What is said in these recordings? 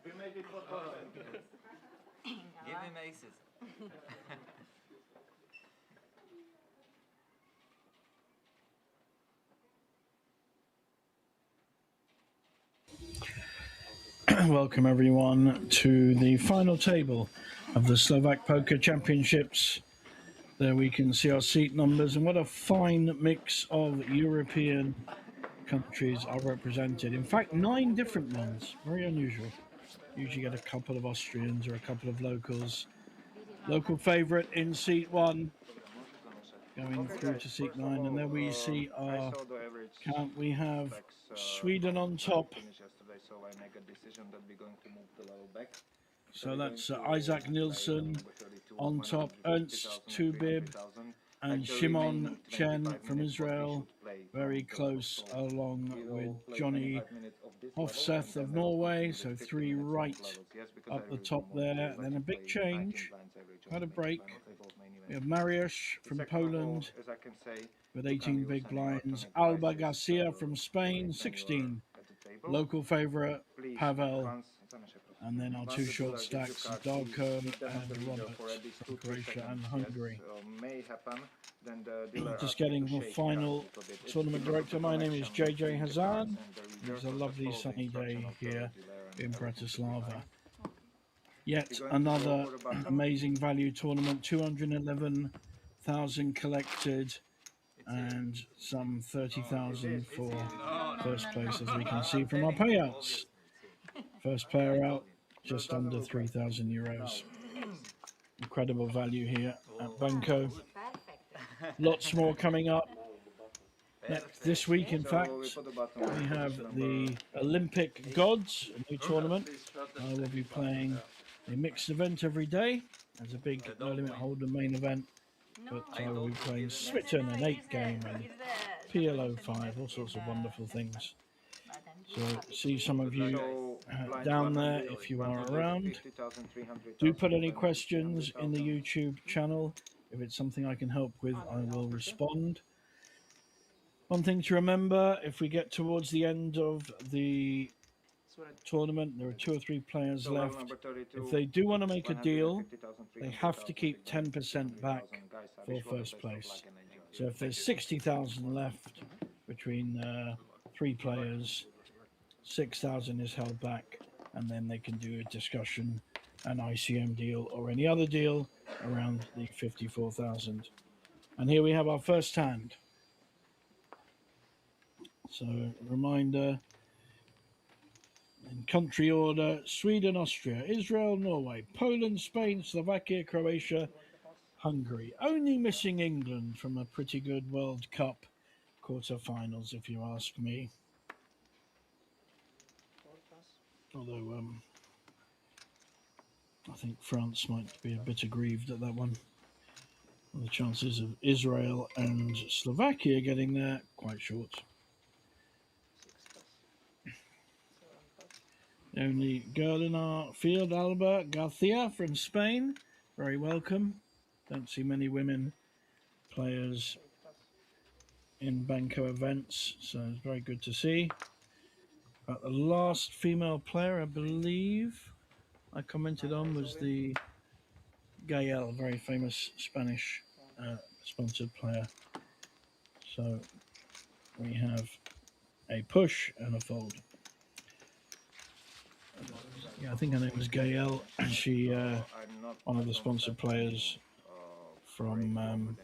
We made it for Give him aces. Welcome everyone to the final table of the Slovak Poker Championships. There we can see our seat numbers, and what a fine mix of European countries are represented. In fact, 9 different ones. Very unusual. Usually get a couple of Austrians or a couple of locals. Local favourite in seat 1 going through to seat 9, and there we see our count. We have Sweden on top. So that's Isaac Nilsson on top, Ernst Tubib and Shimon Chen from Israel, very close, along with Johnny Hofseth of Norway. So 3 right up the top there, and then a big change, quite a break. We have Mariusz from Poland with 18 big blinds, Alba Garcia from Spain, 16, local favourite Pavel, and then our 2 short stacks, Darko and Robert from Croatia and Hungary. Just getting the final tournament director. My name is JJ Hazan. It's a lovely sunny day here in Bratislava. Yet another amazing value tournament, 211,000 collected and some 30,000 for first place, as we can see from our payouts. First player out, just under 3,000 euros. Incredible value here at Banco. Lots more coming up. This week, in fact, we have the Olympic Gods, a new tournament. I will be playing a mixed event every day as a big no limit holder main event, but I will be playing Smitten, an 8 game, and PLO 5, all sorts of wonderful things. So see some of you down there if you are around. Do put any questions in the YouTube channel. If it's something I can help with, I will respond. One thing to remember, if we get towards the end of the tournament, there are 2 or 3 players left. If they do want to make a deal, they have to keep 10% back for first place. So if there's 60,000 left between 3 players, 6,000 is held back, and then they can do a discussion, an ICM deal or any other deal around the 54,000. And here we have our first hand. So reminder, in country order: Sweden, Austria, Israel, Norway, Poland, Spain, Slovakia, Croatia, Hungary. Only missing England from a pretty good World Cup quarterfinals, if you ask me. Although I think France might be a bit aggrieved at that one. The chances of Israel and Slovakia getting there quite short. The only girl in our field, Alba Garcia from Spain. Very welcome. Don't see many women players in Banco events, so it's very good to see. But the last female player, I believe, I commented on was the Gael, very famous Spanish sponsored player. So we have a push and a fold. Yeah, I think her name was Gael. She, one of the sponsored players from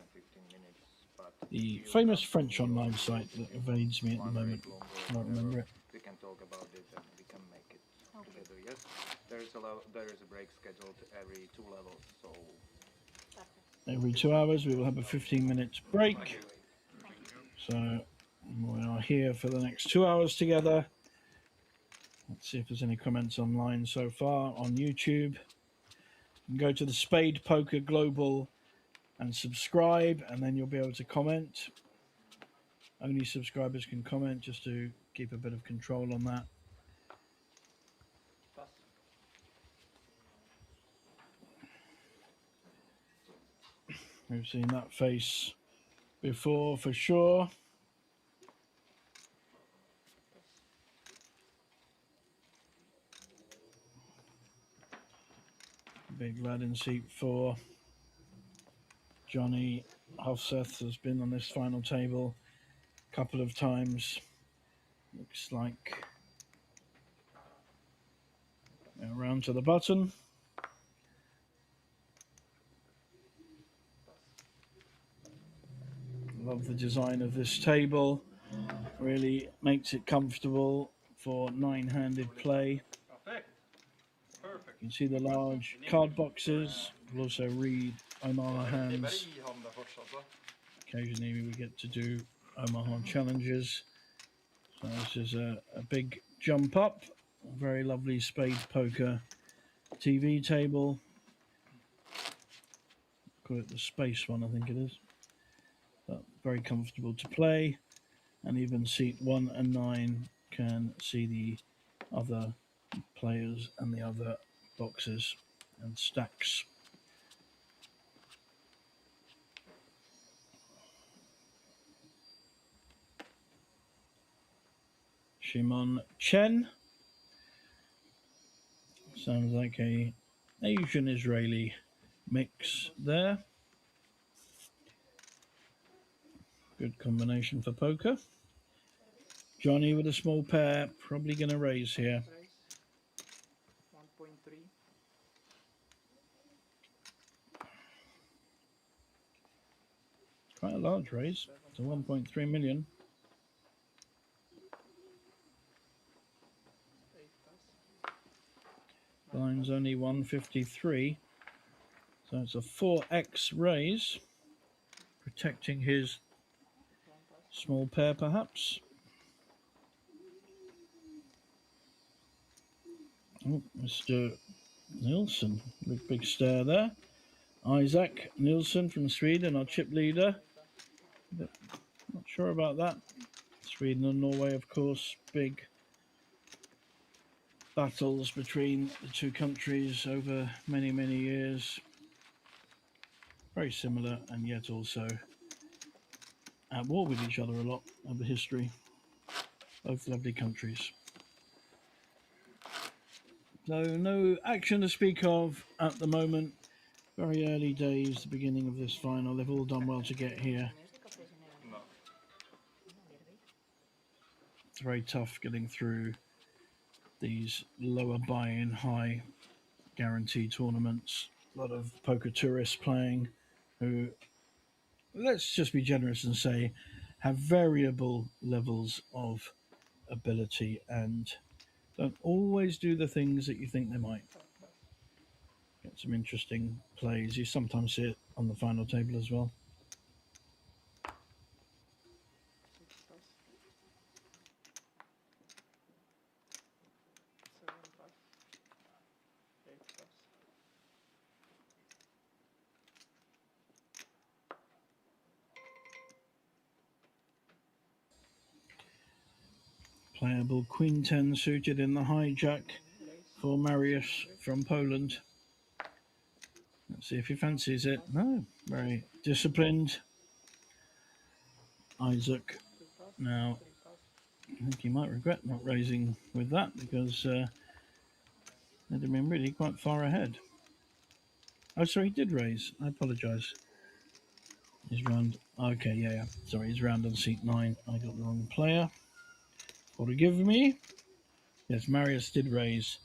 the famous French online site that evades me at the moment. I don't remember it. We can talk about it and we can make it together. Yes, there is a break scheduled every 2 levels. So every 2 hours we will have a 15-minute break. So we are here for the next 2 hours together. Let's see if there's any comments online so far on YouTube. You can go to the SpadePoker Global and subscribe, and then you'll be able to comment. Only subscribers can comment, just to keep a bit of control on that. We've seen that face before for sure. Big lad in seat 4. Johnny Hofseth has been on this final table a couple of times. Looks like around to the button. Love the design of this table. Really makes it comfortable for 9-handed play. You can see the large card boxes. We'll also read Omaha hands. Occasionally we get to do Omaha challenges. So this is a big jump up. A very lovely SpadePoker TV table. Call it the space one, I think it is. But very comfortable to play. And even seat 1 and 9 can see the other players and the other boxes and stacks. Shimon Chen. Sounds like a Asian Israeli mix there. Good combination for poker. Johnny with a small pair, probably going to raise here. 1.3. Quite a large raise to 1.3 million. Line's only 153, so it's a 4x raise, protecting his small pair perhaps. Oh, Mr. Nilsson, big stare there. Isaac Nilsson from Sweden, our chip leader. But not sure about that. Sweden and Norway, of course, big battles between the two countries over many, many years. Very similar and yet also at war with each other a lot over history. Both lovely countries. So no action to speak of at the moment. Very early days, the beginning of this final. They've all done well to get here. It's very tough getting through these lower buy-in, high guarantee tournaments. A lot of poker tourists playing who, let's just be generous and say, have variable levels of ability and don't always do the things that you think they might. Get some interesting plays. You sometimes see it on the final table as well. Playable Queen 10 suited in the hijack for Mariusz from Poland. Let's see if he fancies it. No, very disciplined. Isaac. Now, I think he might regret not raising with that because they'd have been really quite far ahead. Oh, sorry, he did raise. I apologise. He's round. Okay, yeah. Sorry, he's round on seat 9. I got the wrong player. Forgive me. Yes, Mariusz did raise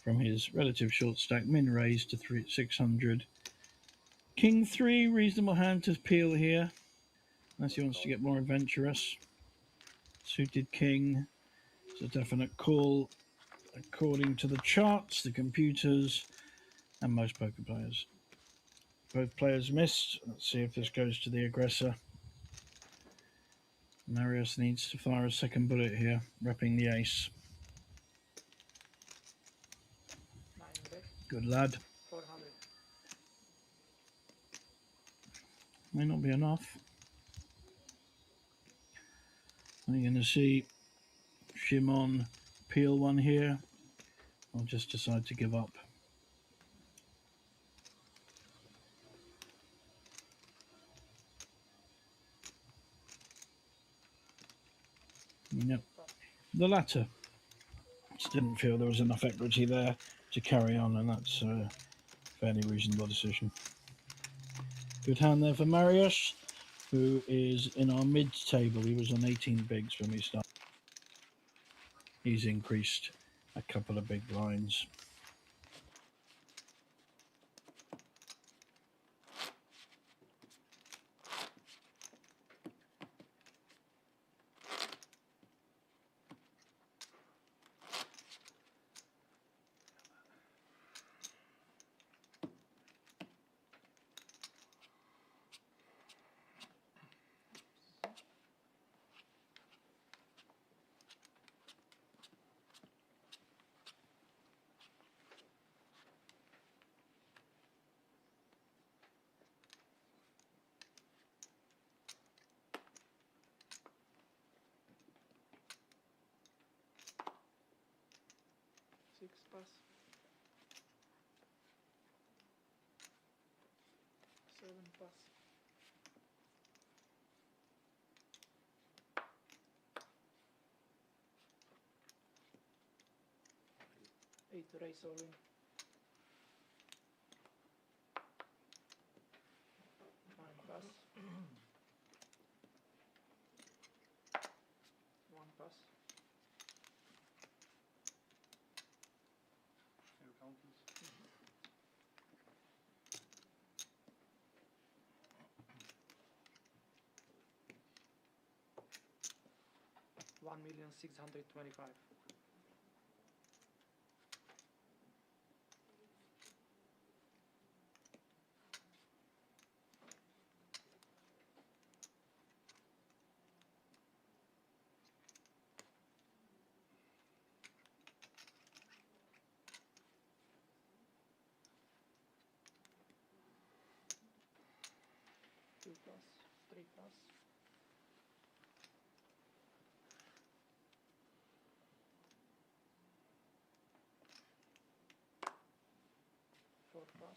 from his relative short stack. Min raise to 600. King 3, reasonable hand to peel here. Unless he wants to get more adventurous. Suited king. It's a definite call according to the charts, the computers, and most poker players. Both players missed. Let's see if this goes to the aggressor. Mariusz needs to fire a second bullet here, repping the ace. Good lad. 400. May not be enough. Are you going to see Shimon peel one here, or just decide to give up? Yep, the latter. Just didn't feel there was enough equity there to carry on, and that's Fairly reasonable decision. Good hand there for Marius, who is in our mid-table. He was on 18 bigs when we started. He's increased a couple of big blinds. Six pass. 7 pass. 8 raise all in. 9 pass. 1 pass. Your counters. 1,625,000. Two plus, 3 plus. 4 plus.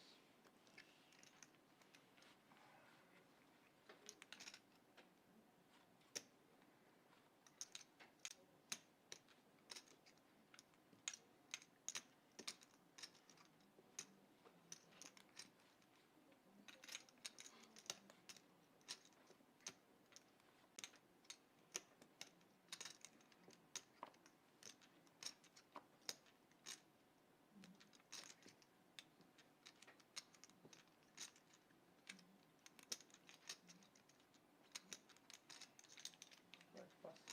5 plus.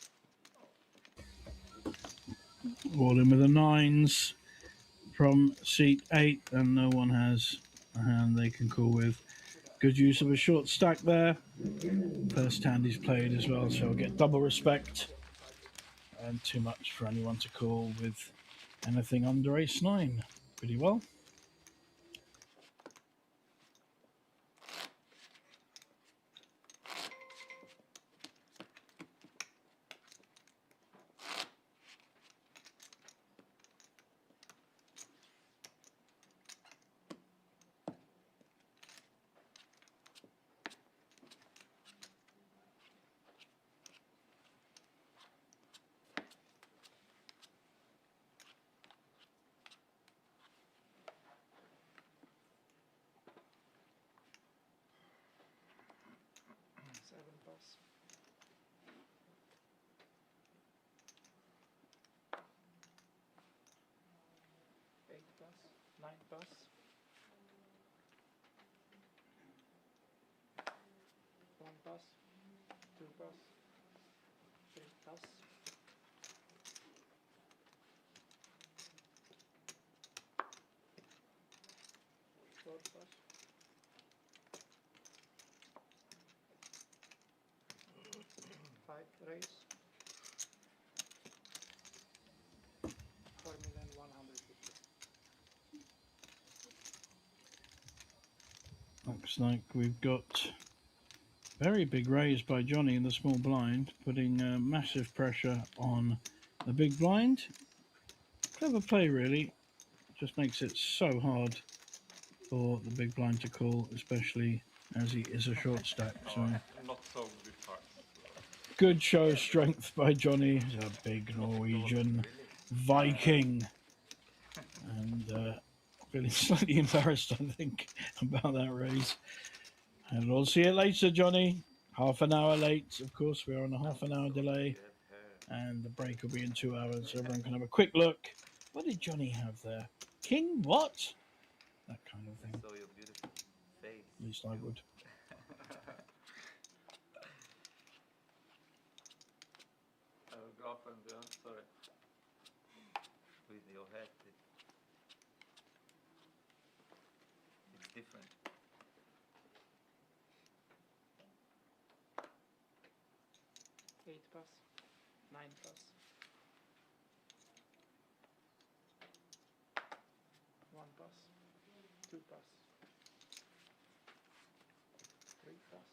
All in with the nines from seat 8, and no one has a hand they can call with. Good use of a short stack there. First hand he's played as well, so I'll get double respect. And too much for anyone to call with anything under ace-9. Pretty well. Seven pass. 8 pass. 9 pass. 1 pass. 2 pass. 3 pass. 4 pass. 5 raise. 4,150,000. Looks like we've got very big raise by Johnny in the small blind, putting massive pressure on the big blind. Clever play, really. Just makes it so hard for the big blind to call, especially as he is a short stack. So Not so good cards. good show of strength by Johnny. He's a big Norwegian Viking, and Feeling slightly embarrassed, I think, about that raise. And we'll see you later, Johnny. Half an hour late. Of course, we're on a half an hour delay. And the break will be in 2 hours. So everyone can have a quick look. What did Johnny have there? King what? That kind of thing. So your beautiful face. At least I would. Girlfriend, yeah, sorry. With your head, it's different. 8 pass, 9 pass, 1 pass, 2 pass, 3 pass,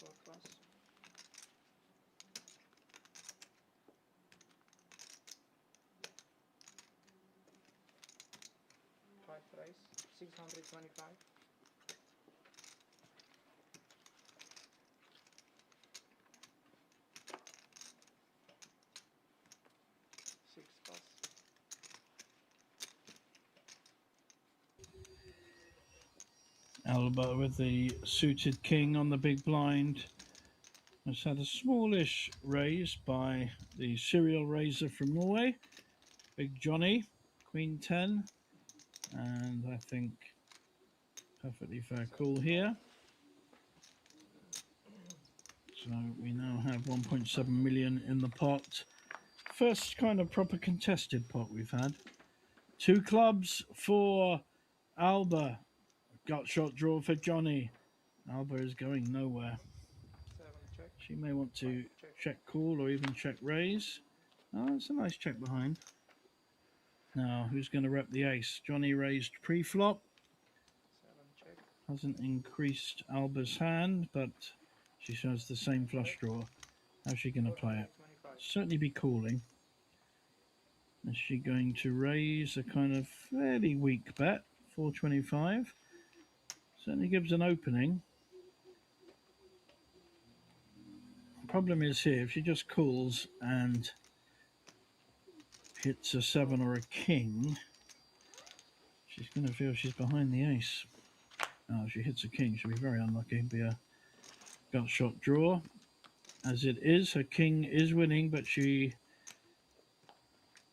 4 pass, 5 raise, 625. 6 pass, Alba with the suited king on the big blind has had a smallish raise by the serial raiser from Norway, Big Johnny, Queen 10, and I think perfectly fair call here. So we now have 1.7 million in the pot. First kind of proper contested pot we've had. 2 clubs for Alba. Gut shot draw for Johnny. Alba is going nowhere. 7 check, She may want to 5 check, check call or even check raise. Oh, it's a nice check behind. Now, who's going to rep the ace? Johnny raised pre-flop. 7 check, Hasn't increased Alba's hand, but she shows the same flush draw. How's she going to play it? 425. Certainly be calling. Is she going to raise a kind of fairly weak bet? 425. Certainly gives an opening. Problem is here, if she just calls and hits a 7 or a king, she's going to feel she's behind the ace. Oh, if she hits a king, she'll be very unlucky. It'll be a gut shot draw. As it is, her king is winning, but she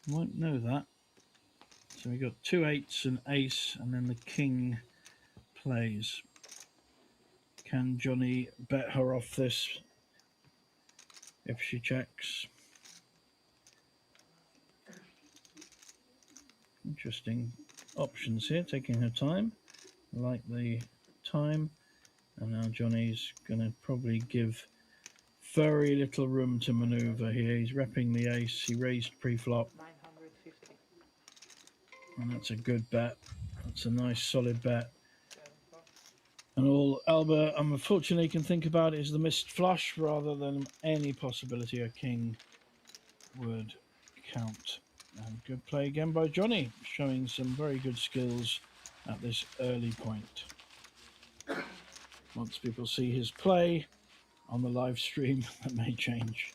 won't know that. So we got 2 8s and ace, and then the king plays. Can Johnny bet her off this if she checks? Interesting options here, taking her time. I like the time. And now Johnny's going to probably give very little room to maneuver here. He's repping the ace. He raised pre-flop. 950. And that's a good bet. That's a nice solid bet. 7 pass, And all Alba unfortunately can think about is the missed flush rather than any possibility a king would count. And good play again by Johnny, showing some very good skills at this early point. Once people see his play on the live stream, that may change.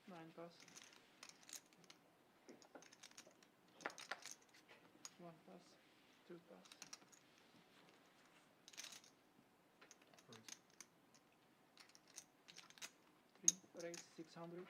nine pass, 1 pass, 2 pass, 3 raise, 600.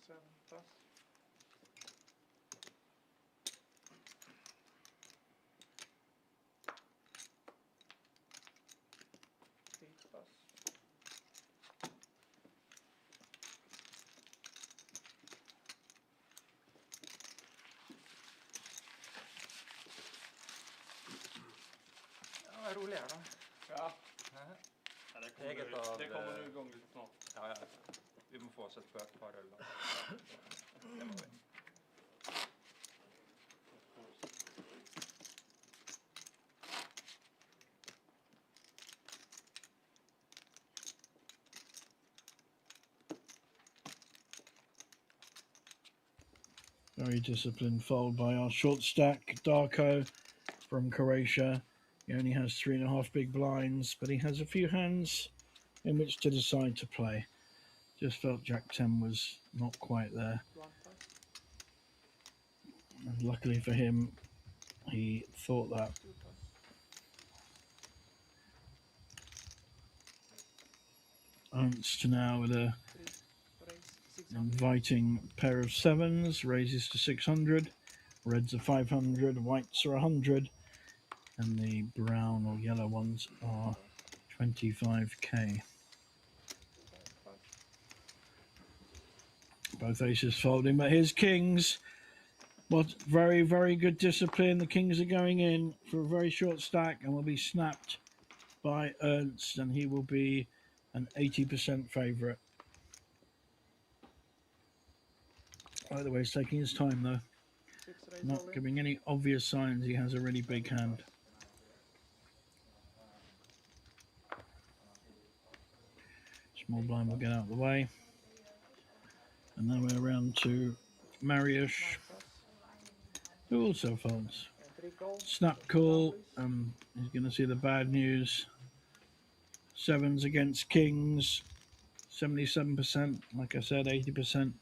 7 pass. 8 pass. Ja, roligere da. Ja. Ja, Eget av... det kommer nu igång lite snart. Ja, ja. Vi må få oss et par øl da. Det må vi. Very disciplined fold by our short stack, Darko from Croatia. He only has 3.5 big blinds, but he has a few hands in which to decide to play. Just felt Jack 10 was not quite there. 1 pass. And luckily for him, he thought that. 2 pass. Ernst now with a 3 raise 600. inviting pair of sevens, raises to 600. Reds are 500, whites are 100, and the brown or yellow ones are 25k. 5 pass. Both aces folding, but here's kings. What very, very good discipline. The kings are going in for a very short stack and will be snapped by Ernst, and he will be an 80% favourite. By the way, he's taking his time though, 6 raise not all in. giving any obvious signs he has a really big hand. Small blind will get out of the way. And then we're around to Mariusz, 9 pass. who also folds. And 3 call. Snap call. He's going to see the bad news. Sevens against kings. 77%. Like I said, 80%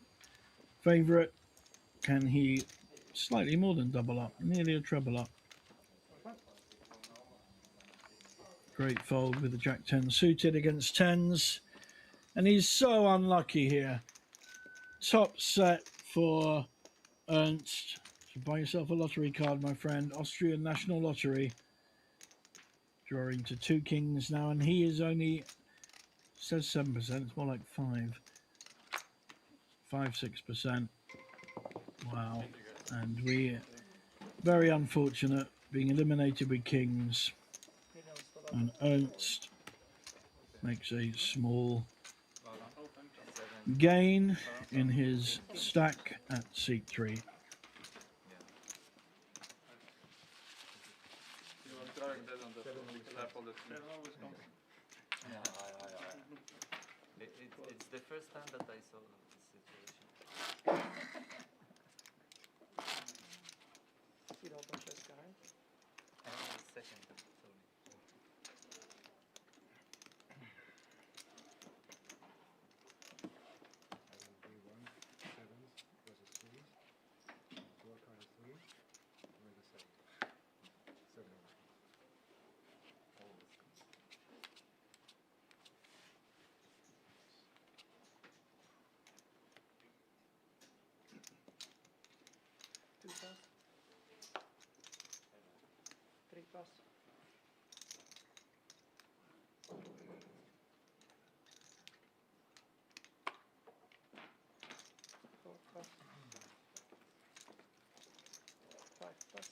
favourite. Can he slightly more than double up? Nearly a treble up. Great fold with the Jack 10 suited against 10s. And he's so unlucky here. Top set for Ernst. So buy yourself a lottery card, my friend. Austrian National Lottery. Drawing to 2 kings now, and he is only, says 7%, it's more like 5-6%. Wow. And we, very unfortunate, being eliminated with kings. He knows the lot. And Ernst makes a small gain in his stack at seat 3. You var drag den under släpåldet. It's the first time that I saw this situation. See the open chest guy. And the second, sorry. Two pass. 3 pass. 4 pass. 5 pass.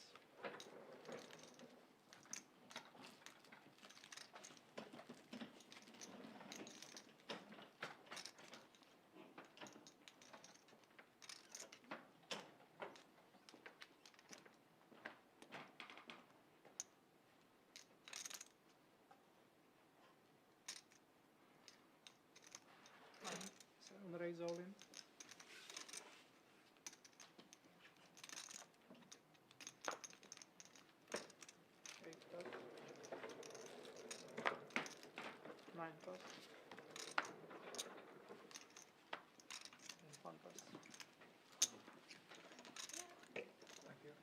Seven raise all in. Eight pass. 9 pass. And 1 pass. Thank you.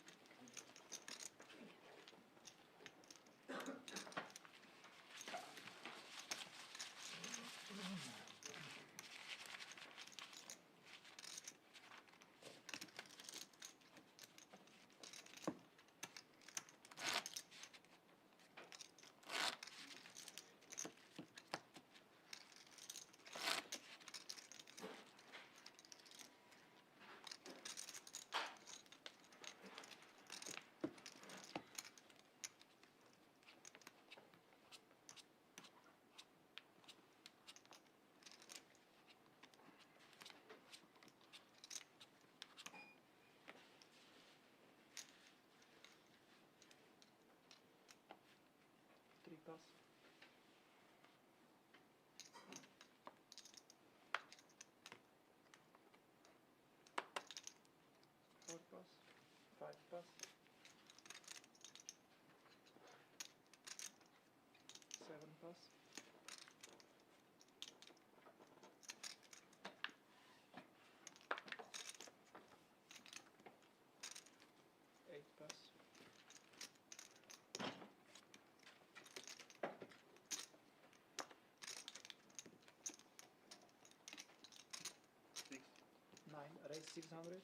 Raise 600.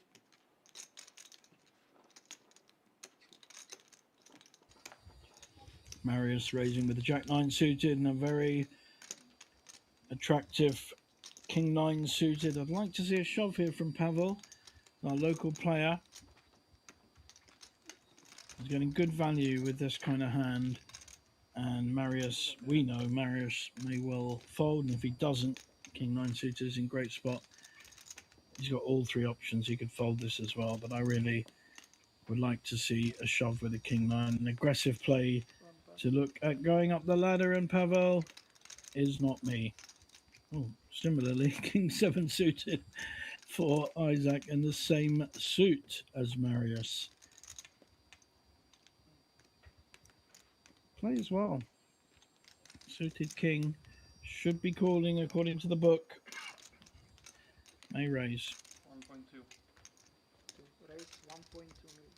Marius raising with the Jack 9 suited and a very attractive King 9 suited. I'd like to see a shove here from Pavel, our local player. He's getting good value with this kind of hand. And Marius, we know Marius may well fold, and if he doesn't, King 9 suited is in great spot. He's got all three options. He could fold this as well, but I really would like to see a shove with a King 9. An aggressive play to look at going up the ladder, and Pavel is not me. Oh, similarly, King 7 suited for Isaac in the same suit as Marius. Plays well. Suited King should be calling according to the book. May raise. 1.2. To raise 1.2 million.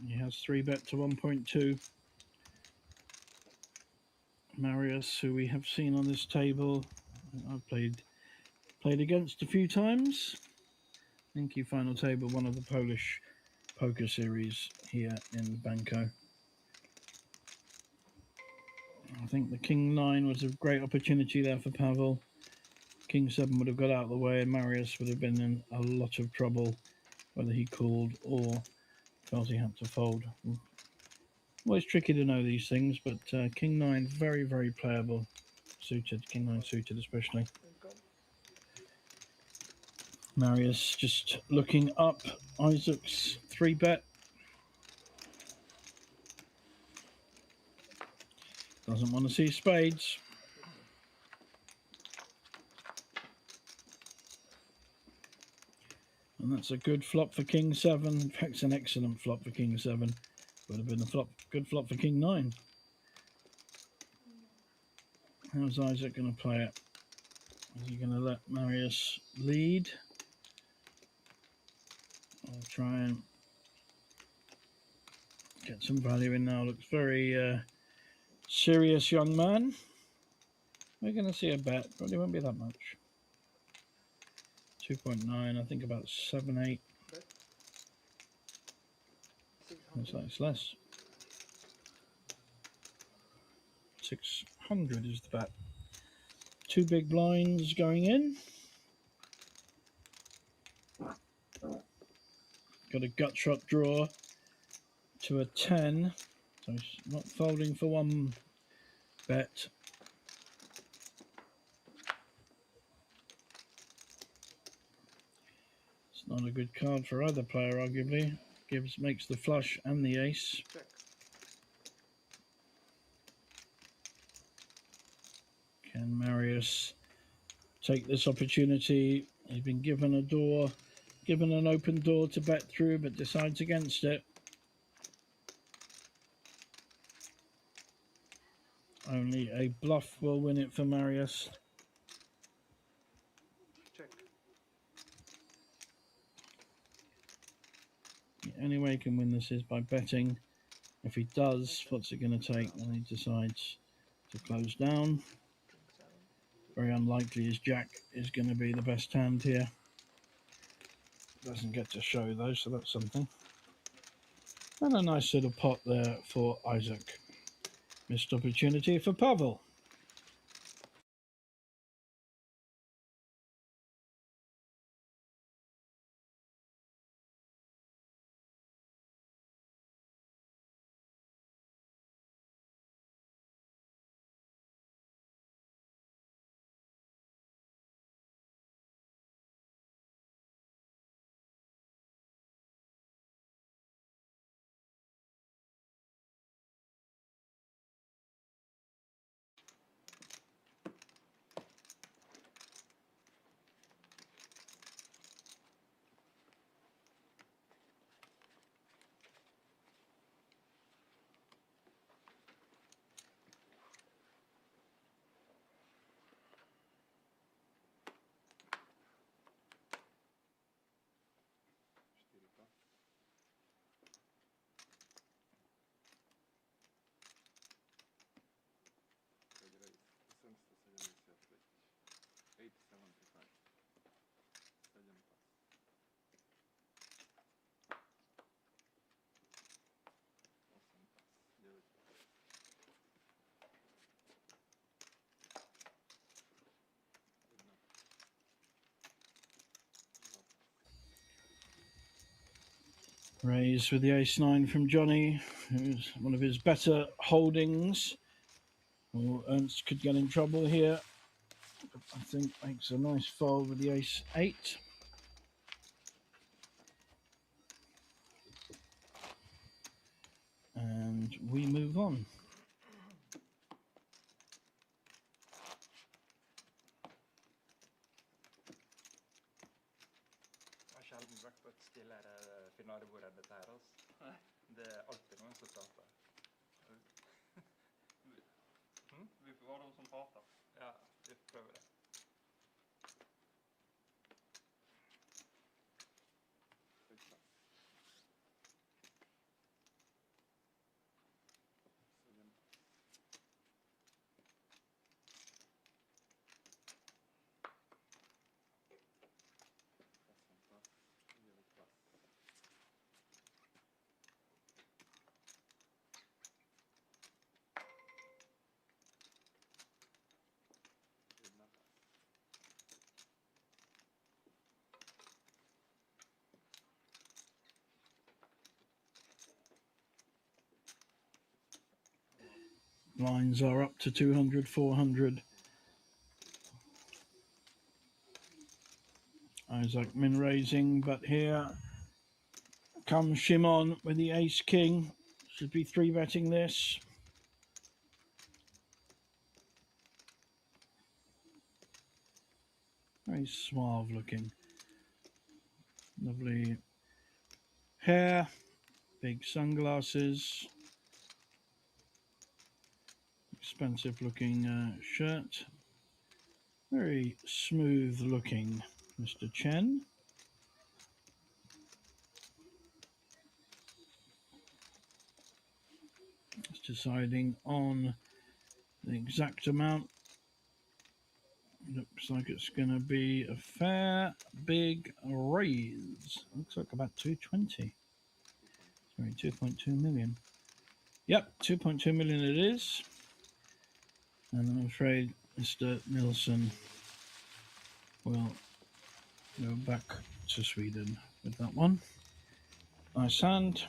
He has 3-bet to 1.2. Marius, who we have seen on this table, I've played against a few times. I think he final table one of the Polish poker series here in Banco. I think the King 9 was a great opportunity there for Pavel. King 7 would have got out of the way and Marius would have been in a lot of trouble, whether he called or felt he had to fold. Always tricky to know these things, but King 9 very, very playable. Suited, King 9 suited especially. Marius just looking up Isaac's 3-bet. Doesn't want to see spades. And that's a good flop for King 7. In fact, it's an excellent flop for King 7. Would have been a good flop for King 9. How's Isaac going to play it? Is he going to let Marius lead? I'll try and get some value in now. Looks very serious young man. We're going to see a bet. Probably won't be that much. 2.9, I think about 7, 8. Looks like it's less. 600 is the bet. 2 big blinds going in. Got a gut shot draw to a 10. So he's not folding for 1 bet. It's not a good card for either player, arguably. Gibbs makes the flush and the ace. Check. Can Marius take this opportunity? He's been given an open door to bet through, but decides against it. Only a bluff will win it for Marius. Check. The only way he can win this is by betting. If he does, what's it going to take? Well, he decides to close down. Very unlikely his Jack is going to be the best hand here. Doesn't get to show though, so that's something. And a nice little pot there for Isaac. Missed opportunity for Pavel. Raise with the ace-9 from Johnny, who's one of his better holdings. Or Ernst could get in trouble here. I think makes a nice fold with the ace-8. And we move on. Jeg har sjelden vært på et stillere finalebord enn dette her, altså. Det er alltid noen som prater. Vi får vara de som pratar. Ja, vi prøver det. Blinds are up to 200, 400. Isaac min raising, but here comes Shimon with the ace-king. Should be 3-betting this. Very suave looking. Lovely hair, big sunglasses. Expensive looking shirt. Very smooth looking Mr. Chen. Just deciding on the exact amount. Looks like it's going to be a fair big raise. Looks like about 220. Sorry, 2.2 million. Yep, 2.2 million it is. And I'm afraid Mr. Nilsson will go back to Sweden with that one. Nice hand.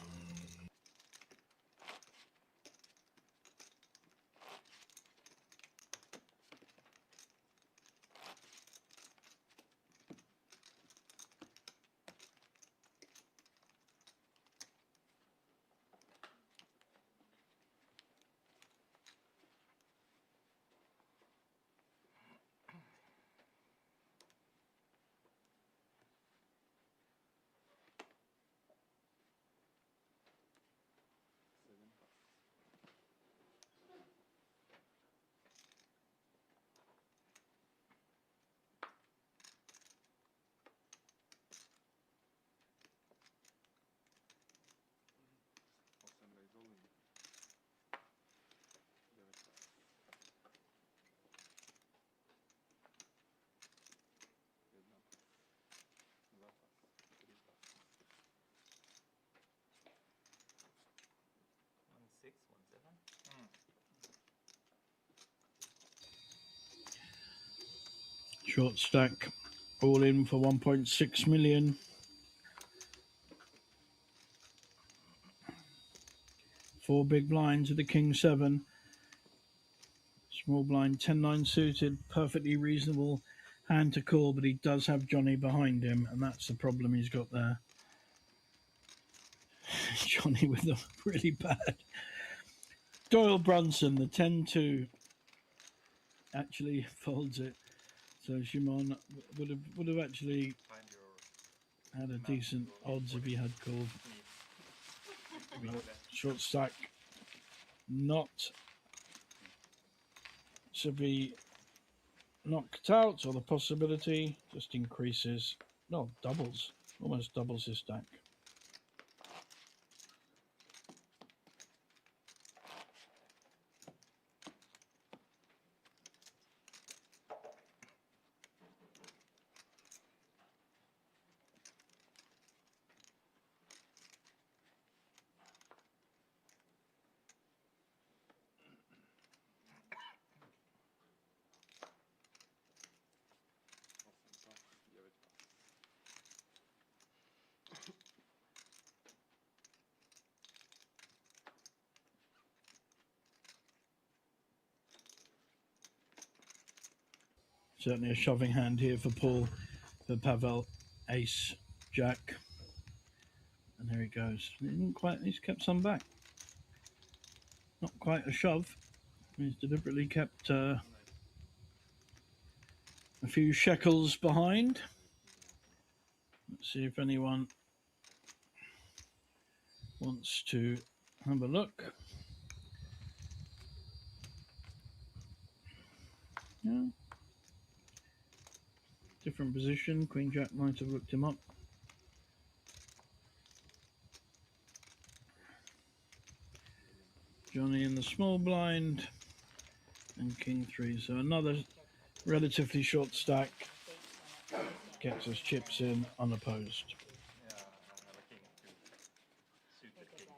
Short stack, all in for 1.6 million. Four big blinds with the king 7. Small blind 10-9 suited, perfectly reasonable hand to call, but he does have Johnny behind him, and that's the problem he's got there. Johnny with a really bad. Doyle Brunson, the 10-2, actually folds it. So Shimon would have actually had a decent odds if he had called. Short stack, not to be knocked out, or the possibility just increases. No, doubles, almost doubles his stack. Certainly a shoving hand here for Paul, for Pavel, ace, jack. And there he goes. He didn't quite, he's kept some back. Not quite a shove. He's deliberately kept a few shekels behind. Let's see if anyone wants to have a look. Yeah. Different position. Queen Jack might have looked him up. Johnny in the small blind and King 3. So another relatively short stack gets us chips in unopposed. Yeah, I have a king too. Suited king.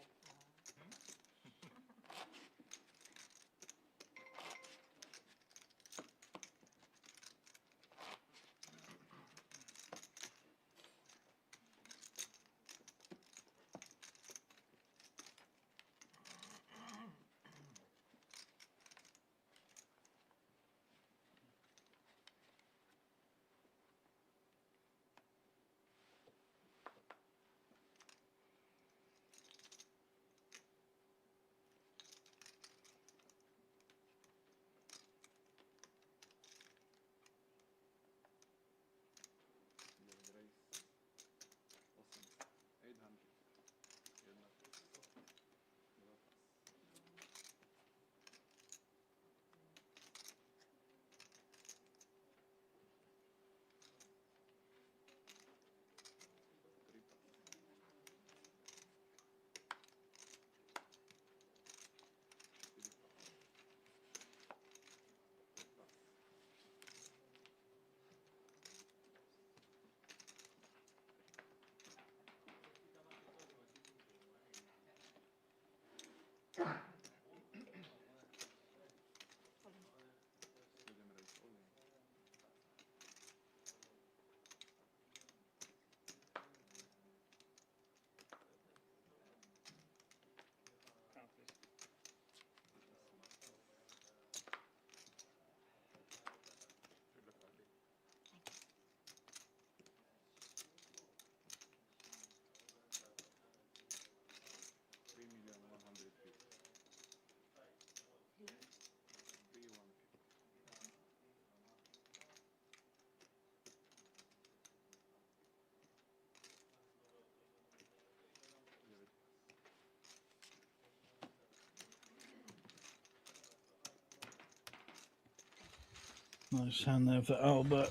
Nice hand there for Albert,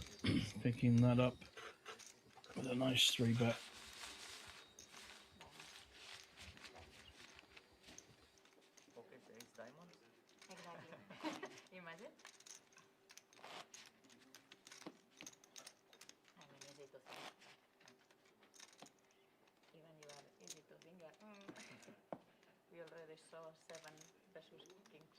picking that up with a nice 3-bet. Okay, so ace diamonds. Exactly. Imagine. I mean, easy to think. Even you are easy to think. We already saw 7 versus kings.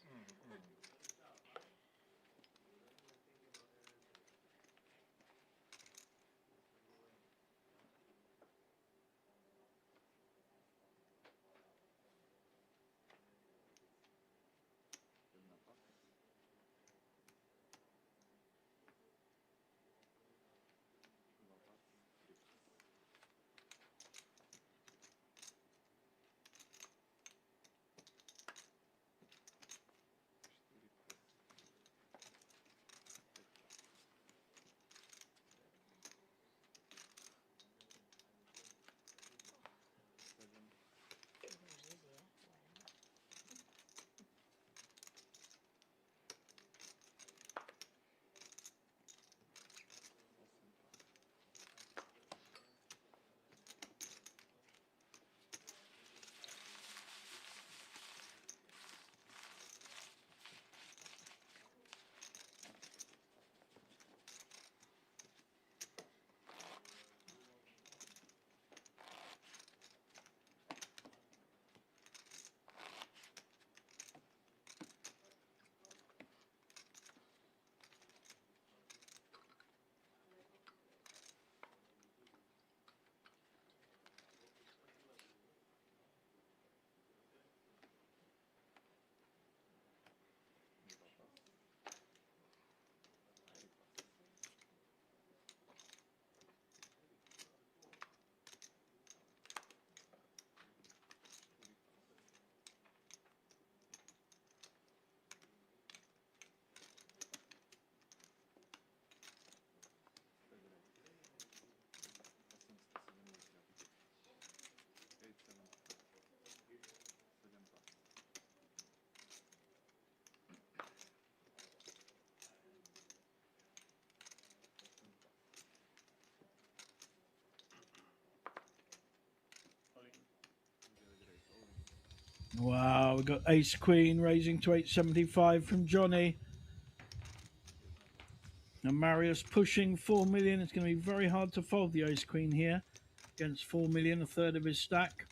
Wow, we got ace queen raising to 875 from Johnny. And Marius pushing 4 million. It's going to be very hard to fold the ace queen here against 4 million, a third of his stack.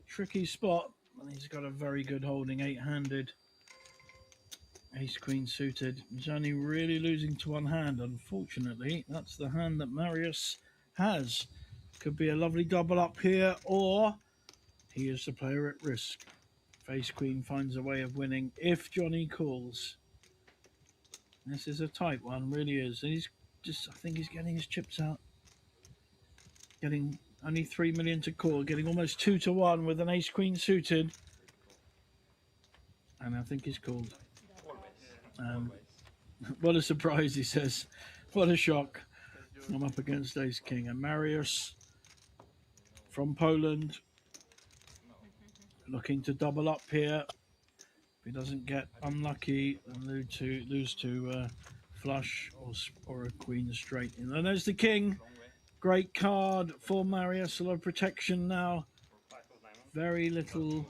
Tricky spot, and he's got a very good holding, 8-handed. Ace queen suited. He's only really losing to one hand, unfortunately. That's the hand that Marius has. Could be a lovely double up here, or he is the player at risk. If ace queen finds a way of winning, if Johnny calls. This is a tight one, really is. And he's just, I think he's getting his chips out. Getting only 3 million to call, getting almost 2 to 1 with an ace queen suited. And I think he's called. What a surprise, he says. What a shock. I'm up against ace king. And Marius from Poland looking to double up here. If he doesn't get unlucky and lose to flush or a queen straight in. And there's the king. Great card for Marius. A lot of protection now. Very little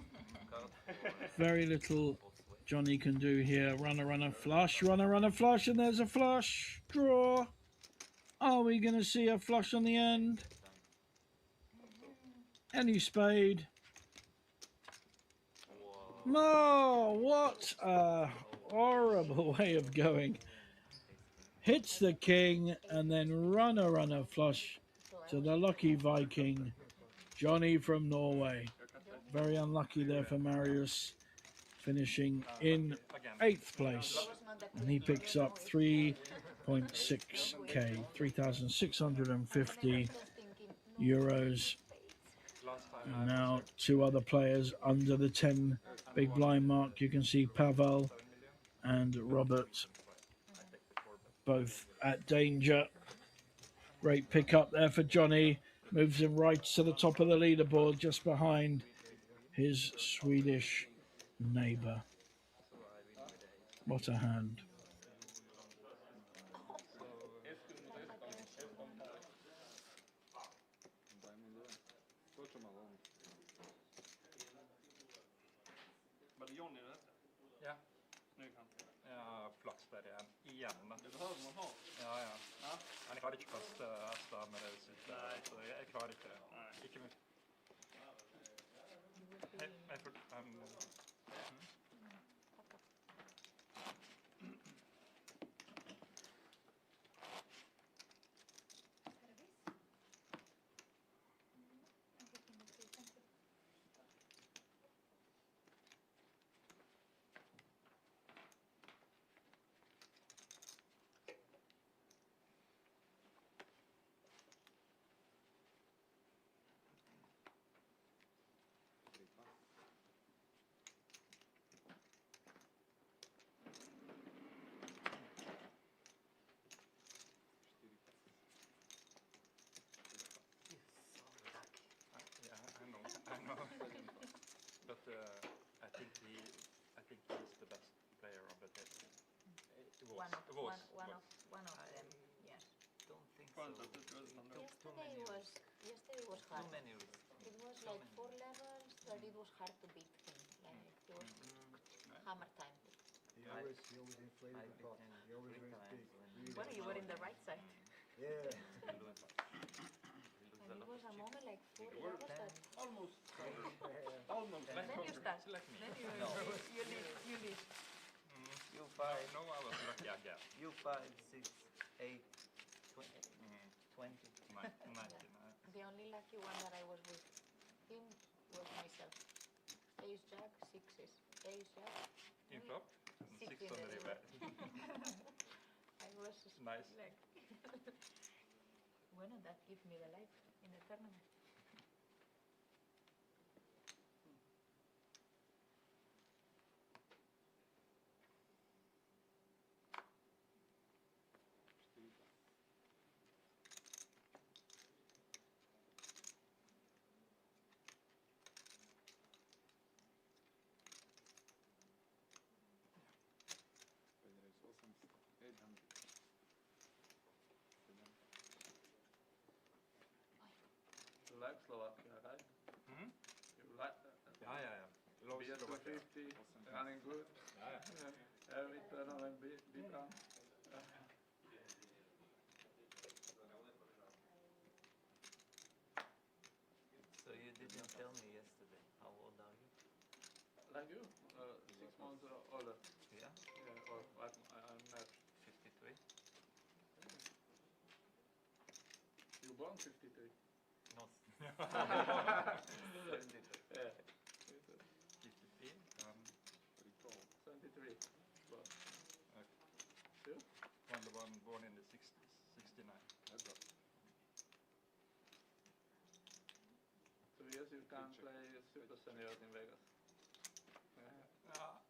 Johnny can do here. Runner, flush. Runner, flush. And there's a flush. Draw. Are we going to see a flush on the end? Any spade? No, what a horrible way of going. Hits the king and then runner flush to the lucky Viking, Johnny from Norway. Very unlucky there for Marius, finishing in 8th place. And he picks up 3.6k, 3,650 euros. And now 2 other players under the 10 big blind mark. You can see Pavel and Robert both at danger. Great pick up there for Johnny. Moves him right to the top of the leaderboard, just behind his Swedish neighbor. What a hand. Var det Johnny det? Ja. Snygg han. Ja, flaks der igjen. Det behøver man ha. Ja. Han klarer ikke å kaste hester med det sitt. Nei. Så jeg klarer ikke det. Nei. Ikke mye. But I think he's the best player of the table. One of them, yes. Don't think Skönt so. att du tror att han drar. Yesterday was hard. Too many risks. It was like 4 levels, but it was hard to beat him. Like it was hammer time. He always inflated I the beat pot. him He always 3 went times big. when Really Well, you were in the right side. Yeah. And it was a moment like 4 levels that Almost. Yeah. Almost. then you start. Like me. Then No. you leave. You 5, No, I was lucky again. you 5, 6, 8, 20. 99. The only lucky one that I was with him was myself. Ace jack, sixes. Ace jack. In flop. Six 6 in on the the river. river. I was Nice. like, bueno, that gives me the life in the tournament. You like Slovakia, right? Hmm? You like Ja, ja, ja. Låg Slovakia. BS250, running good. Ja, ja. Return on a big run. So you didn't tell me yesterday. How old are you? Like you, 6 months older. Yeah, Yeah, or I'm not. 53. You born 53. Not 73. Yeah. 53. 73. Born. Okay. You? And the one born in the 60s, 69. 2 years you can play super seniors in Vegas. Ja.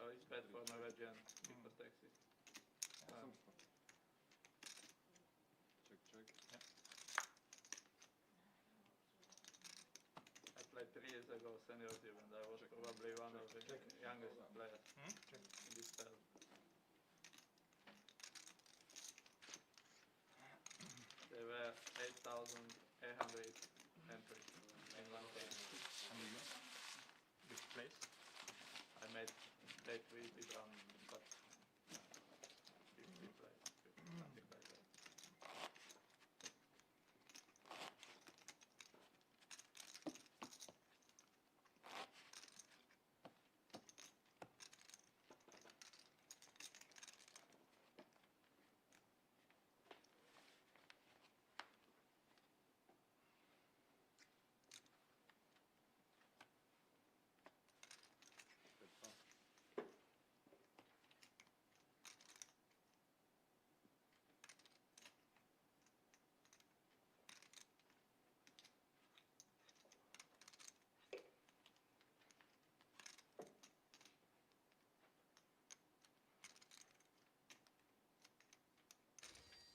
It's bad for Norwegian because taxes. I played 3 years ago seniors event. I was probably one of the youngest players in this spell. There were 8,800 entries in one game. And you? Which place? I made day 3 big run, but 50 plays, something like that.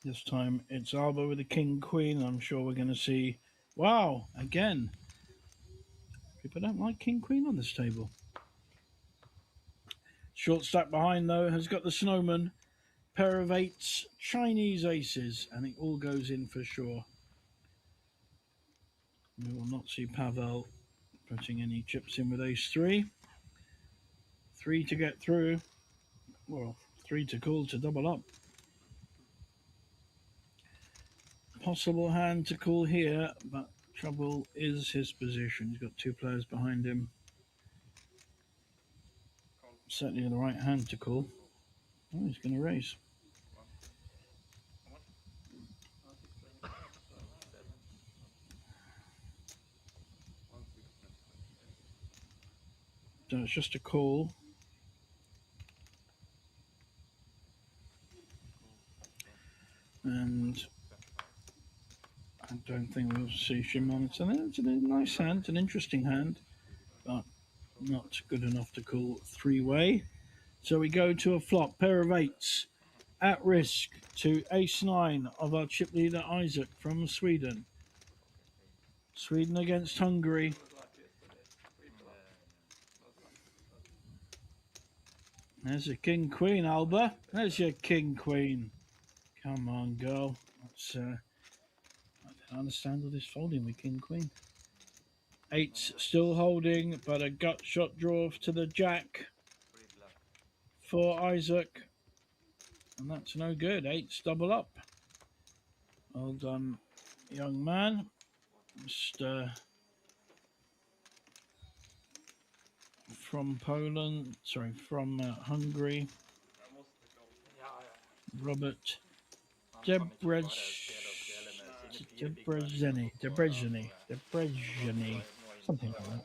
This time it's Alba with the King Queen. I'm sure we're going to see. Wow, again. People don't like King Queen on this table. Short stack behind, though, has got the Snowman. Pair of eights, Chinese aces, and it all goes in for sure. We will not see Pavel putting any chips in with ace 3. 3 to get through. Well, 3 to call to double up. Possible hand to call here, but trouble is his position. He's got 2 players behind him. Certainly the right hand to call. Oh, he's going to raise. So it's just a call. And I don't think we'll see Shimon. It's a nice hand, an interesting hand, but not good enough to call 3-way. So we go to a flop, pair of eights, at risk to ace 9 of our chip leader Isaac from Sweden. Sweden against Hungary. There's your King Queen, Alba. There's your King Queen. Come on, girl. That's, I don't understand all this folding with King Queen. Eights still holding, but a gut shot draw to the jack for Isaac. And that's no good. Eights double up. Well done, young man. Mr. From Poland, sorry, from Hungary, Robert Debreceni, something like that.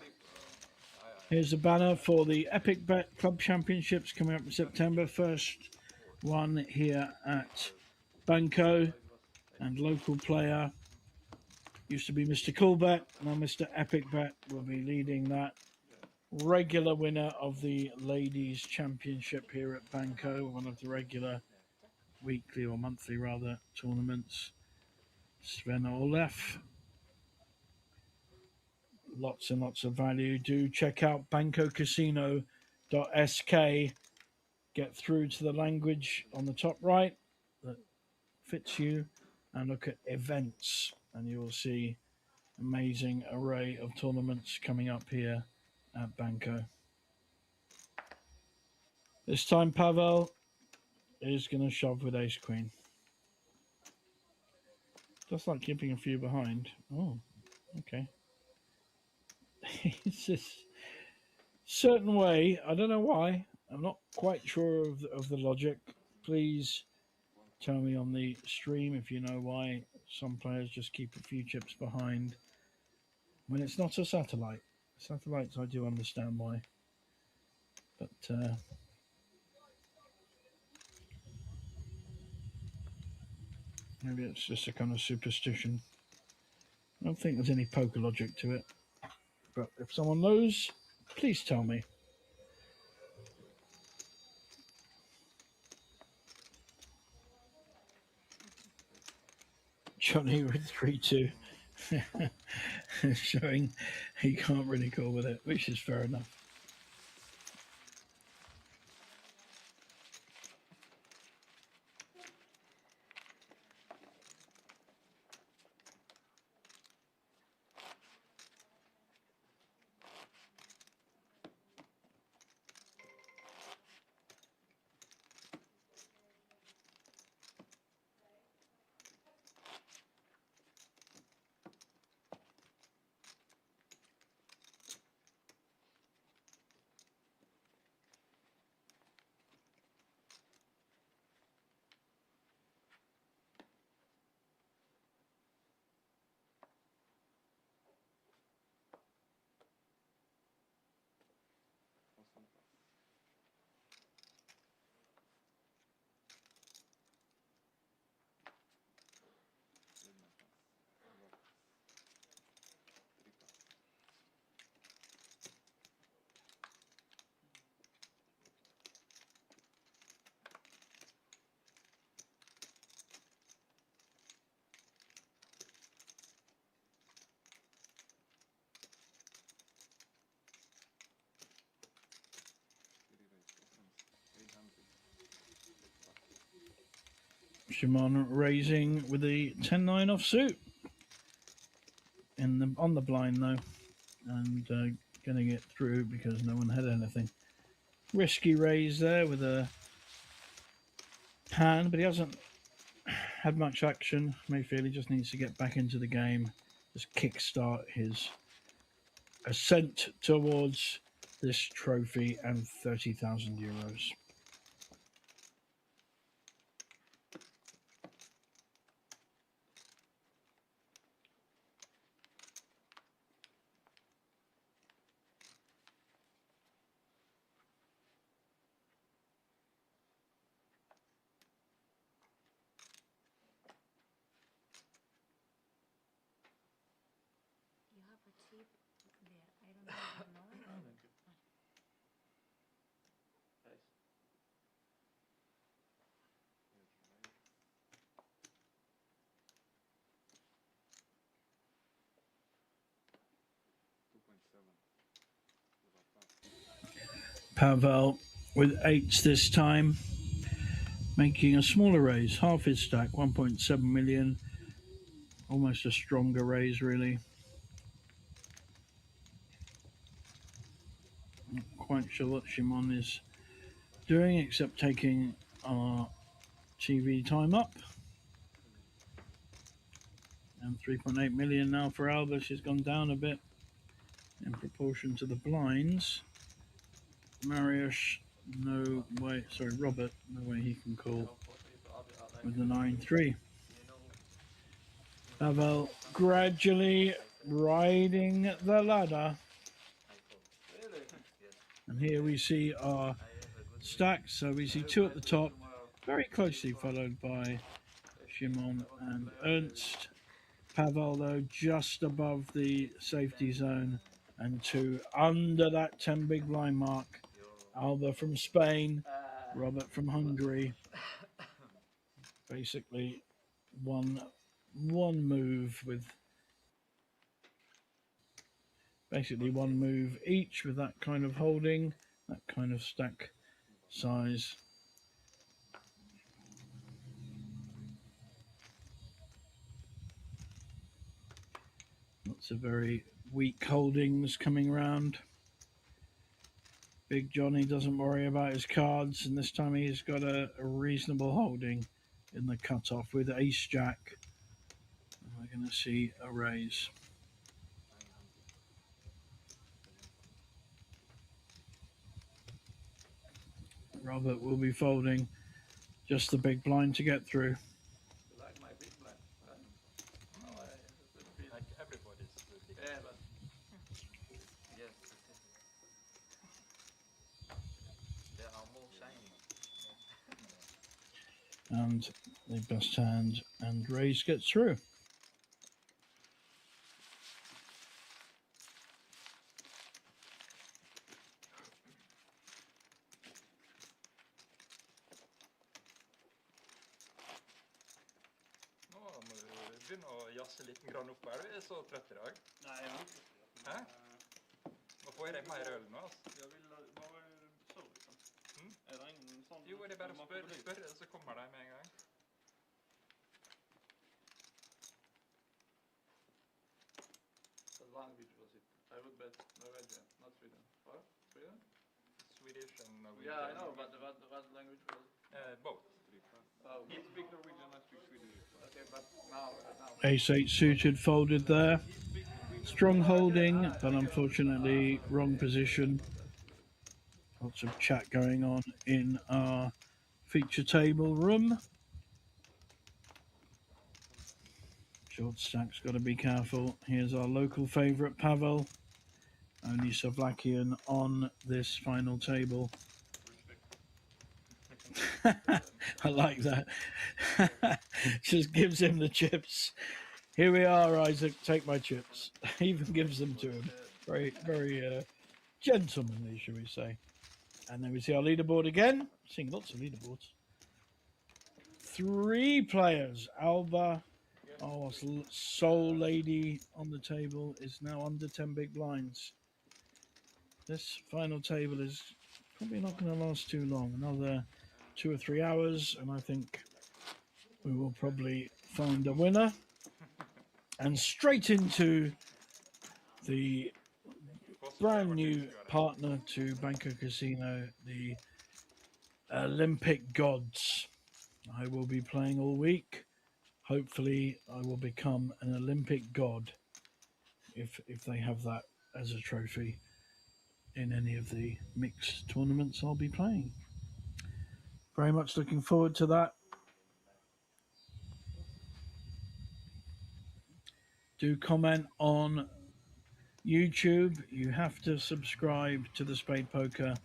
Here's a banner for the Epic Bet Club Championships coming up in September. First one here at Banco, and local player used to be Mr. Coolbet. Now Mr. Epic Bet will be leading that. Regular winner of the Ladies Championship here at Banco, one of the regular weekly or monthly rather tournaments. Sven Olaf. Lots and lots of value. Do check out bancocasino.sk. Get through to the language on the top right that fits you and look at events, and you will see amazing array of tournaments coming up here at Banco. This time Pavel is going to shove with ace queen. Just like keeping a few behind. Oh, okay. It's this certain way. I don't know why. I'm not quite sure of the logic. Please tell me on the stream if you know why some players just keep a few chips behind when it's not a satellite. Satellites, I do understand why. But maybe it's just a kind of superstition. I don't think there's any poker logic to it. But if someone knows, please tell me. Johnny with 3-2. Showing he can't really call with it, which is fair enough. Shimon raising with the 10-9 offsuit on the blind though, and getting it through because no one had anything. Risky raise there with a hand, but he hasn't had much action. Mayfield, he just needs to get back into the game, just kickstart his ascent towards this trophy and 30,000 euros. You have a chip there. I don't know if you know it. Thank you. Nice. Pavel with eights this time, making a smaller raise, half his stack, 1.7 million. Almost a stronger raise, really. Not quite sure what Shimon is doing, except taking our TV time up. And 3.8 million now for Alba. She's gone down a bit in proportion to the blinds. Mariusz, no way. Sorry, Robert, no way he can call with the 9-3. Pavel gradually riding the ladder. And here we see our stacks. So we see two at the top, very closely followed by Shimon and Ernst. Pavel, though, just above the safety zone, and two under that 10 big blind mark. Alba from Spain, Robert from Hungary. Basically, one move with one move each with that kind of holding, that kind of stack size. Lots of very weak holdings coming round. Big Johnny doesn't worry about his cards, and this time he's got a reasonable holding in the cutoff with Ace Jack. And we're going to see a raise. Robert will be folding just the big blind to get through. You like my big blind? Oh, it's a bit. Like everybody's big. Yeah, but Yes, they are more shiny. And the best hand and raise gets through. Nå må du begynne å jazze litt grann opp her. Du er så trøtt i dag. Nej, jag är inte så. Hæ? Må få i deg mer øl nå, altså. Jag vill bara servicen. Mm. Är det ingen sån? Jo, det er bare å man får spørre, dit? spørre, så kommer de med en gang. the language was it? I would bet Norwegian, not Sweden. What? Sweden? Swedish and Norwegian. Yeah, I know, but what language was it? Both. Oh, He speaks Norwegian, I speak Swedish. okay, but now. Ace 8 suited folded there. Strong holding, but unfortunately wrong position. Lots of chat going on in our feature table room. Short stack's got to be careful. Here's our local favourite, Pavel. Only Slovakian on this final table. I like that. Just gives him the chips. Here we are, Isaac. Take my chips. Even gives them to him. Very, very gentlemanly, shall we say. And then we see our leaderboard again. Seeing lots of leaderboards. 3 players. Alba, our soul lady on the table, is now under 10 big blinds. This final table is probably not going to last too long. Another 2 or 3 hours, and I think we will probably find a winner. And straight into the brand new partner to Banco Casino, the Olympic Gods. I will be playing all week. Hopefully I will become an Olympic God if they have that as a trophy in any of the mixed tournaments I'll be playing. Very much looking forward to that. Do comment on YouTube. You have to subscribe to the SpadePoker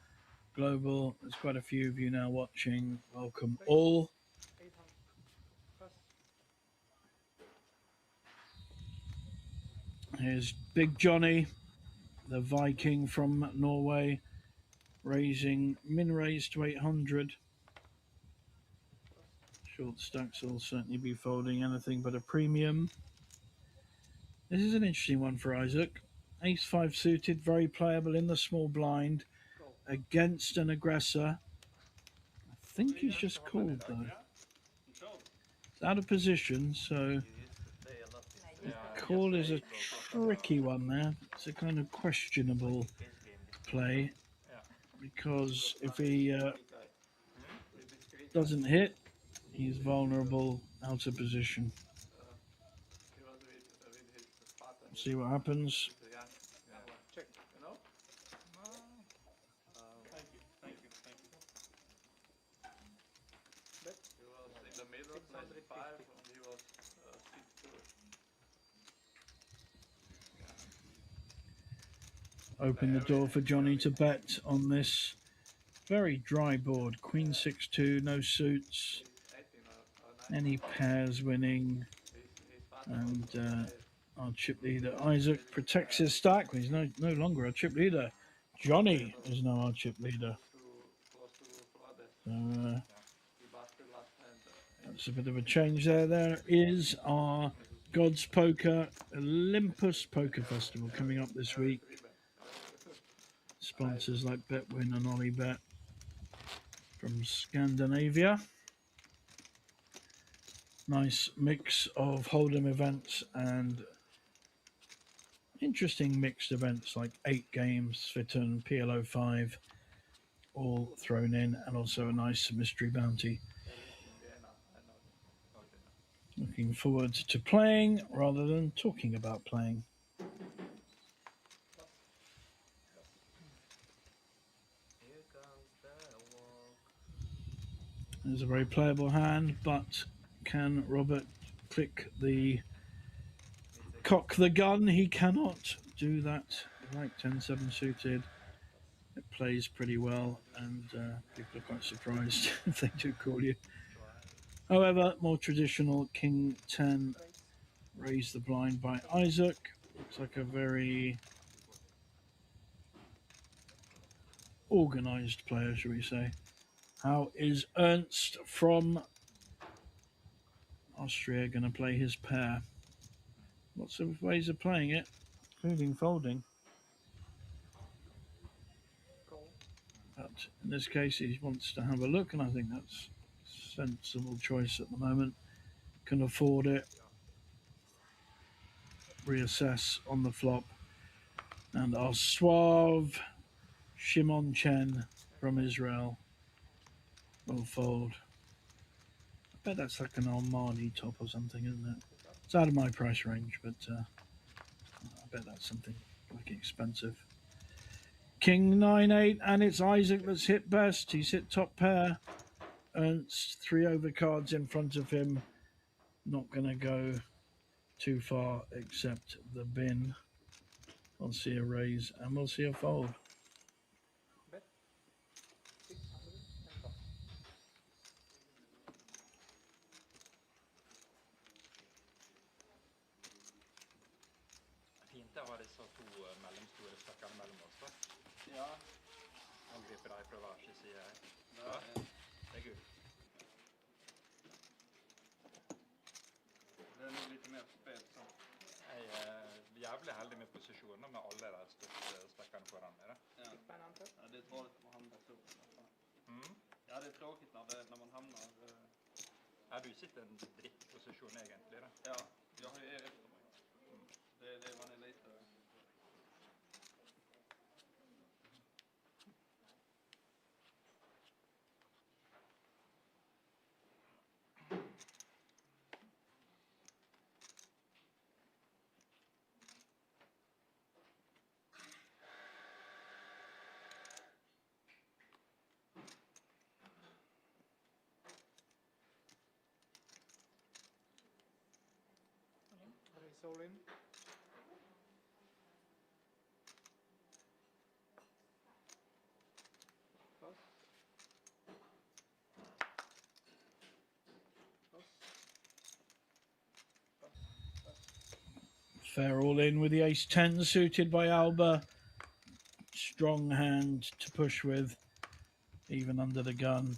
Global. There's quite a few of you now watching. Welcome all. 800. Pass. Here's Big Johnny, the Viking from Norway, raising min raise to 800. Short stacks will certainly be folding anything but a premium. This is an interesting one for Isaac. Ace 5 suited, very playable in the small blind against an aggressor. I think he's just called though. It's out of position, so You used to play a lot in call is a tricky one there. It's a kind of questionable this game. play because if he doesn't hit, he's vulnerable out of position. He was with his partner. See what happens. The young, check, you know? Thank you, thank you, thank you. He was in the middle, 95, and he was 6-2. Open the door for Johnny to bet on this very dry board. Queen 6-2, no suits, 18 or 9. any pairs winning, His partner and our chip leader Isaac protects his stack. He's no longer our chip leader. Johnny is now our chip leader. close to flooded. So He busted last hand. that's a bit of a change there. There is our God's Poker Olympus Poker Festival coming up this week. Sponsors like Betwin and Olibet from Scandinavia. Nice mix of Hold'em events and interesting mixed events like 8 games, Fitton, PLO5, all thrown in, and also a nice mystery bounty. Looking forward to playing rather than talking about playing. Here comes the walk. There's a very playable hand, but can Robert click the cock the gun? He cannot do that. Like 10-7 suited. It plays pretty well, and people are quite surprised if they do call you. However, more traditional King 10 raised the blind by Isaac. Looks like a very organized player, shall we say. How is Ernst from Austria going to play his pair? Lots of ways of playing it, including folding. But in this case, he wants to have a look, and I think that's a sensible choice at the moment. Can afford it. Reassess on the flop. And our suave Shimon Chen from Israel will fold. I bet that's like an Armani top or something, isn't it? It's out of my price range, but I bet that's something like expensive. King 9-8, and it's Isaac that's hit best. He's hit top pair. Ernst 3 overcards in front of him. Not going to go too far except the bin. We'll see a raise and we'll see a fold. Fint å ha disse to mellomstore stakkene mellom oss, da. Ja, Angriper deg fra hver sin side her. det Ja, er, det er gull. det er nog lite mer spel så. Jeg er jævlig heldig med posisjoner med alle de største stakkene foran meg, da. Ja. Ja, det är tråkigt när man hamnar så. Mm. Ja, det är tråkigt när man hamnar... Ja, du sitter en drittposisjon egentlig, da. Ja, jag har ju er efter mig. Det är det man är lite... Raise all in. Pass. Pass. Fair all in with the ace-10 suited by Alba. Strong hand to push with, even under the gun.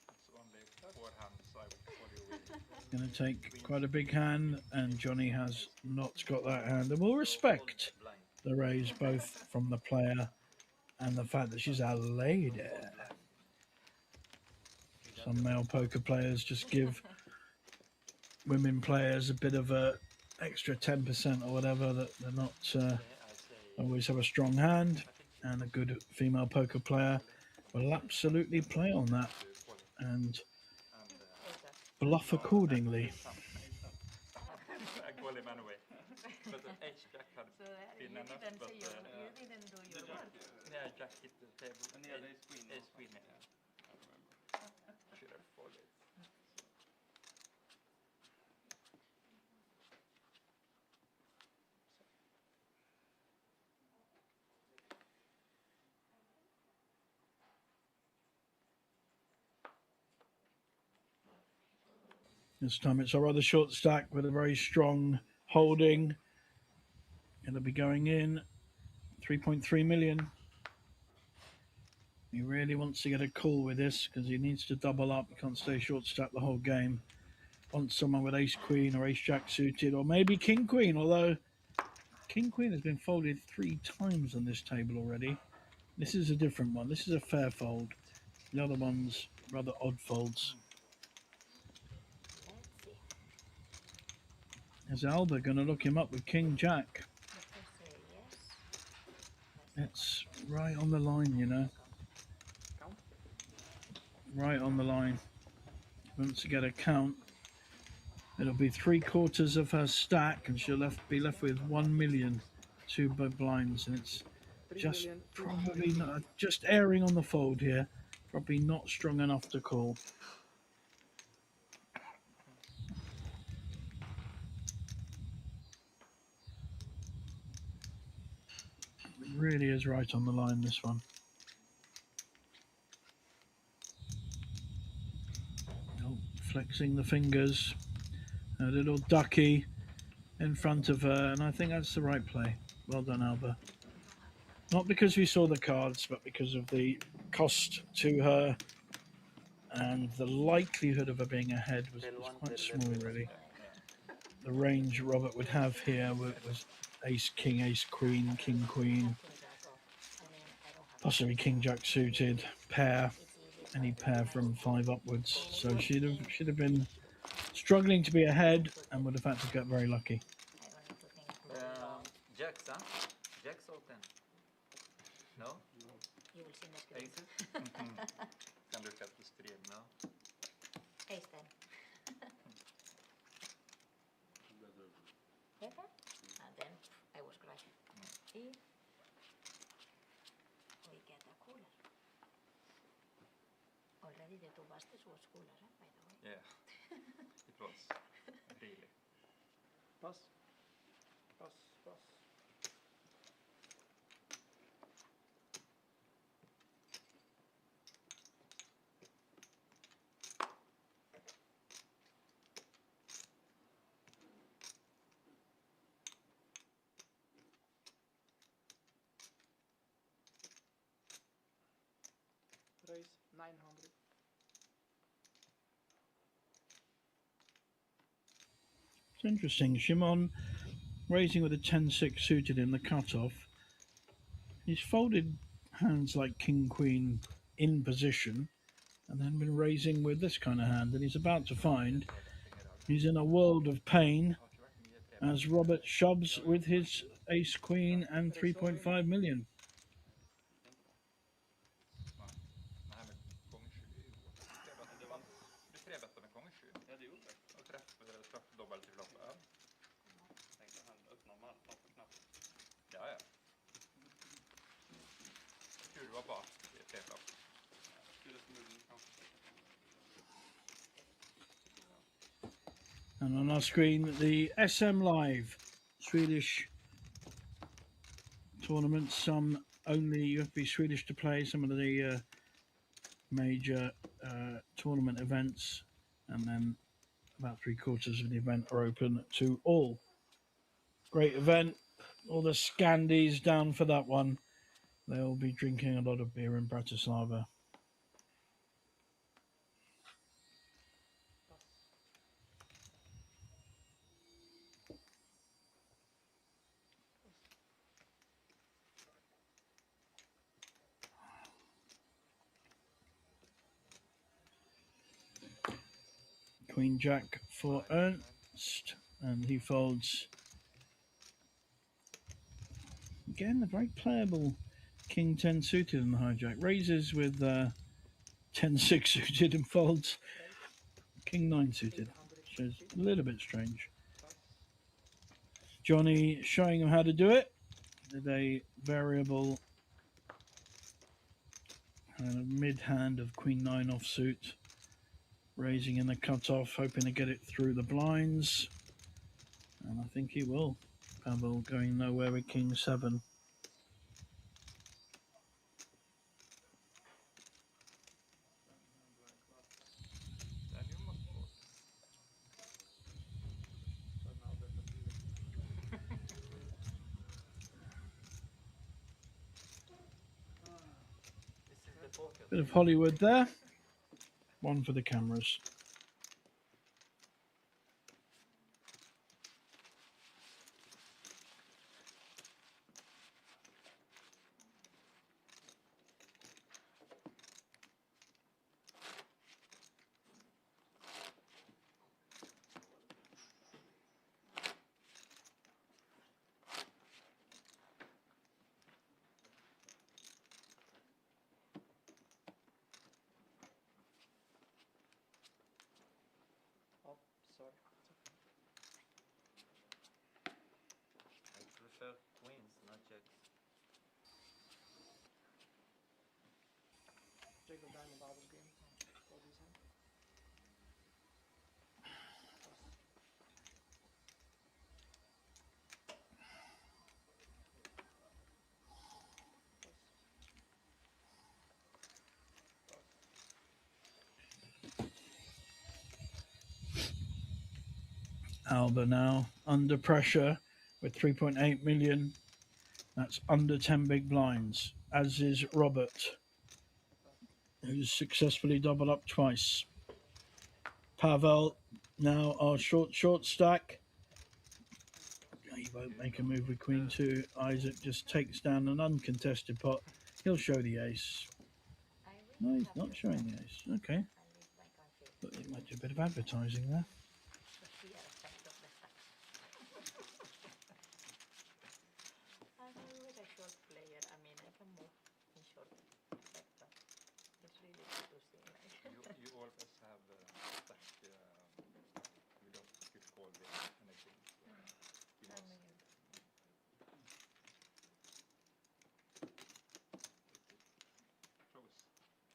It's only 4 hands, I would call you win. Going to take quite a big hand, and Johnny has not got that hand. And we'll respect the raise both from the player and the fact that she's a lady. Some male poker players just give women players a bit of a extra 10% or whatever, that they're not always have a strong hand, and a good female poker player will absolutely play on that and bluff accordingly. I call him anyway. But the ace-jack had So been you enough, didn't but say you didn't do your work. yeah, jack hit the table. Men ni hade ace queen. Ace queen, yeah. I remember. Should have folded. This time it's a rather short stack with a very strong holding. It'll be going in 3.3 million. He really wants to get a call with this because he needs to double up. He can't stay short stack the whole game. Wants someone with ace queen or ace jack suited, or maybe king queen, although king queen has been folded 3 times on this table already. This is a different one. This is a fair fold. The other one's rather odd folds. Is Alba going to look him up with king jack? It's right on the line, you know. Right on the line. Once you get a count, it'll be 3/4 of her stack, and she'll be left with 1,000,000, two blinds, and it's just probably not, just erring on the fold here. Probably not strong enough to call. It really is right on the line, this one. Oh, flexing the fingers. A little ducky in front of her, and I think that's the right play. Well done, Alba. Not because we saw the cards, but because of the cost to her, and the likelihood of her being ahead was quite small, really. The range Robert would have here was ace, king, ace, queen, king, queen, possibly king, jack suited, pair, any pair from 5 upwards. So she'd have been struggling to be ahead and would have had to get very lucky. Jacks, huh? Jacks or 10? No? You will see next week. Aces? Kan du kasta stream? No? Ace 10. Better? And then I was correct. If we get a cooler. Already the 2 busters was cooler, by the way. Yeah. It was really. Pass. Pass. Pass. Raise 900. It's interesting. Shimon raising with a 10-6 suited in the cutoff. He's folded hands like king, queen in position, and then been raising with this kind of hand, and he's about to find he's in a world of pain as Robert shoves with his ace, queen, and 3.5 million. Nej, men gånger 7 är ju hårt. Du trebettade med gånger 7. Ja, det gjorde det. Och träff dobbelt till flopp. Ja. Tänkte han öppnar marknaden för knappt. Ja, ja. Tur var bara i tre flopp. Skulle förmodligen kanske. And on our screen, the SM Live Swedish tournaments. Some only you have to be Swedish to play. Some of the major tournament events, and then about 3/4 of the event are open to all. Great event. All the Scandies down for that one. They'll be drinking a lot of beer in Bratislava. Queen Jack for Ernst, and he folds. Again, a very playable King 10 suited in the hijack. Raises with 10-6 suited and folds King 9 suited. So it's a little bit strange. Johnny showing him how to do it with a variable mid hand of Queen 9 offsuit. Raising in the cutoff, hoping to get it through the blinds. And I think he will. Pavel going nowhere with King 7. Bit of Hollywood there. One for the cameras. checks. Jacob diamond out of game. Call this hand. Alba now under pressure with 3.8 million. That's under 10 big blinds, as is Robert, who's successfully doubled up twice. Pavel now our short stack. He won't make a move with Queen 2. Isaac just takes down an uncontested pot. He'll show the ace. I No, will he's have not the showing stack. the ace. Okay. At least I can feel But it might do a bit of advertising there. the sheer effect of the stacks. I'm always a short player. I mean, I can move in short effect, but it's really good to see. Like, You always have stack. We don't could call it anything. You I must mean, close.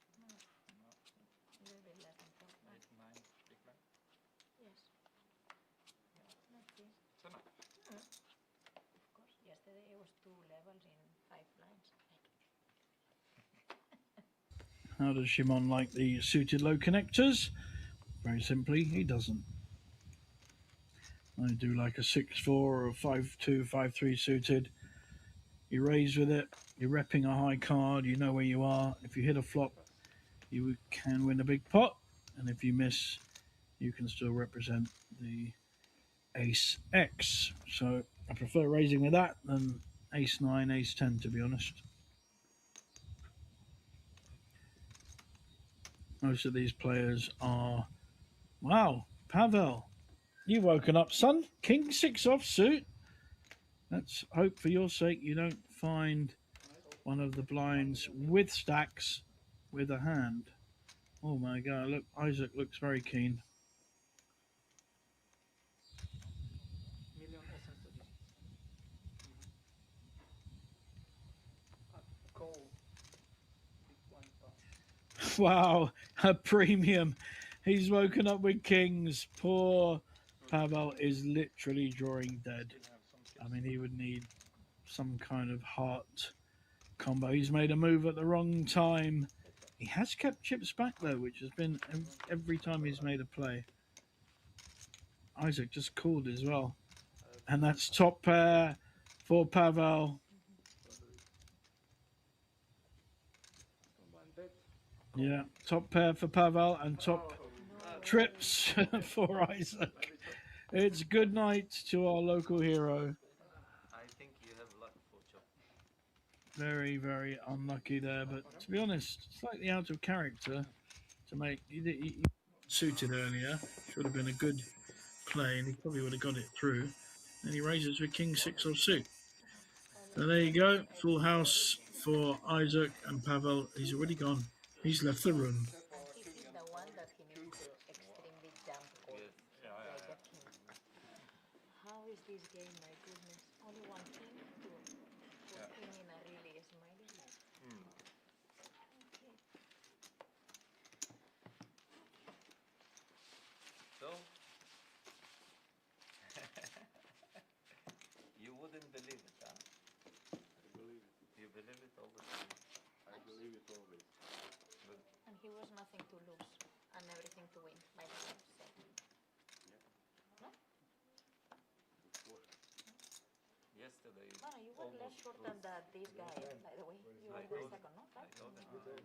No. maybe 11 top. 8, 9, big blind. Yes. Not this. It's enough. Of course. Yesterday it was 2 levels in 5 blinds. How does Shimon like the suited low connectors? Very simply, he doesn't. I do like a 6-4 or a 5-2, 5-3 suited. You raise with it, you're repping a high card, you know where you are. If you hit a flop, you can win a big pot. And if you miss, you can still represent the ace X. So I prefer raising with that than ace 9, ace 10, to be honest. Most of these players are, wow, Pavel, you've woken up, son. King 6 offsuit. Let's hope for your sake you don't find one of the blinds with stacks with a hand. Oh my god, look, Isaac looks very keen. Million essence to this. Call. Big blind pot. Wow, a premium. He's woken up with kings. Poor Pavel is literally drawing dead. Still have some chips. I mean, he would need some kind of heart combo. He's made a move at the wrong time. He has kept chips back though, which has been every time he's made a play. Isaac just called as well. And that's top pair for Pavel. Blind bet. Yeah, top pair for Pavel and top trips for Isaac. It's good night to our local hero. I think you have luck for chop. Very, very unlucky there. But to be honest, slightly out of character to make. He suited earlier. Should have been a good play, and he probably would have got it through. And he raises with king 6 off suit. So there you go. Full house for Isaac and Pavel. He's already gone. He's left the room. And this is the one that he needs to extremely jump for. Yes. Like a king. How is this game? My goodness. Only one king to put him in a really smiley light. Okay. So you wouldn't believe it, huh? I believe it. You believe it all the time. I believe it always. But And he was nothing to lose and everything to win by the way. So. No? yesterday, No, you were less almost short proved than this guy, by the way. You I were the know second, no? I Right? know that So you were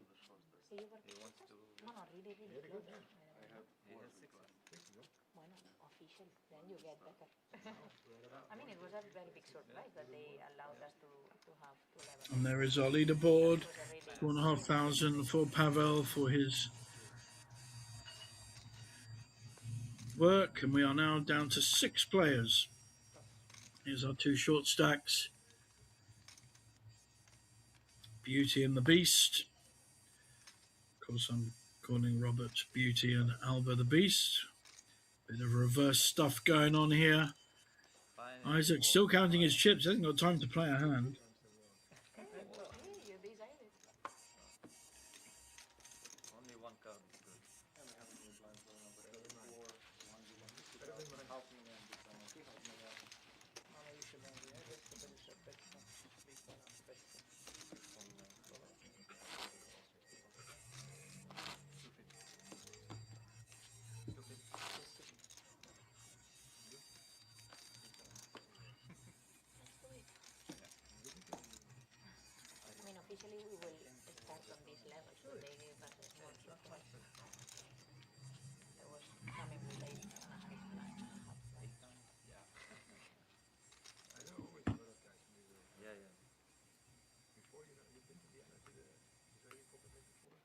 he wants to. no, really, really close. By the way. I have He more has big 6. blinds. Bueno, official, then you get better. I mean, it was a very big surprise that they allowed us to have 2 levels. And there is our leaderboard. It was a really 4,500 for Pavel for his work. And we are now down to 6 players. Here's our 2 short stacks. Beauty and the Beast. Of course, I'm calling Robert Beauty and Alba the Beast. Bit of reverse stuff going on here. Finally, Isaac still counting his chips. Hasn't got time to play a hand. level, so they gave us a small surprise. I was coming with 8.5 blind and a half blind. Yeah. I know always a lot of guys from Israel. Yeah, yeah. Before, you've been to Vienna to the Israeli poker place before?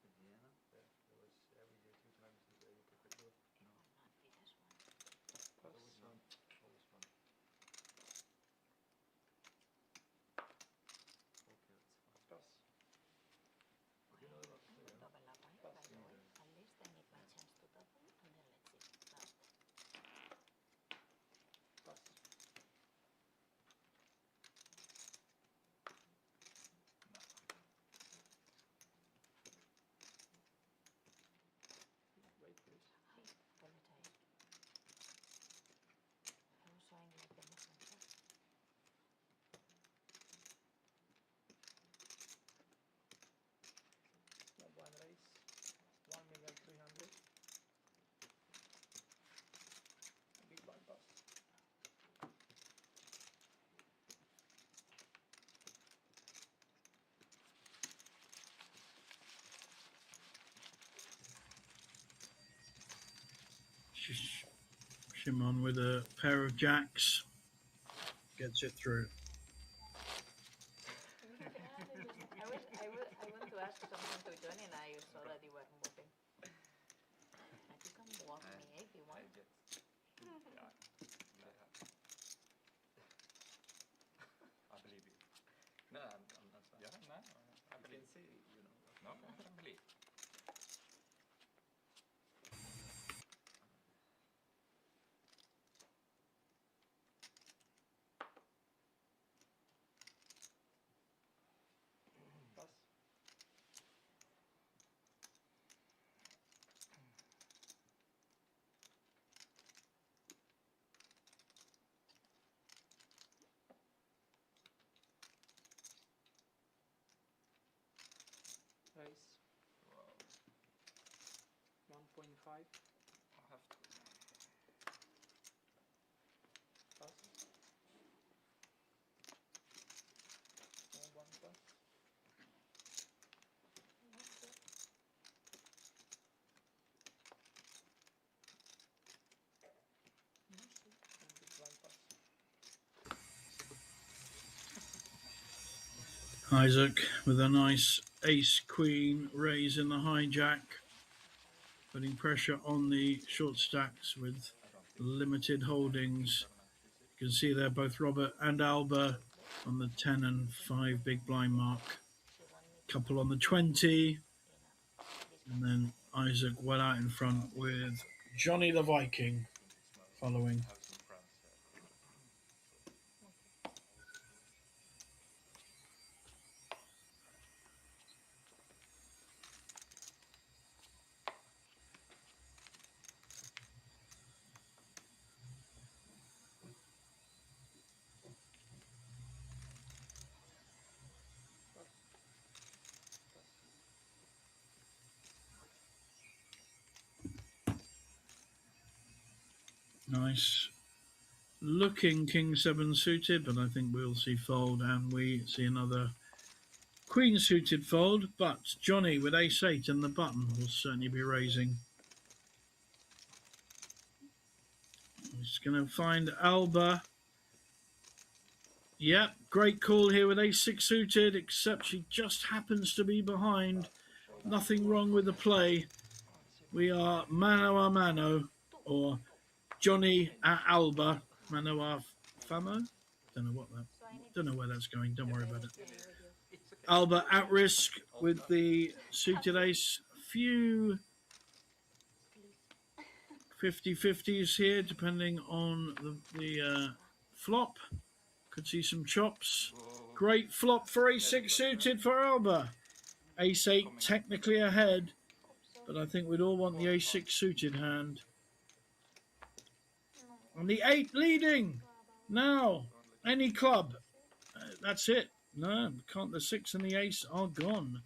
In Vienna? Yeah, there was every year 2 times the Israeli poker tour. No, not this one. Always fun. Always fun. Okay, it's fine. Pass. But you're not allowed to play, huh? Double up, by the way. At least I need my chance to double, and then let's see. Start. Pass. Wait, please. I apologize. I was showing like the movement first. Small blind raise. 1,300,000. Big blind pass. Shimon with a pair of jacks gets it through. I want to ask something to Johnny, and I saw that you were moving. And you can walk me if you I want. get. Yeah. I believe you. No, I'm not sorry. Yeah, no, I You believe. can say, you know. No, I believe. Pass. Raise. Wow. 1.5. I have to. Pass. Small blind pass. And big blind pass. Isaac with a nice ace queen raise in the hijack, putting pressure on the short stacks with limited holdings. You can see there both Robert and Alba on the 10 and 5 big blind mark, couple on the 20, and then Isaac well out in front with Johnny the Viking following. Have some friends. Nice looking King 7 suited, but I think we'll see fold, and we see another Queen suited fold, but Johnny with ace 8 and the button will certainly be raising. He's going to find Alba. Yep, great call here with ace 6 suited, except she just happens to be behind. Nothing wrong with the play. We are mano a mano, or Johnny at Alba. Mano a famo? Don't know where that's going. Don't worry about it. Alba at risk with the suited ace. A few 50-50s here, depending on the flop. Could see some chops. Great flop for ace 6 suited for Alba. Ace 8 technically ahead, but I think we'd all want the ace 6 suited hand. And the 8 leading. Now, any club. That's it. No, can't. The 6 and the ace are gone.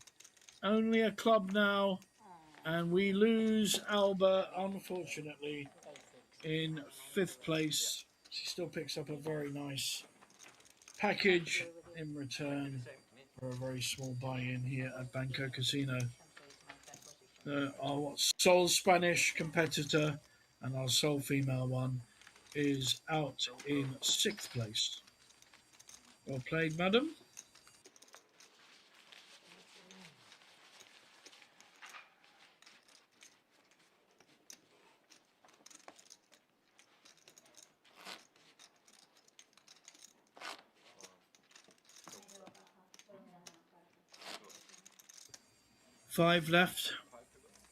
Only a club now. And we lose Alba, unfortunately, in 5th place. She still picks up a very nice package in return for a very small buy-in here at Banco Casino. Our sole Spanish competitor and our sole female one is out in 6th place. Well played, madam. Five left.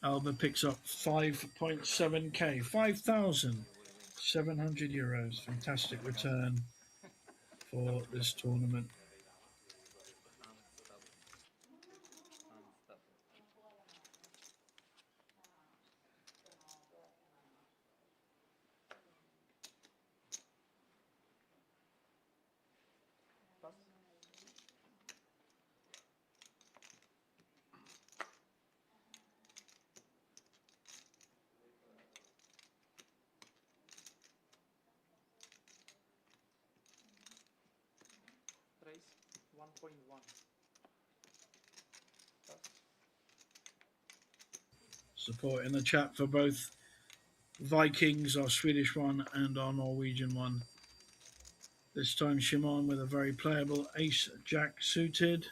Alba picks up 5.7k, 5,700 euros. Fantastic return for this tournament. Pass. Raise 1.1. Pass. Support in the chat for both Vikings, our Swedish one, and our Norwegian one. This time Shimon with a very playable ace-jack suited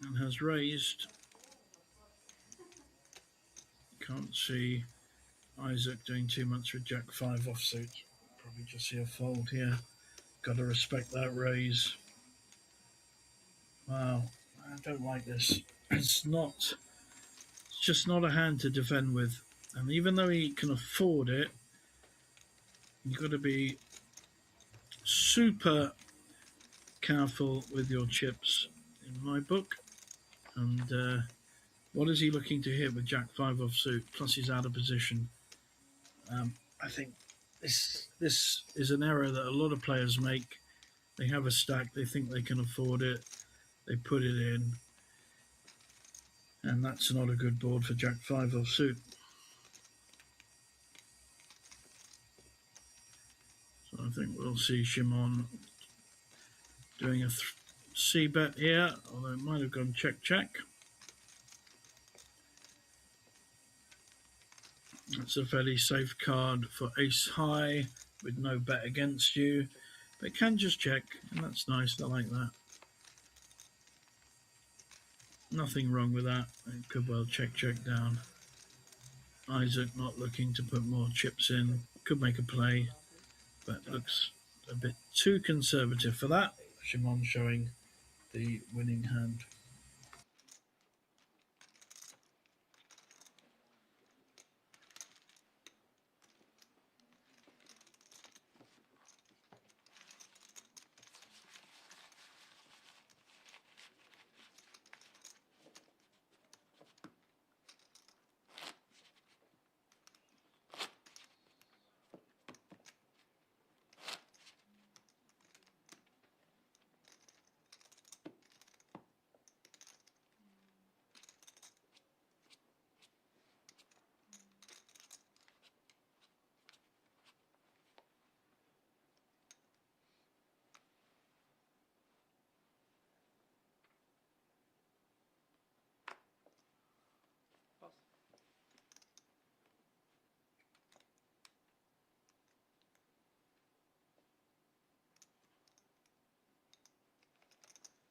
and has raised. Can't see Isaac doing too much with jack 5 offsuit. Probably just see a fold here. Got to respect that raise. Wow, I don't like this. It's just not a hand to defend with. And even though he can afford it, you've got to be super careful with your chips in my book. And what is he looking to hit with jack 5 offsuit? Plus he's out of position. I think this is an error that a lot of players make. They have a stack, they think they can afford it, they put it in, and that's not a good board for jack 5 offsuit. So I think we'll see Shimon doing a C-bet here, although it might have gone check. It's a fairly safe card for ace high with no bet against you, but it can just check, and that's nice. I like that. Nothing wrong with that. It could well check down. Isaac not looking to put more chips in. Could make a play, but looks a bit too conservative for that. Shimon showing the winning hand. Pass.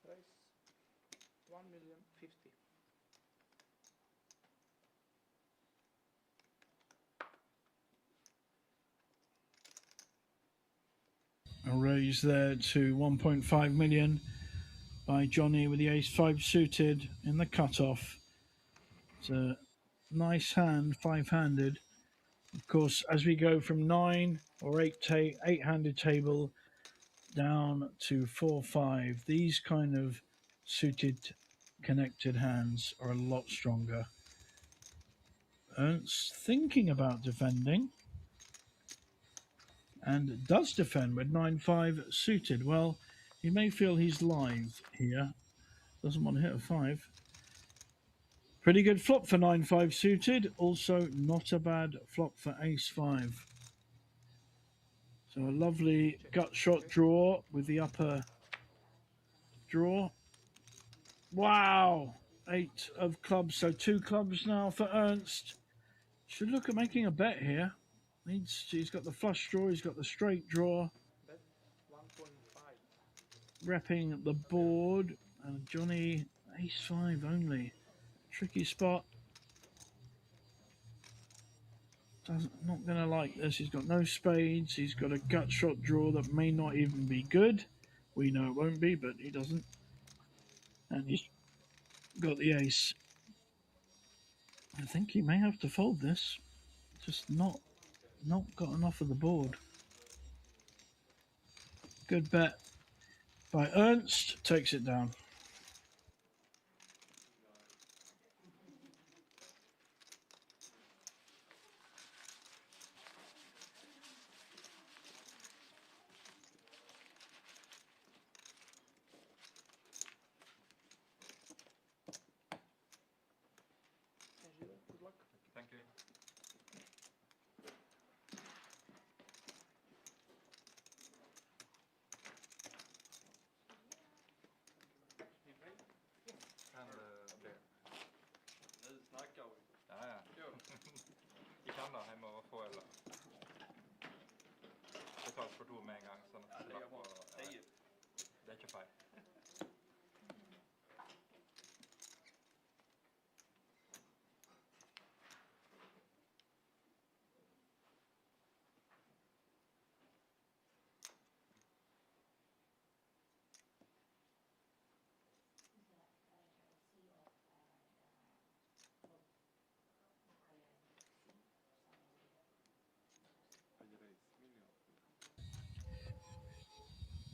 Raise 1,050,000. A raise there to 1.5 million by Johnny with the ace 5 suited in the cutoff. It's a nice hand, 5-handed. Of course, as we go from 9 or 8-handed table down to 4-5, these kind of suited connected hands are a lot stronger. Ernst thinking about defending and does defend with 9-5 suited. Well, he may feel he's live here. Doesn't want to hit a 5. Pretty good flop for 9-5 suited. Also not a bad flop for ace 5. So a lovely gut shot draw with the upper draw. Wow, 8 of clubs, so 2 clubs now for Ernst. Should look at making a bet here. He's got the flush draw, he's got the straight draw, Bet 1.5. repping the board, and Johnny ace 5 only. Tricky spot. Not going to like this. He's got no spades. He's got a gut shot draw that may not even be good. We know it won't be, but he doesn't. And he's got the ace. I think he may have to fold this. Just not got enough of the board. Good bet by Ernst. Takes it down. Good luck. Thank you. And beer. Nu snackar vi. Ja, ja. Jo. Ikke ennå, jeg må få øl. Betalt for 2 med en gang, sånn at Det är bra. det Det är ju. er ikke feil.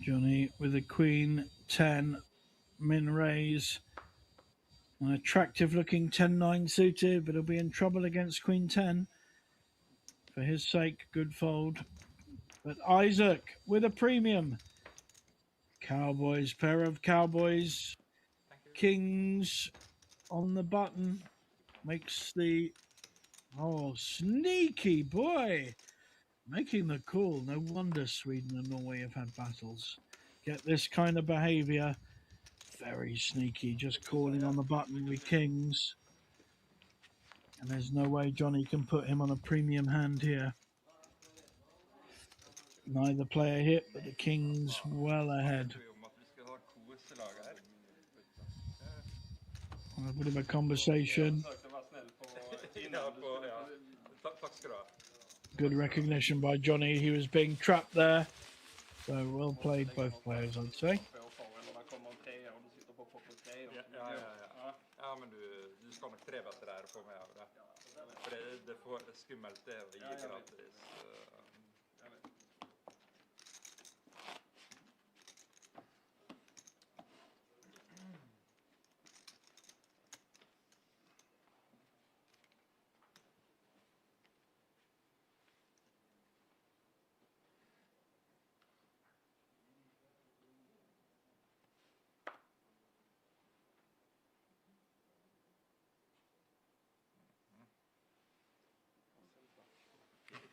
Johnny with a queen 10 min raise. An attractive looking 10-9 suited, but he'll be in trouble against queen 10. For his sake, good fold. But Isaac with a premium. Cowboys, pair of cowboys. Kings on the button. Makes the... Oh, sneaky boy. Making the call. No wonder Sweden and Norway have had battles. Get this kind of behaviour. Very sneaky. Just calling on the button with kings. And there's no way Johnny can put him on a premium hand here. Neither player hit, but the king's well ahead. A bit of a conversation. Good recognition by Johnny. He was being trapped there. So well played both players, I'd say. Ja, men du skal nok trebette der for meg av det. For det er for skummelt det å gi gratis.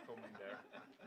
Coming there.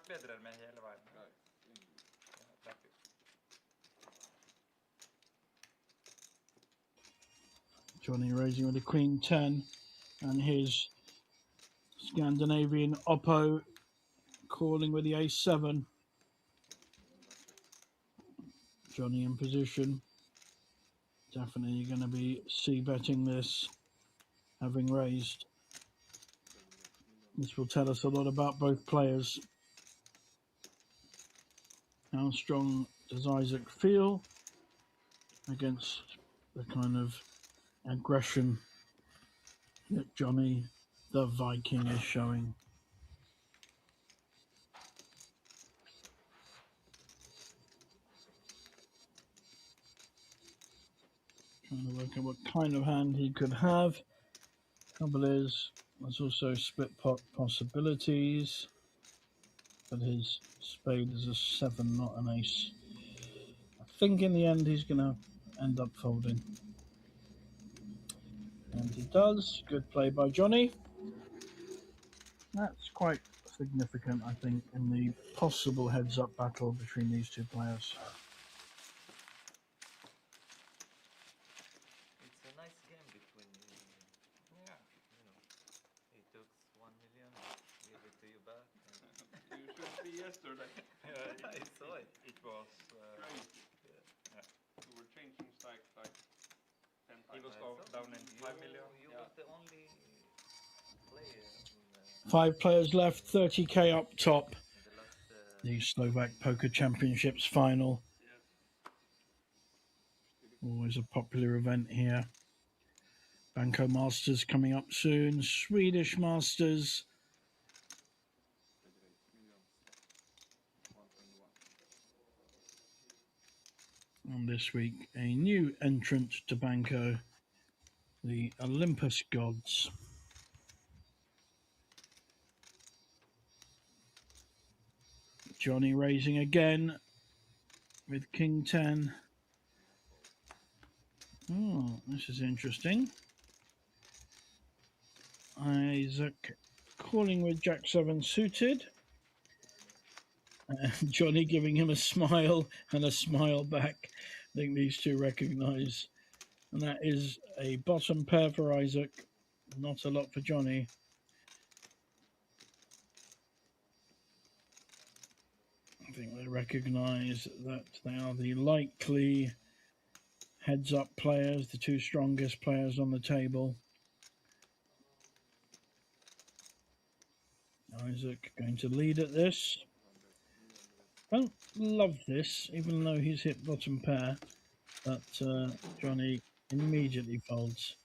vært bedre enn meg hele veien. Ja. Ja, takk. Johnny raising with a queen 10, and his Scandinavian oppo calling with the ace 7. Johnny in position. Definitely going to be c-betting this, having raised. This will tell us a lot about both players. How strong does Isaac feel against the kind of aggression that Johnny the Viking is showing? Trying to work out what kind of hand he could have. Trouble is, there's also split pot possibilities, but his spade is a 7, not an ace. I think in the end he's going to end up folding. And he does. Good play by Johnny. That's quite significant, I think, in the possible heads-up battle between these two players. It's a nice game between you. Yeah. You know, he took 1 million, gave it to you back. And You should see yesterday. I saw it. It was... Crazy. yeah. We were changing strikes like 10 He times. was I saw down it. in 5 million. You Yeah. was the only player in 5 players left, 30k up top. the last. The Slovak Poker Championships final. Yes. Always a popular event here. Banco Masters coming up soon. Swedish Masters. And this week, a new entrant to Banco, the Olympus Gods. Johnny raising again with King 10. Oh, this is interesting. Isaac calling with Jack 7 suited. Johnny giving him a smile and a smile back. I think these two recognise. And that is a bottom pair for Isaac. Not a lot for Johnny. I think they recognise that they are the likely heads-up players, the two strongest players on the table. Isaac going to lead at this. Don't love this, even though he's hit bottom pair, but Johnny immediately folds.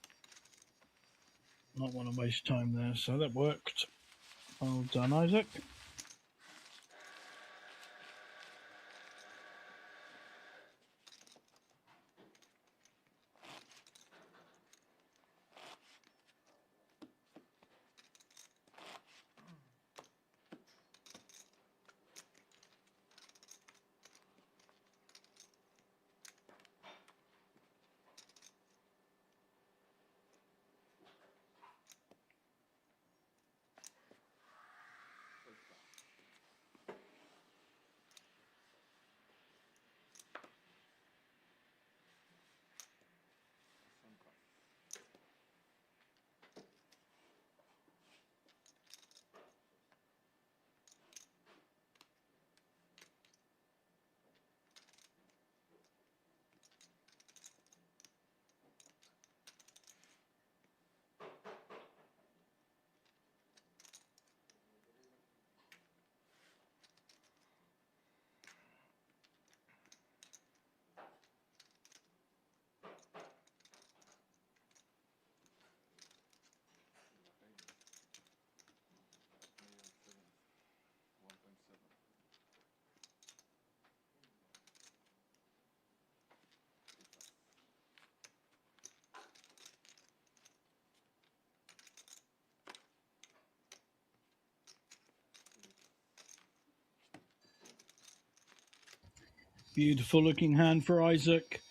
Not want to waste time there, so that worked. Well done, Isaac. Beautiful looking hand for Isaac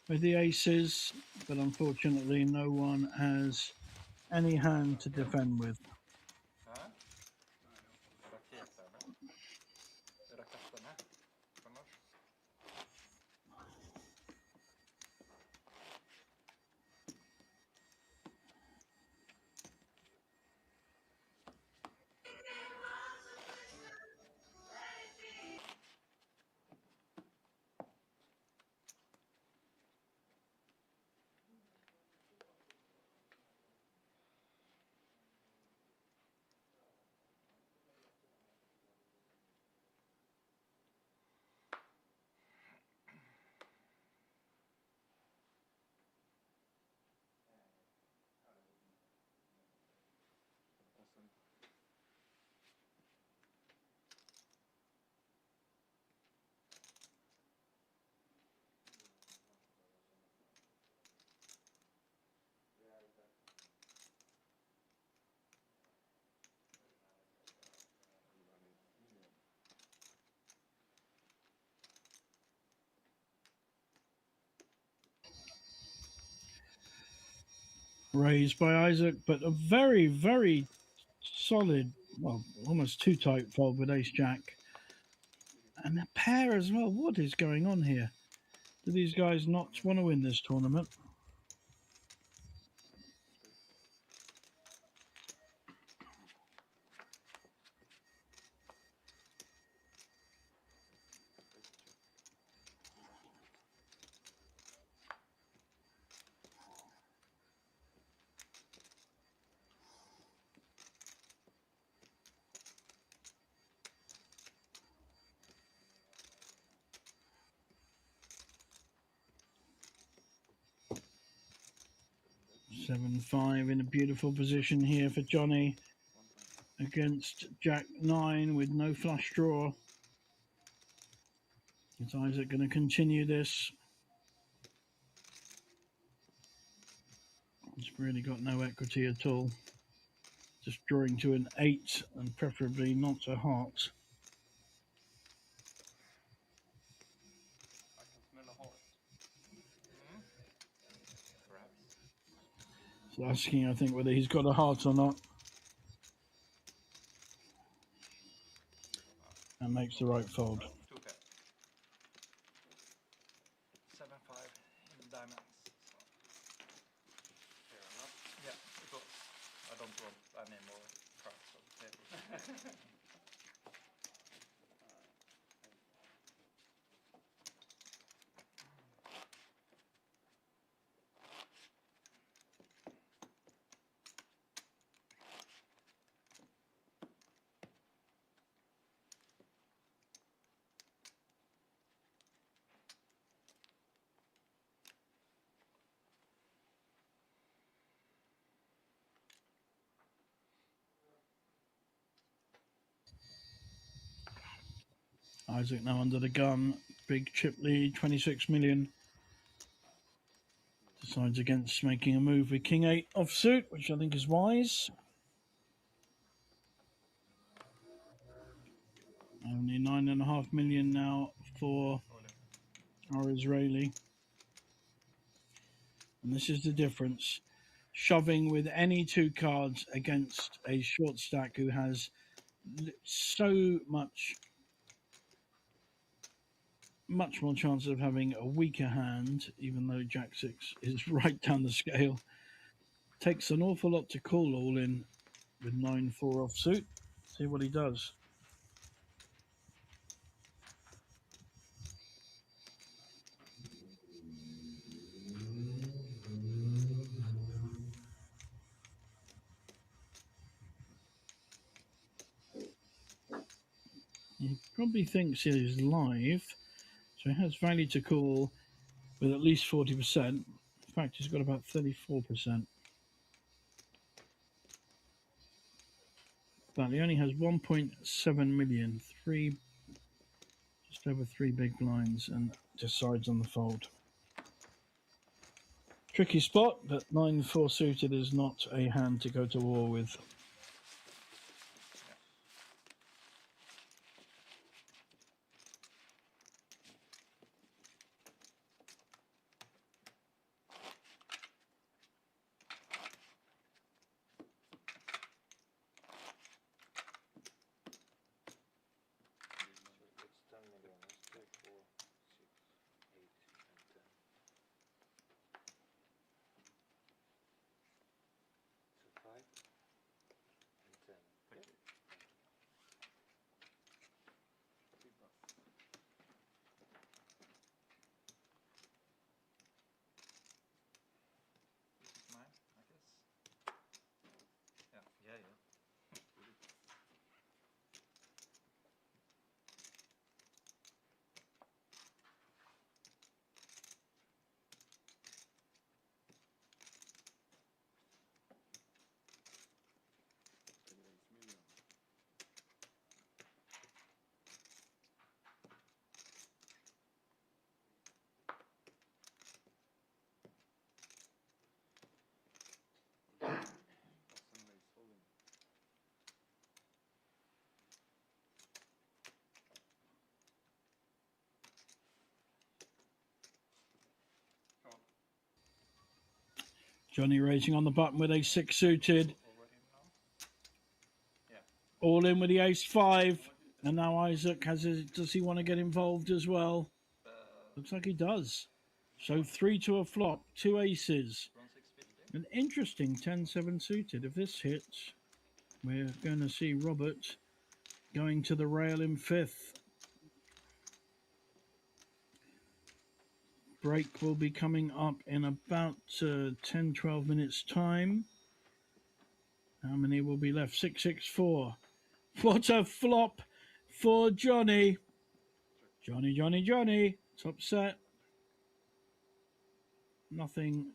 with the aces, but unfortunately no one has any hand to defend with. Huh? Raket, eller? raised by Isaac, but a very, very solid, well, almost too tight fold with ace jack. And a pair as well. What is going on here? Do these guys not want to win this tournament? Seven five in a beautiful position here for Johnny against Jack 9 with no flush draw. Is Isaac going to continue this? He's really got no equity at all. Just drawing to an 8 and preferably not a heart. I can smell a heart. Perhaps. So asking, I think, whether he's got a heart or not. And makes the right fold. Two pair. 7-5 in diamonds. So. Fair enough. Yeah, it was. I don't want any more cards on the table. Isaac now under the gun. Big chip lead, 26 million. Decides against making a move with King 8 offsuit, which I think is wise. Only 9.5 million now for our Israeli. And this is the difference. Shoving with any two cards against a short stack who has so much more chance of having a weaker hand, even though Jack 6 is right down the scale. Takes an awful lot to call all in with 9-4 offsuit. See what he does. He probably thinks he is live, so he has value to call with at least 40%. In fact, he's got about 34%. But he only has 1.7 million, just over 3 big blinds, and decides on the fold. Tricky spot, but 9-4 suited is not a hand to go to war with. It's 10 million. It's 2, 4, 6, 8, and 10. So 5. Johnny raising on the button with ace 6 suited. All in with the ace 5. And now Isaac does he want to get involved as well? Looks like he does. So 3 to a flop, 2 aces. An interesting 10-7 suited. If this hits, we're going to see Robert going to the rail in 5th. Break will be coming up in about 10-12 minutes time. How many will be left? 664. What a flop for Johnny. Johnny. Top set. Nothing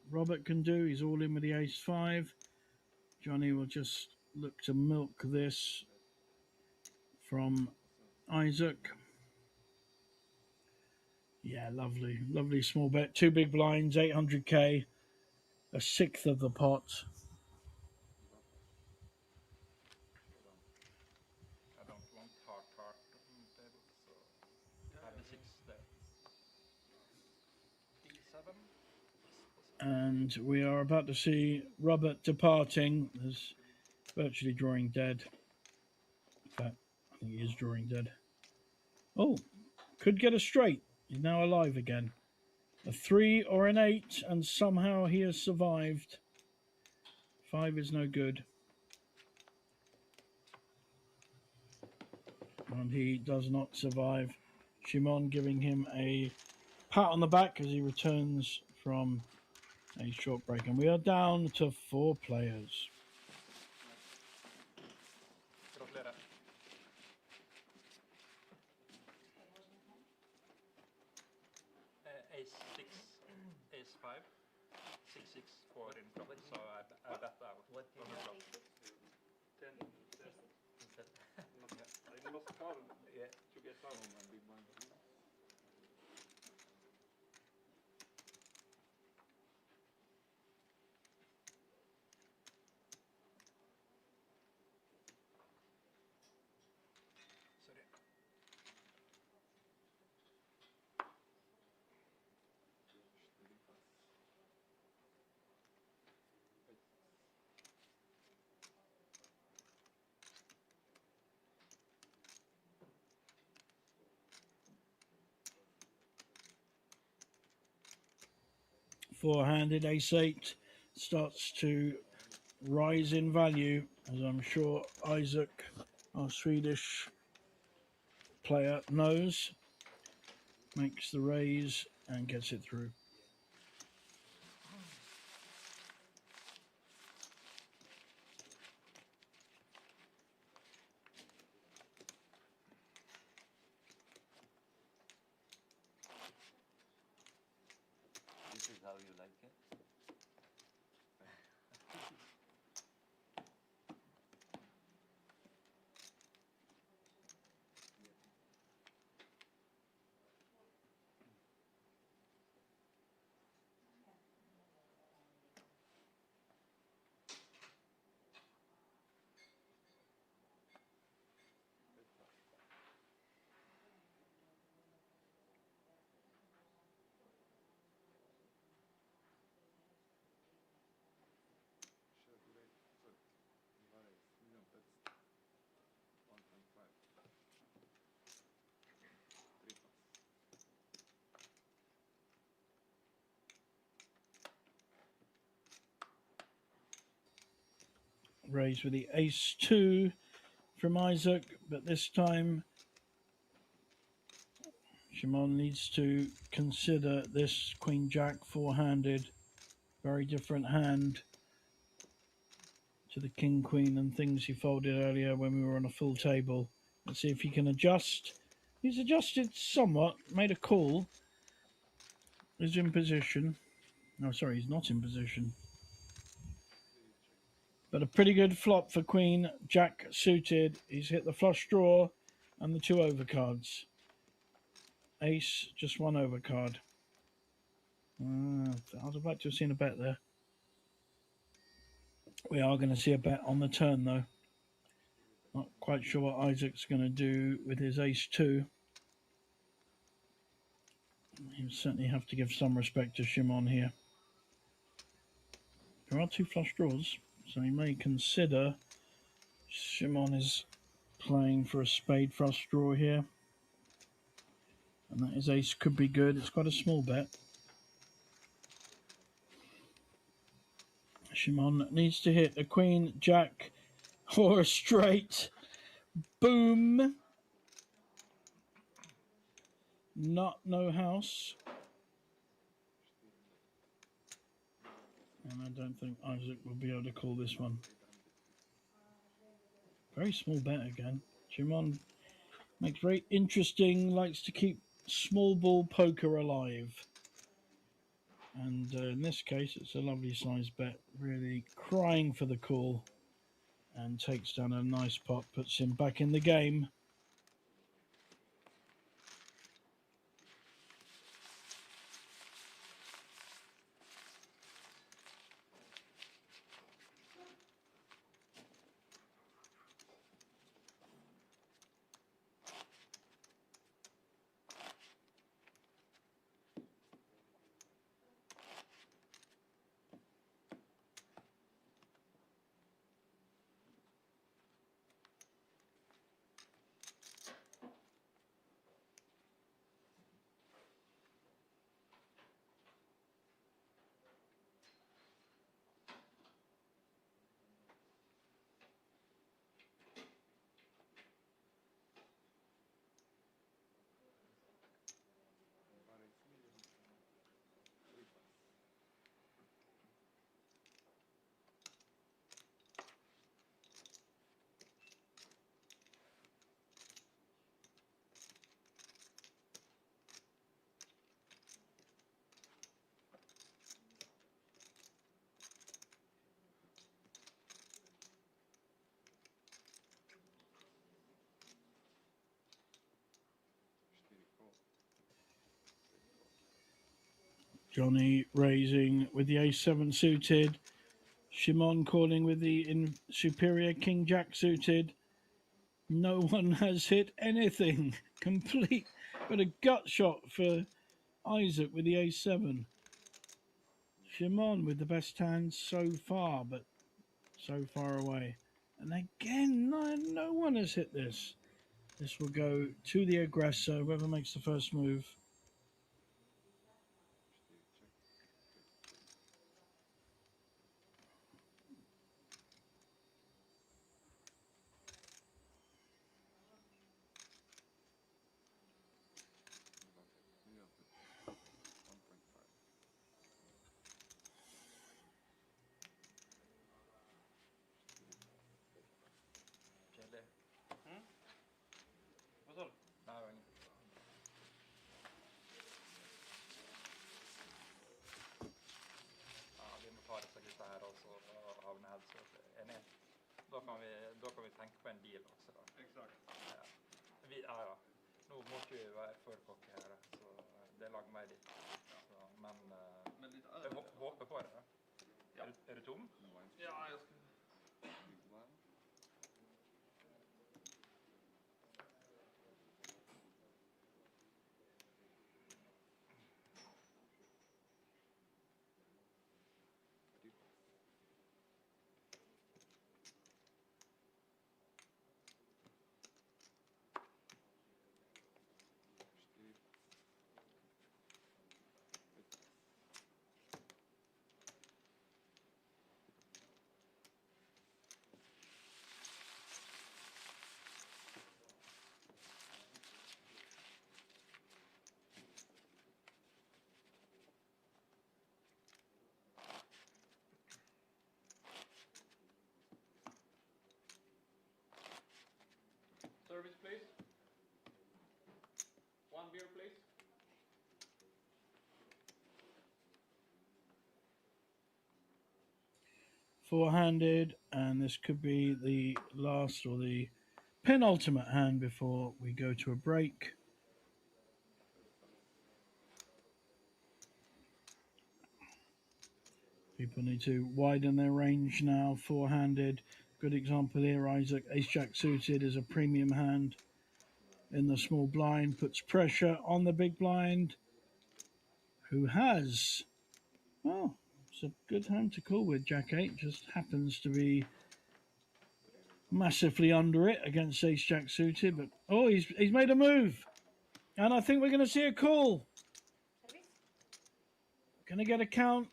Robert can do. He's all in with the ace 5. Johnny will just look to milk this from Isaac. Yeah, lovely small bet. 2 big blinds, 800k, a sixth of the pot. I don't want heart on the table, so 5 and 6 there. D7. And we are about to see Robert departing. There's virtually drawing dead. In fact, I think he is drawing dead. Oh, could get a straight. He's now alive again. A 3 or an 8, and somehow he has survived. 5 is no good. And he does not survive. Shimon giving him a pat on the back as he returns from a short break. And we are down to 4 players. Ace 6, ace 5, 6, 6, 4 in flop, so I bet out. What do you on the have? flop. 10. I lost card Yeah. to get down on my big blind. Sorry. Four-handed ace 8 starts to rise in value, as I'm sure Isaac, our Swedish player, knows. Makes the raise and gets it through. This is how you like it. Raise with the ace 2 from Isaac, but this time Shimon needs to consider this Queen Jack four-handed. Very different hand to the King Queen and things he folded earlier when we were on a full table. Let's see if he can adjust. He's adjusted somewhat, made a call. He's in position. No, sorry, he's not in position. But a pretty good flop for Queen Jack suited. He's hit the flush draw and the 2 overcards. Ace, just 1 overcard. I would have liked to have seen a bet there. We are going to see a bet on the turn, though. Not quite sure what Isaac's going to do with his ace 2. He'll certainly have to give some respect to Shimon here. There are 2 flush draws, so you may consider Shimon is playing for a spade flush draw here. And that is ace could be good. It's got a small bet. Shimon needs to hit a queen, jack, or a straight. Boom. Not no house. And I don't think Isaac will be able to call this one. Very small bet again. Shimon makes very interesting, likes to keep small ball poker alive. And in this case, it's a lovely size bet, really crying for the call. And takes down a nice pot, puts him back in the game. Johnny raising with the ace-7 suited. Shimon calling with the superior king-jack suited. No one has hit anything. Complete, but a gut shot for Isaac with the ace-7. Shimon with the best hand so far, but so far away. And again, no one has hit this. This will go to the aggressor, whoever makes the first move. Kjedelig. Vad sa du? Nei, det var inget. Ja, vi må ta disse gutta her også og havne helst. Enig. Da kan vi tenke på en deal også da. Exakt. Ja. Ja. Nå måtte vi være for kokke her, så det lager meg dit. Så, men lite jeg håper på det da. Ja. Er du tom? Ja, jag ska... Service, please. One beer, please. Four-handed, and this could be the last or the penultimate hand before we go to a break. People need to widen their range now. Four-handed, good example here. Isaac, ace-jack suited is a premium hand in the small blind, puts pressure on the big blind, who has, well, it's a good hand to call with Jack 8. Just happens to be massively under it against Ace Jack suited. But oh, he's made a move, and I think we're going to see a call. Going to get a count.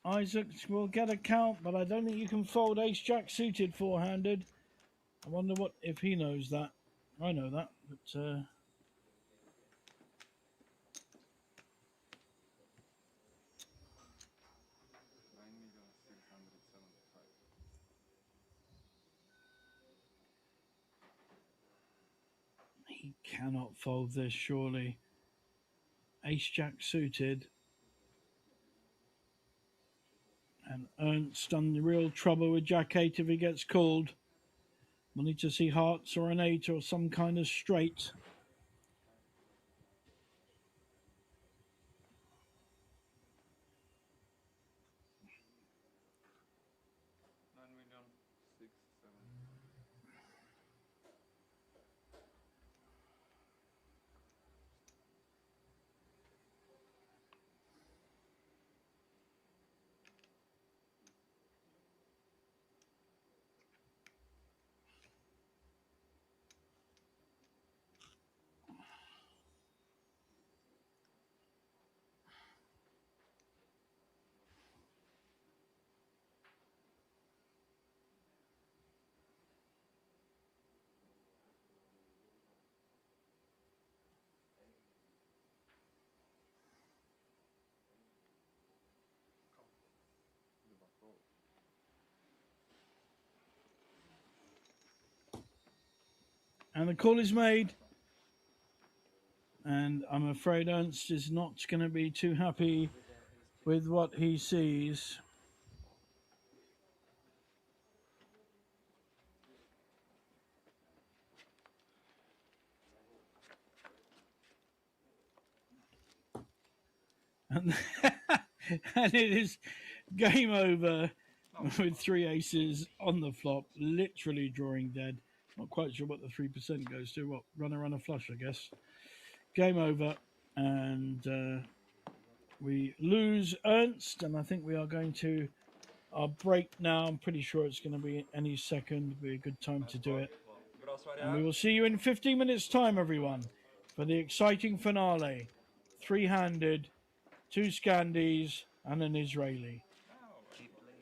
Isaac will get a count, but I don't think you can fold Ace Jack suited four-handed. I wonder what if he knows that. I know that, but. 9,675,000. He cannot fold this, surely. Ace Jack suited. And Ernst in real trouble with Jack 8 if he gets called. We'll need to see hearts or an 8 or some kind of straight. And the call is made. And I'm afraid Ernst is not going to be too happy with what he sees. And, and it is game over with three aces on the flop, literally drawing dead. Not quite sure what the 3% goes to. What, runner flush, I guess. Game over, and we lose Ernst, and I think we are going to our break now. I'm pretty sure it's going to be any second. Be a good time to do it. And we will see you in 15 minutes' time, everyone, for the exciting finale. Three-handed, two Scandies, and an Israeli.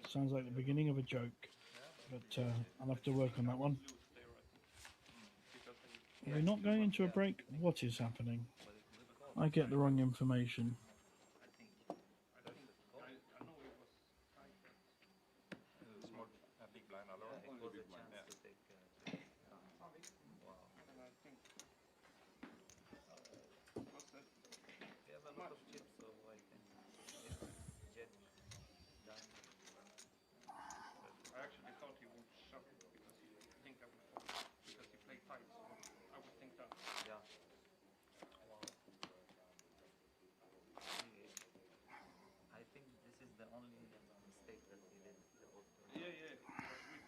Sounds like the beginning of a joke, but I'll have to work on that one. Are we not going into a break? What is happening? I get the wrong information. I actually thought he would shove it because he think I would fold because he played tight, so I would think that. Yeah. I think this is the only mistake that he did the whole tournament. Yeah, yeah, it was weak.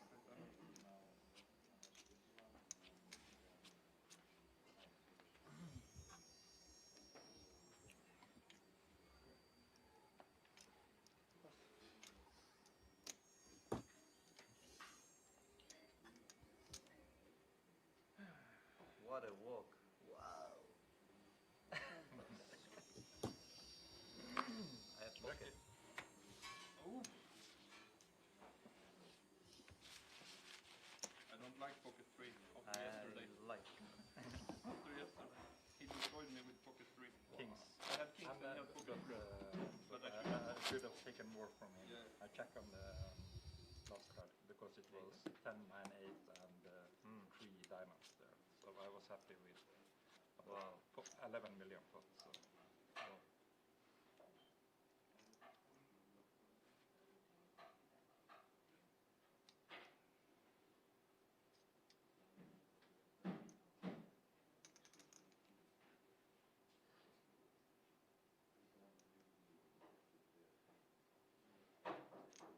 What a walk. Wow. I have pocket. Ooh. I don't like pocket 3 after yesterday. Like. After yesterday. He destroyed me with pocket 3. Kings. I had kings and he had pocket 3. But I should have taken more from him. Yeah. I checked on the last card because it was 10, 9, 8 and 3 diamonds there. So I was happy with 11 million pots. So.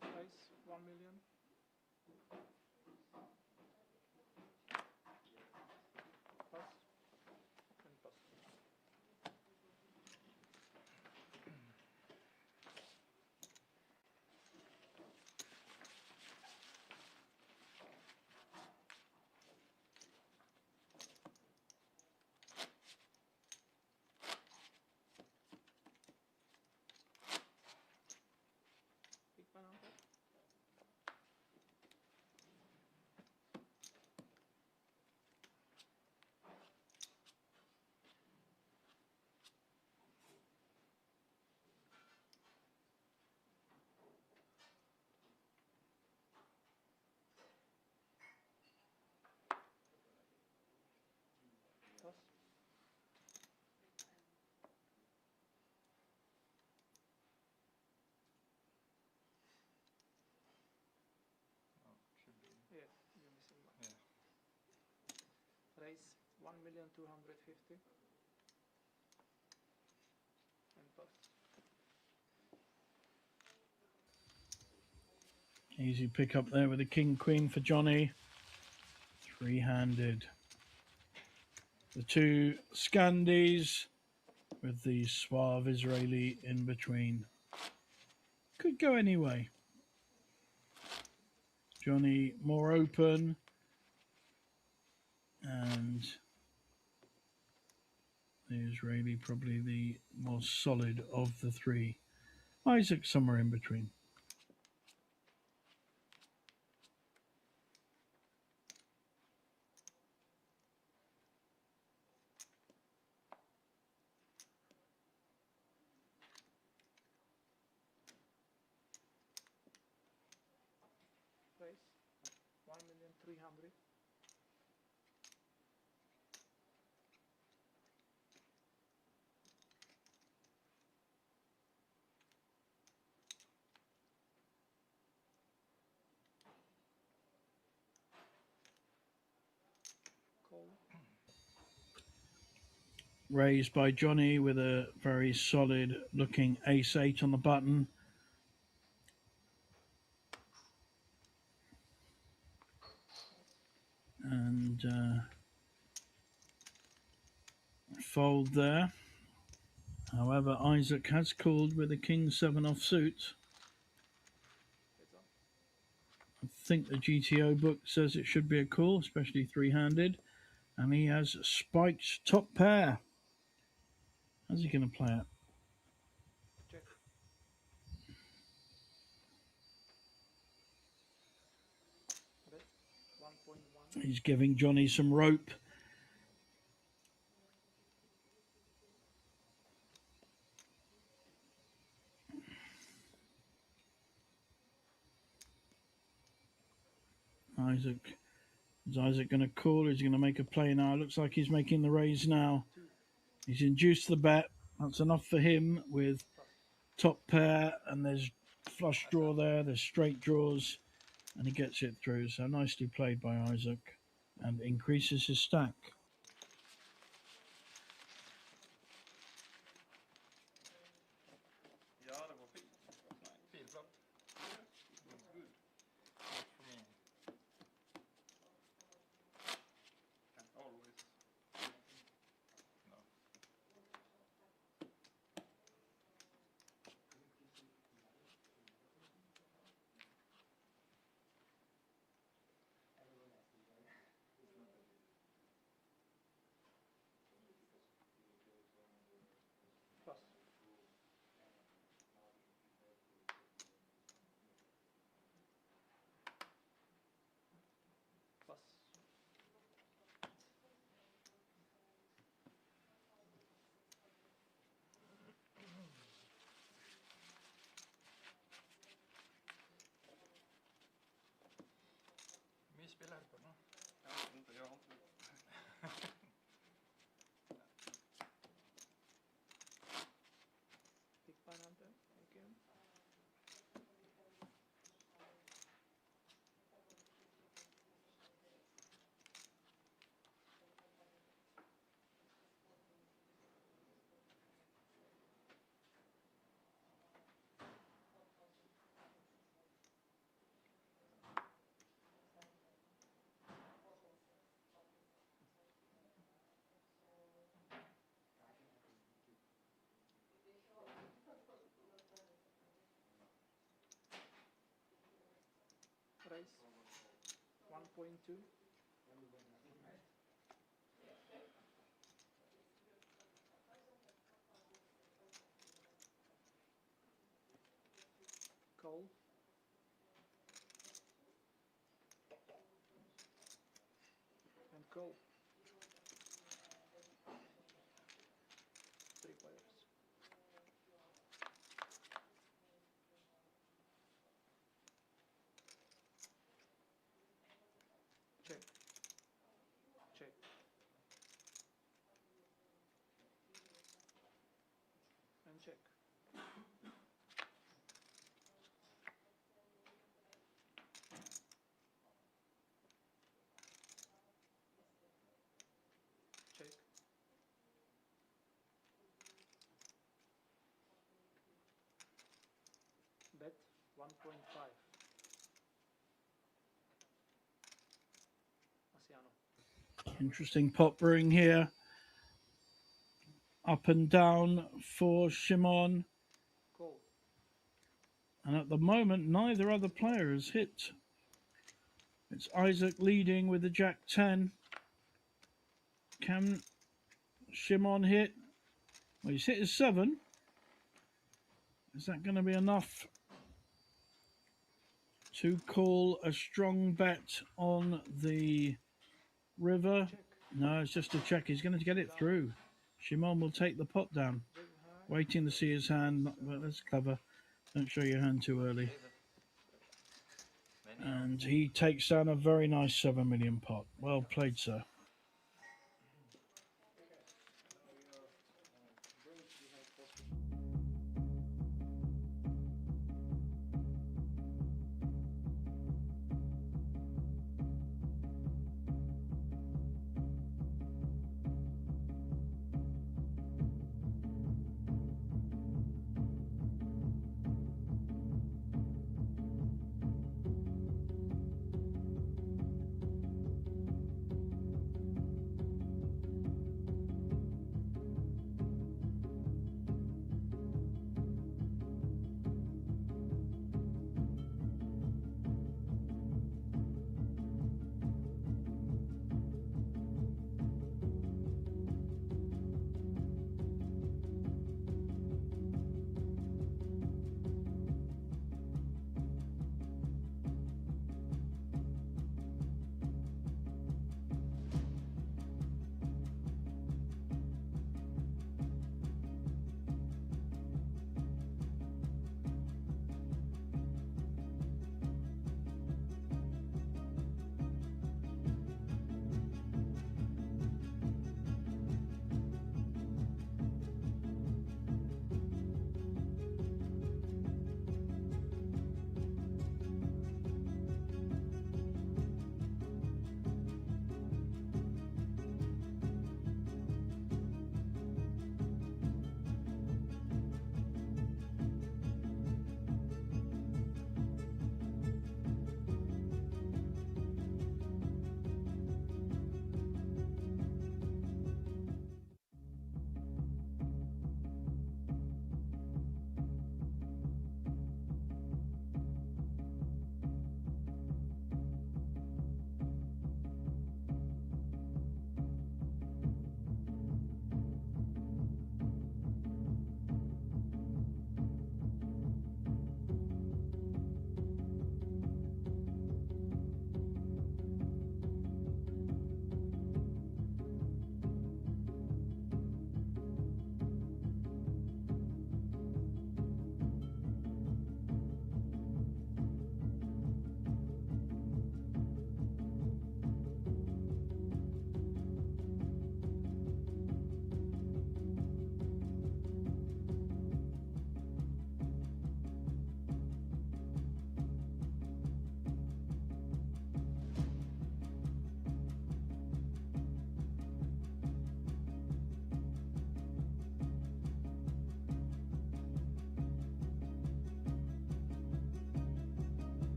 Price 1 million. Pass. And pass. Raise 1,250,000 and pass. Easy pick up there with the king queen for Johnny. Three-handed. The two Scandies with the suave Israeli in between. Could go anyway. Johnny more open. And the Israeli probably the more solid of the three. Isaac somewhere in between. Raise 1,300,000. Call. Raised by Johnny with a very solid looking ace-8 on the button. And fold there. However, Isaac has called with a king-7 offsuit. Heads on. I think the GTO book says it should be a call, especially three-handed. And he has spiked top pair. How's he going to play it? Check. Bet 1.1. He's giving Johnny some rope. Isaac. Is Isaac going to call? Is he going to make a play now? Looks like he's making the raise now. He's induced the bet. That's enough for him with top pair. And there's flush draw there. There's straight draws. And he gets it through. So nicely played by Isaac. And increases his stack. Ja, det var fint. Det var nice. Fin flop. Looks good. For me. And always. No. Pass. Pass. Hur mycket spelar du på nu? Jag vet inte, jag har inte... Big pineapple again. Raise 1.2. Call. And call. 3 players. Check. Check. And check. 1.5. Asiano. Interesting pot brewing here. Up and down for Shimon. Call. And at the moment, neither other player has hit. It's Isaac leading with the Jack 10. Can Shimon hit? Well, he's hit his 7. Is that going to be enough to call a strong bet on the river? Check. No, it's just a check. He's going to get it through. Shimon will take the pot down. Very high. Waiting to see his hand. Well, that's clever. Don't show your hand too early. And he takes down a very nice 7 million pot. Well played, sir.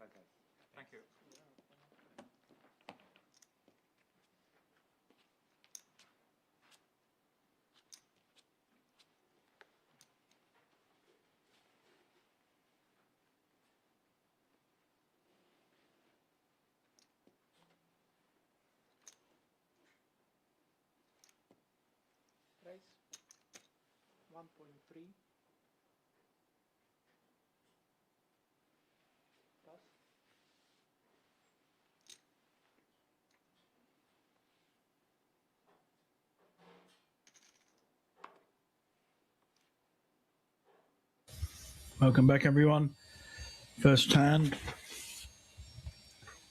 luck, guys. Thank you. Price 1.3. Pass. Welcome back, everyone. First hand,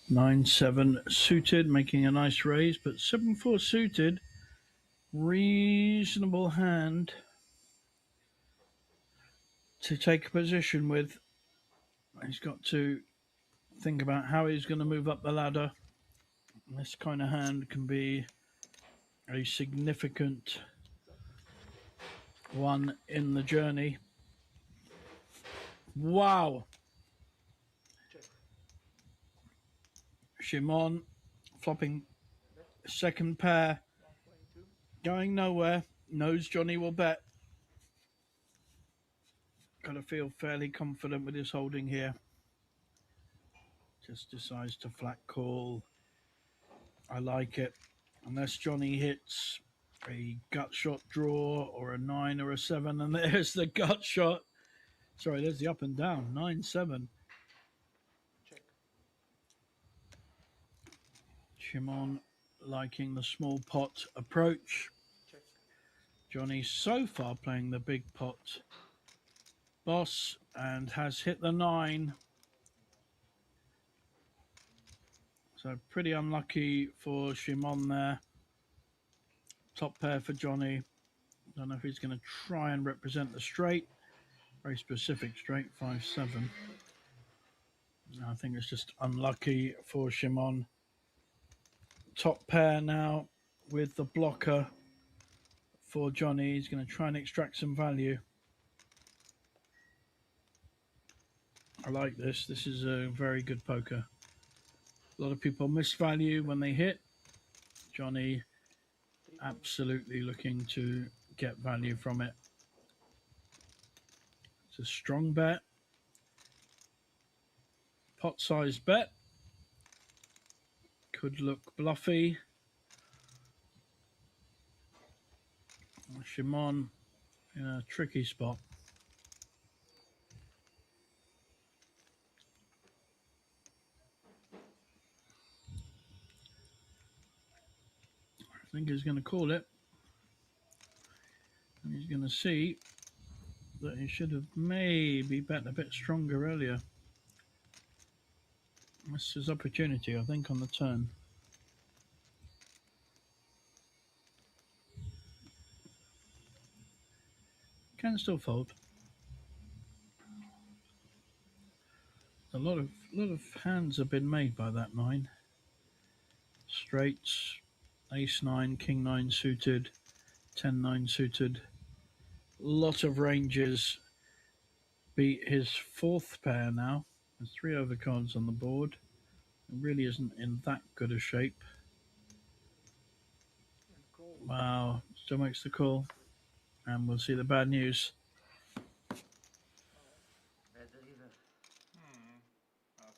9-7 suited, making a nice raise, but 7-4 suited, reasonable hand to take a position with. He's got to think about how he's going to move up the ladder. This kind of hand can be a significant one in the journey. Wow. Check. Shimon flopping second pair, 1.2. going nowhere. Knows Johnny will bet. Got to feel fairly confident with his holding here. Just decides to flat call. I like it. Unless Johnny hits a gut shot draw or a 9 or a 7, and there's the gut shot. Sorry, there's the up and down. 9-7. Check. Shimon liking the small pot approach. Check. Johnny so far playing the big pot boss and has hit the 9. So pretty unlucky for Shimon there. Top pair for Johnny. Don't know if he's going to try and represent the straight. Very specific straight, 5-7. I think it's just unlucky for Shimon. Top pair now with the blocker for Johnny. He's going to try and extract some value. I like this. This is a very good poker. A lot of people miss value when they hit. Johnny absolutely looking to get value from it. It's a strong bet. Pot size bet. Could look bluffy. Shimon in a tricky spot. I think he's going to call it. And he's going to see that he should have maybe bet a bit stronger earlier. This is opportunity, I think, on the turn. Can still fold. A lot of hands have been made by that 9. Straights, ace 9, king 9 suited, 10-9 suited. Lot of ranges. Beat his 4th pair now. There's 3 overcards on the board. It really isn't in that good a shape. And call. Wow, still makes the call. And we'll see the bad news. Red river.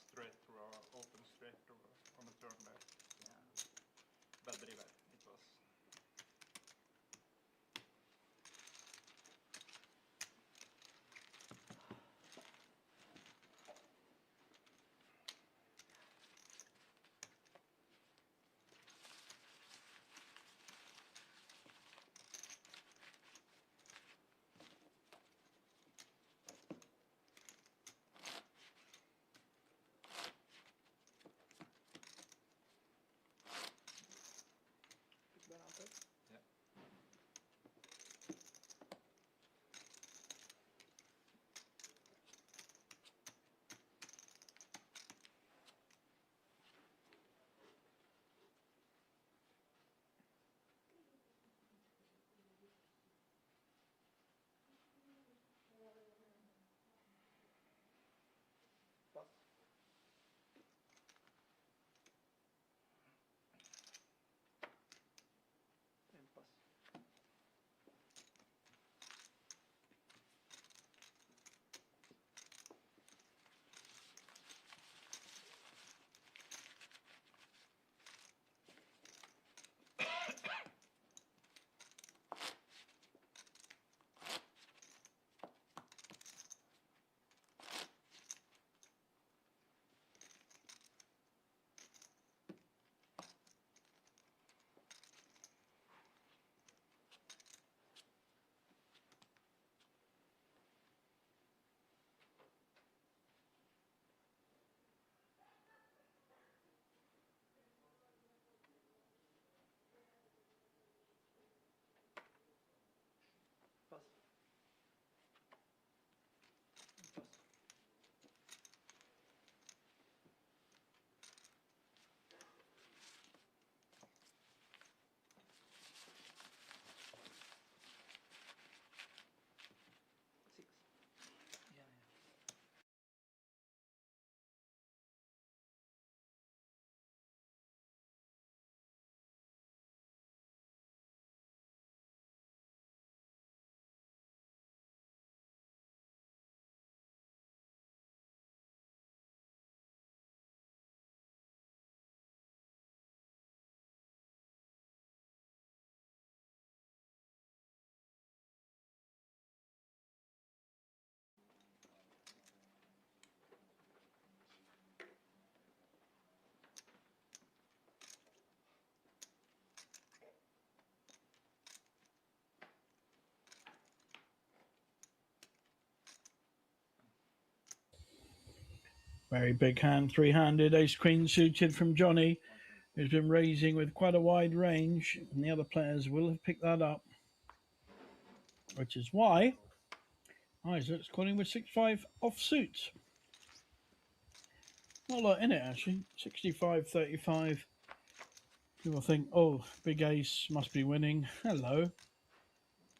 Straight through our open straight through on the turn there. Yeah. Bad river it was. Very big hand, three-handed, ace queen suited from Johnny, who's been raising with quite a wide range, and the other players will have picked that up, which is why Isaac's calling with 6-5 offsuit. Not a lot in it, actually. 65-35. People think, oh, big ace must be winning. Hello.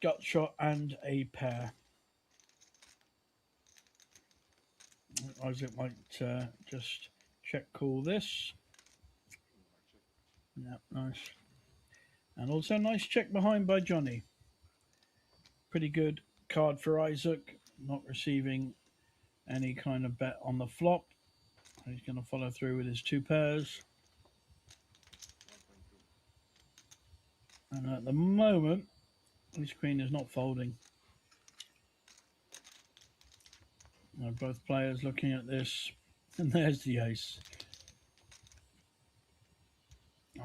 Gut shot and a pair. Isaac might just check call this. Yeah, nice. And also nice check behind by Johnny. Pretty good card for Isaac. Not receiving any kind of bet on the flop. He's going to follow through with his two pairs. And at the moment, his queen is not folding. Now both players looking at this. And there's the ace.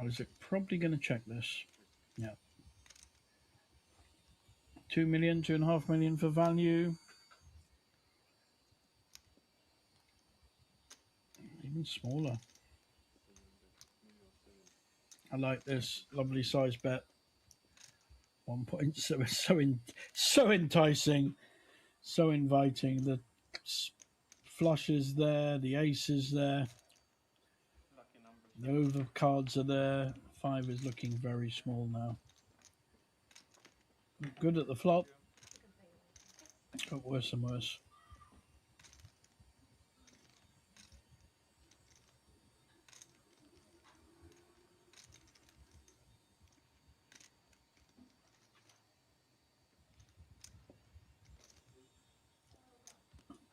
Isaac probably going to check this. Yeah. 2 million, 2.5 million for value. Even smaller. I like this lovely size bet. 1 point. So enticing, so inviting. The flush is there, the ace is there, Lucky numbers. the over cards are there. 5 is looking very small now. Good at the flop, got worse and worse.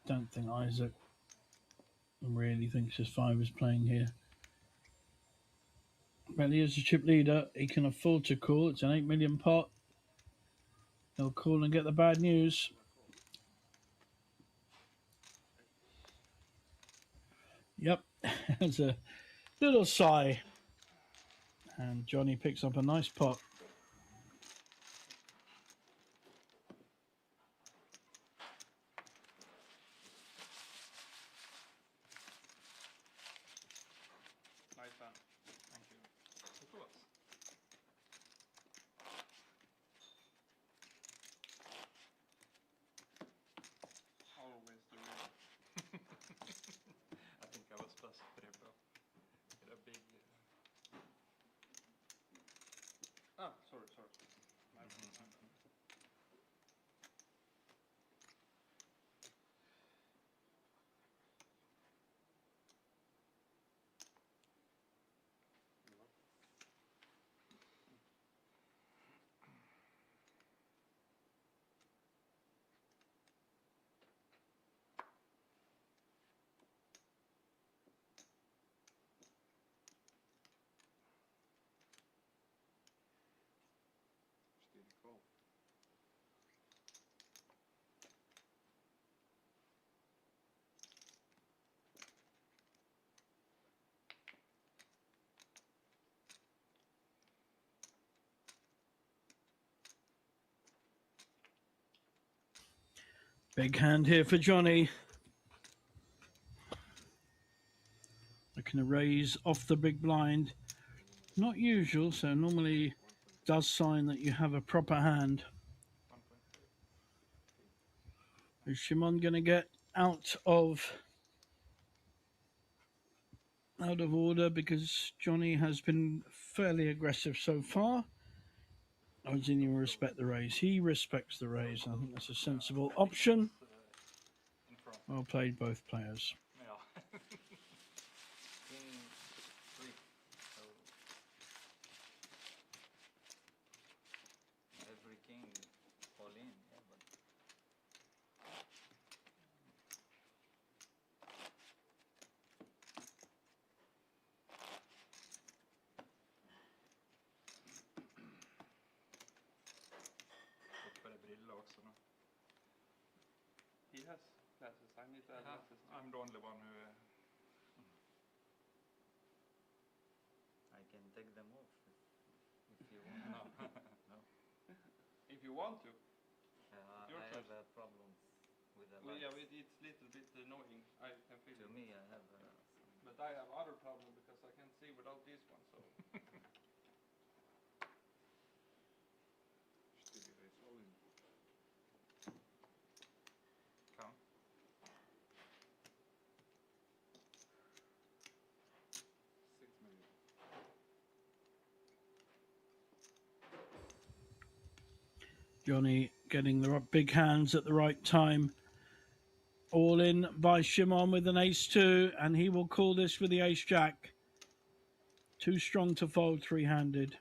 Don't think Isaac really thinks his 5 is playing here. Well, he is a chip leader. He can afford to call. It's an 8 million pot. He'll call and get the bad news. Yep, there's a little sigh. And Johnny picks up a nice pot. Nice hand. Thank you. It was. Always the way. I think I was plus 3 with a big. Ah, sorry. My bad. Still call. Big hand here for Johnny. Looking to raise off the big blind. Not usual, so normally does sign that you have a proper hand. 1.3. Is Shimon going to get out of order because Johnny has been fairly aggressive so far? Or does he even respect the raise? He respects the raise. I think that's a sensible option. In front. Well played, both players. Yeah. King 3. So every king all in, yeah, but Fick för det brilla också nu. He has glasses. I need to add glasses too. I'm the only one who. I can take them off if you want. No. If you want to. I have problems with the Well, lights. yeah, it's little bit annoying. I can feel To it. me, I have Johnny getting the big hands at the right time. All in by Shimon with an ace-2, and he will call this with the ace-jack. Too strong to fold three-handed.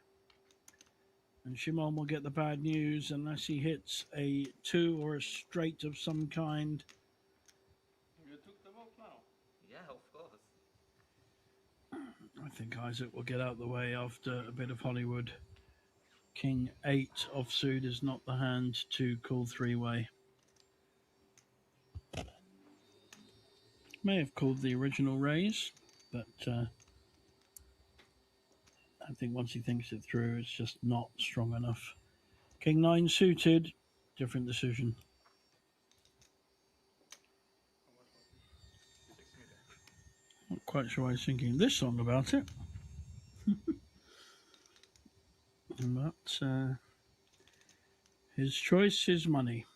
And Shimon will get the bad news unless he hits a 2 or a straight of some kind. You took them off now. Yeah, of course. I think Isaac will get out of the way after a bit of Hollywood. King 8 offsuit is not the hand to call three-way. May have called the original raise, but I think once he thinks it through, it's just not strong enough. King 9 suited, different decision. 6 million. Not quite sure why he's thinking this long about it. But his choice, his money.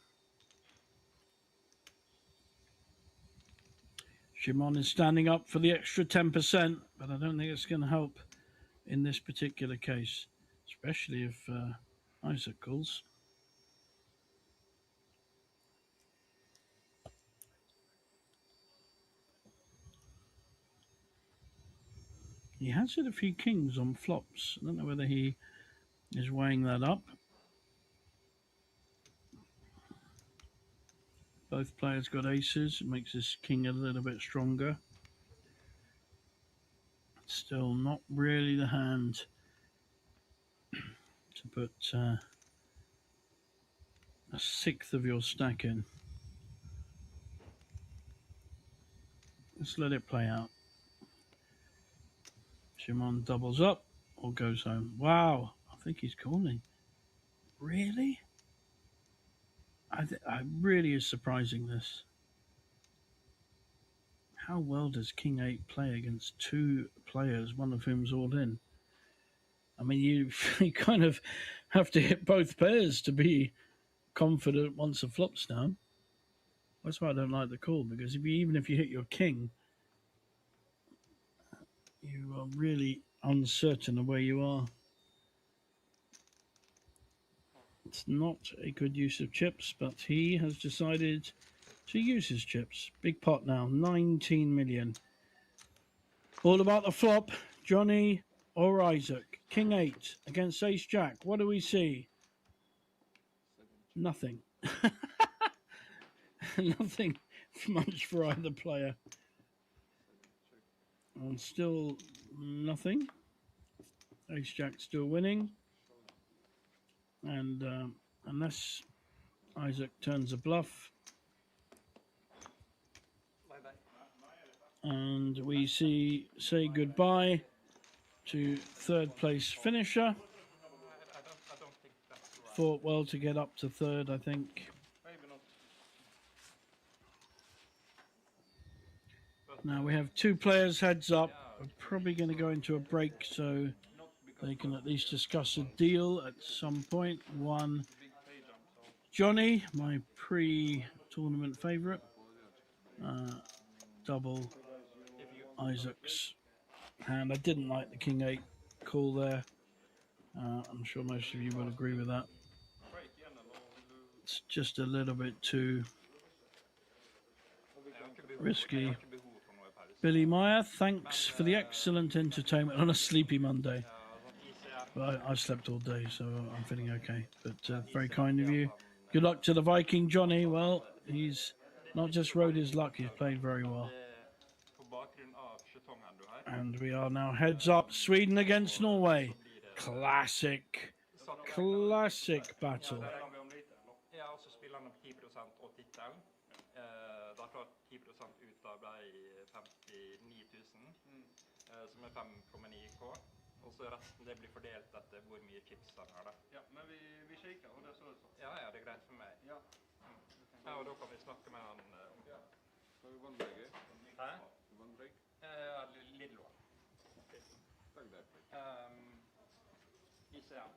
Shimon is standing up for the extra 10%, but I don't think it's going to help in this particular case, especially if Isaac calls. He has hit a few kings on flops. I don't know whether he is weighing that up. Both players got aces. It makes this king a little bit stronger. Still not really the hand to put a sixth of your stack in. Let's let it play out. Shimon doubles up or goes home. Wow, I think he's calling. Really? I really is surprising this. How well does King 8 play against two players, one of whom's all in? I mean, you kind of have to hit both pairs to be confident once a flop's down. That's why I don't like the call, because even if you hit your king, you are really uncertain of where you are. It's not a good use of chips, but he has decided to use his chips. Big pot now, 19 million. All about the flop, Johnny or Isaac. King 8 against Ace Jack. What do we see? Nothing. Nothing much for either player. And still nothing. Ace Jack still winning. And unless Isaac turns a bluff. And we say goodbye to third place finisher. I don't think that's right. Fought well to get up to third, I think. Maybe not. Now we have two players heads up. We're probably going to go into a break so they can at least discuss a deal at some point. One, Johnny, my pre-tournament favourite. Double Isaac's hand. I didn't like the King 8 call there. I'm sure most of you will agree with that. It's just a little bit too risky. Billy Meyer, thanks for the excellent entertainment on a sleepy Monday. Well, I slept all day, so I'm feeling okay. But very kind of you. Good luck to the Viking, Johnny. Well, he's not just rode his luck, he's played very well. And we are now heads up. Sweden against Norway. Classic battle. Ja, og så spiller han om 10% og tittelen. Derfor 10% ut av ble 59 000, som er 5,9K. Og så resten det blir fordelt etter hvor mye chips han har da. Ja, men vi shaker, og det så det sånn. Ja, det er greit for meg. Ja. Ja, og da kan vi snakke med han om det. Har vi vannbreger? Hæ? Vannbreg? Ja, Lidlo. Takk der. Ikke han.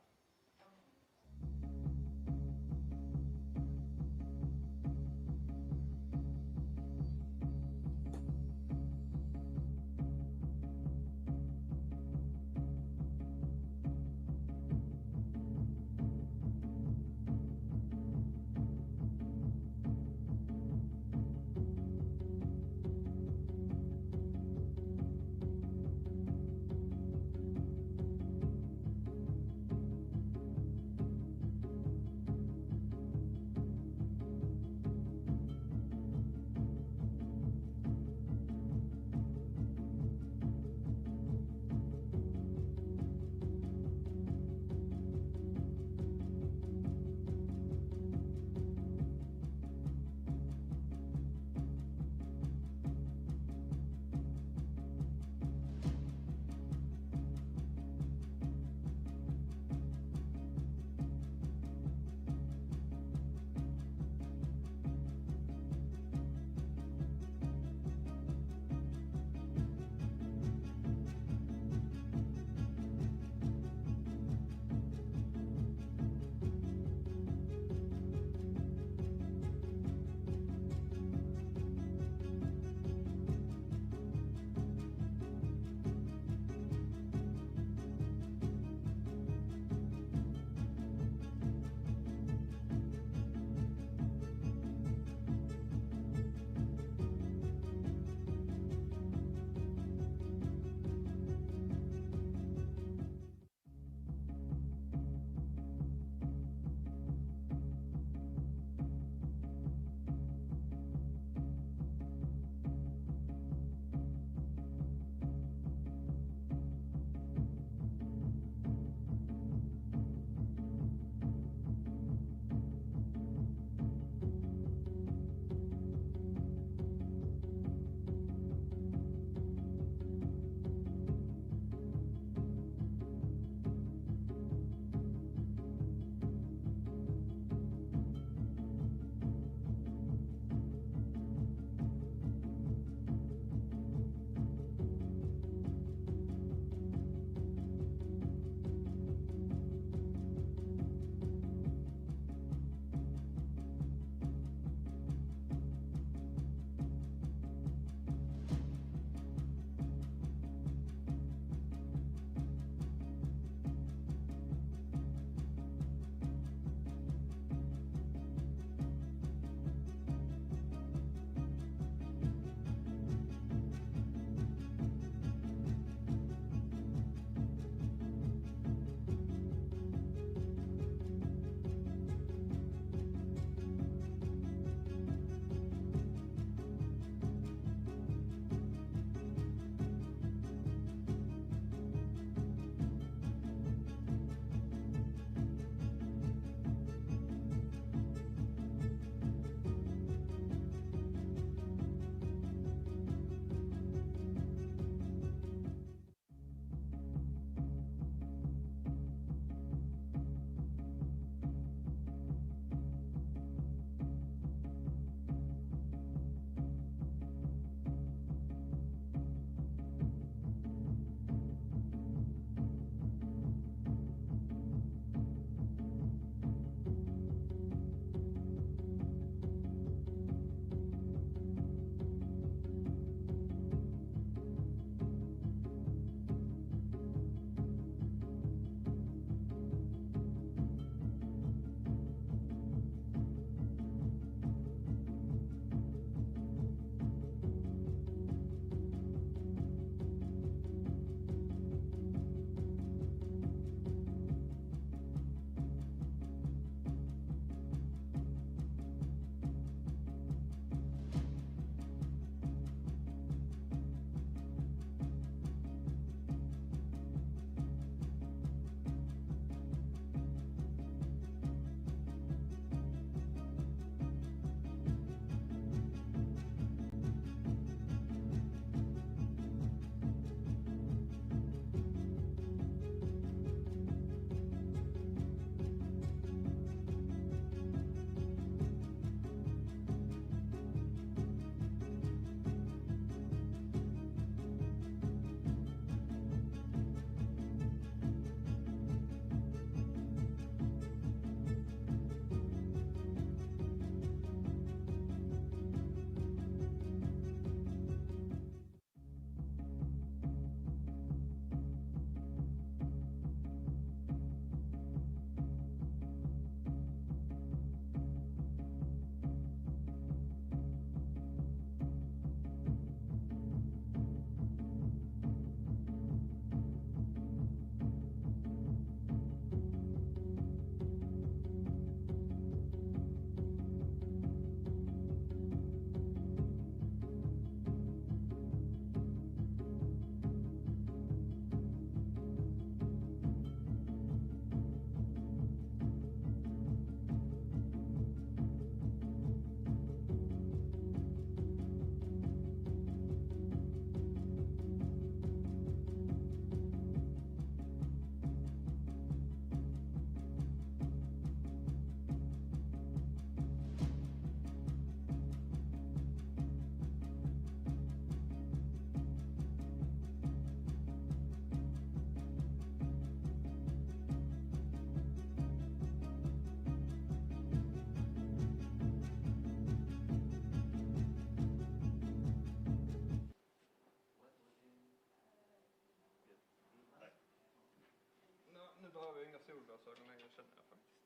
behöver jag inga solglasögon längre känner jag faktiskt.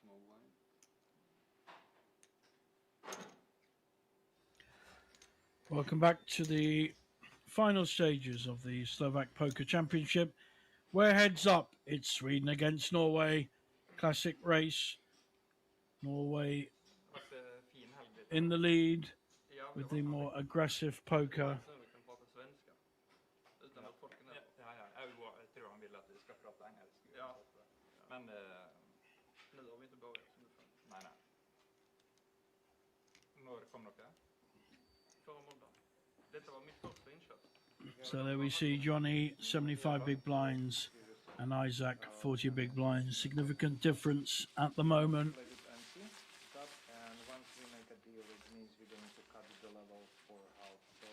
Small line. Welcome back to the final stages of the Slovak Poker Championship. Where heads up, it's Sweden against Norway. Classic race. Norway Vart fin helg det. in the lead Ja, with the more aggressive poker. Så vi kan prata svenska. Utan att folk är Ja, jag tror han vill att vi ska prata engelska. Ja. Men Nu har vi inte börjat som du får. nej. När kom dere? Förra måndagen. Detta var mitt första inköp. So there we see Johnny, 75 big blinds, and Isaac, 40 big blinds. Significant difference at the moment. Let it empty, stop, and once we make a deal, it means we're going to cut the level for half. So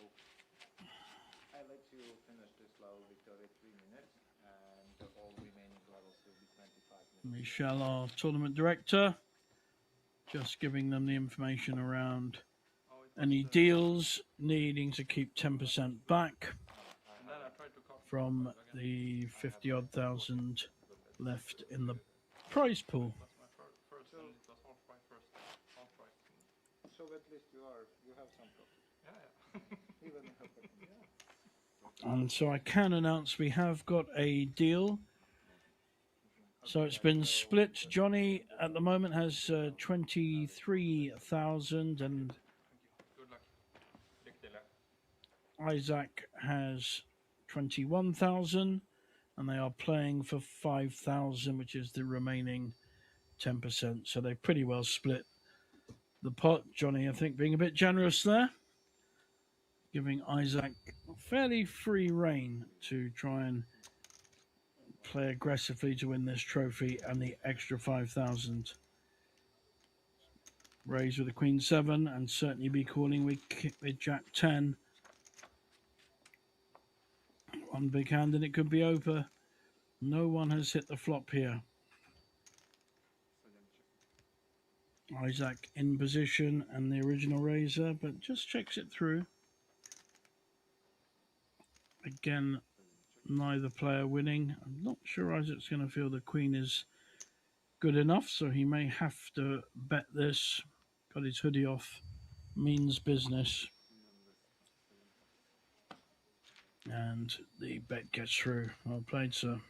I let you finish this level with 33 minutes, and all remaining levels will be 25 minutes. Michelle, our tournament director, just giving them the information around any deals needing to keep 10% back And then I tried to copy from the 50 odd thousand left in the prize pool. That's my first and it was half price first. Half price. So at least you have some profit. Ja. Even yeah. And so I can announce we have got a deal. So it's been split. Johnny at the moment has 23,000 and Good luck. Lycka till. Isaac has 21,000, and they are playing for 5,000, which is the remaining 10%. So they pretty well split the pot. Johnny, I think, being a bit generous there, giving Isaac fairly free rein to try and play aggressively to win this trophy and the extra 5,000. Raise with the Queen 7 and certainly be calling with Jack 10. One big hand and it could be over. No one has hit the flop here. Isaac in position and the original raiser, but just checks it through. Again, neither player winning. I'm not sure Isaac's going to feel the queen is good enough, so he may have to bet this. Got his hoodie off. Means business. And the bet gets through. Well played, sir.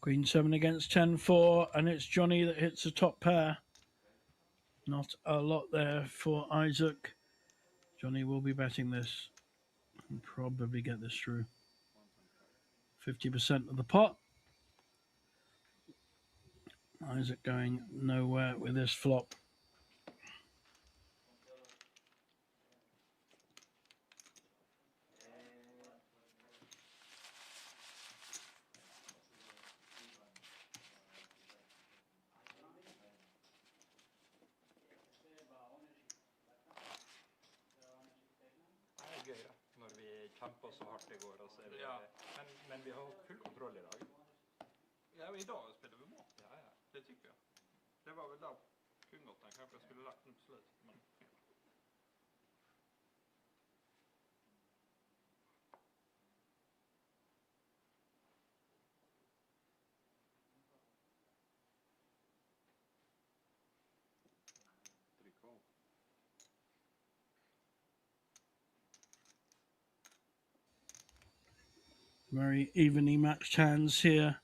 Queen 7 against 10-4, and it's Johnny that hits the top pair. Not a lot there for Isaac. Johnny will be betting this and probably get this through. 50% of the pot. Isaac going nowhere with this flop. Det er gøy da, når vi kjemper så hardt i går, og så er vi, Ja. men vi har full kontroll i dag. Ja, men idag spelar vi bra. Ja. Det tycker jag. Det var väl där kungåttan kanske jag skulle lagt nu på slutet. Men... Very evenly matched hands here.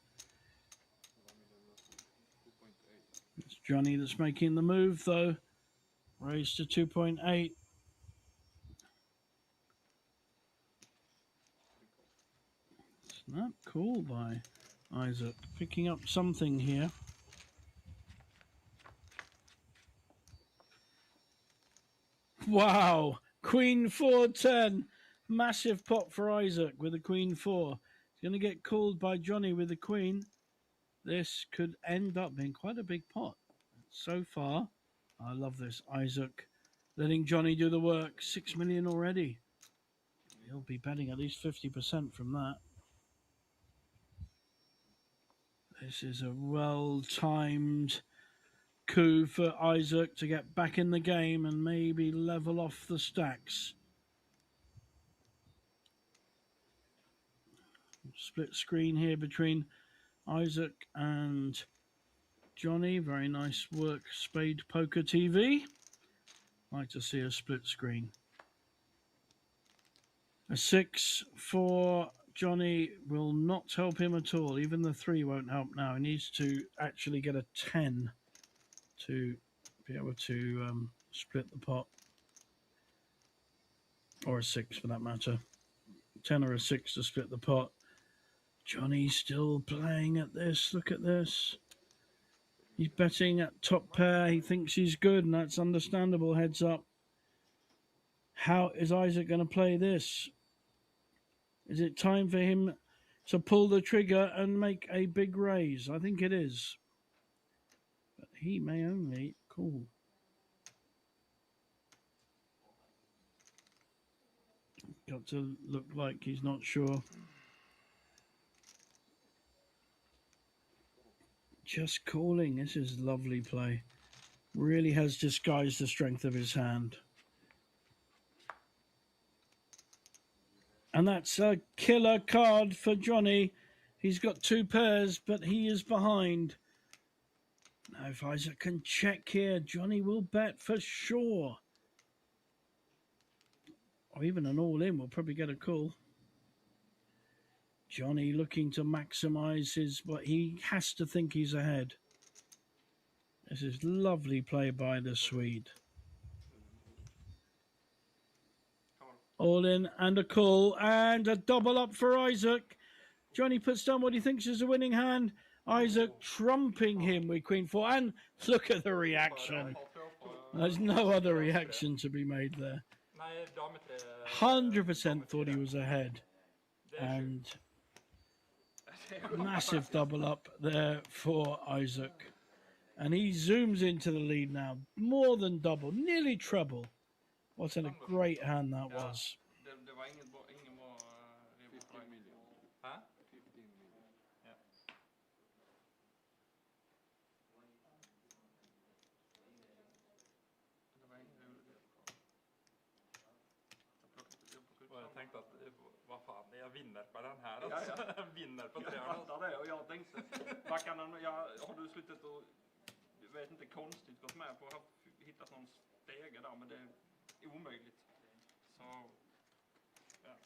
It's Johnny that's making the move, though. Raised to 2.8. Snap call by Isaac. Picking up something here. Wow. Queen 4-10. Massive pot for Isaac with a Queen 4. He's going to get called by Johnny with the Queen. This could end up being quite a big pot. So far, I love this. Isaac letting Johnny do the work. 6 million already. He'll be betting at least 50% from that. This is a well-timed coup for Isaac to get back in the game and maybe level off the stacks. Split screen here between Isaac and Johnny. Very nice work, SpadePoker TV. Like to see a split screen. A 6 for Johnny will not help him at all. Even the 3 won't help now. He needs to actually get a 10 to be able to split the pot. Or a 6 for that matter. 10 or a 6 to split the pot. Johnny's still playing at this. Look at this. He's betting at top pair. He thinks he's good, and that's understandable. Heads up. How is Isaac going to play this? Is it time for him to pull the trigger and make a big raise? I think it is. But he may only call. Got to look like he's not sure. Just calling. This is lovely play. Really has disguised the strength of his hand. And that's a killer card for Johnny. He's got 2 pairs, but he is behind. Now, if Isaac can check here, Johnny will bet for sure. Or even an all-in will probably get a call. Johnny looking to maximize his, but he has to think he's ahead. This is lovely play by the Swede. All in and a call and a double up for Isaac. Johnny puts down what he thinks is a winning hand. Isaac trumping him with Queen 4. And look at the reaction. There's no other reaction to be made there. 100% thought he was ahead. And massive double up there for Isaac. And he zooms into the lead now. More than double, nearly treble. What a great hand that was. Det var ingen bra 15 million. Hæ? 15 million. Ja. Det var ingen rolig. Och jag tänkte att, vad fan, jag vinner på den här alltså. Jag vinner på 3. Jag fattar det och jag tänkte, vad kan han, har du slutat och, du vet inte, konstigt gått med på att ha hittat någon stege där, men det är omöjligt. Så, ja.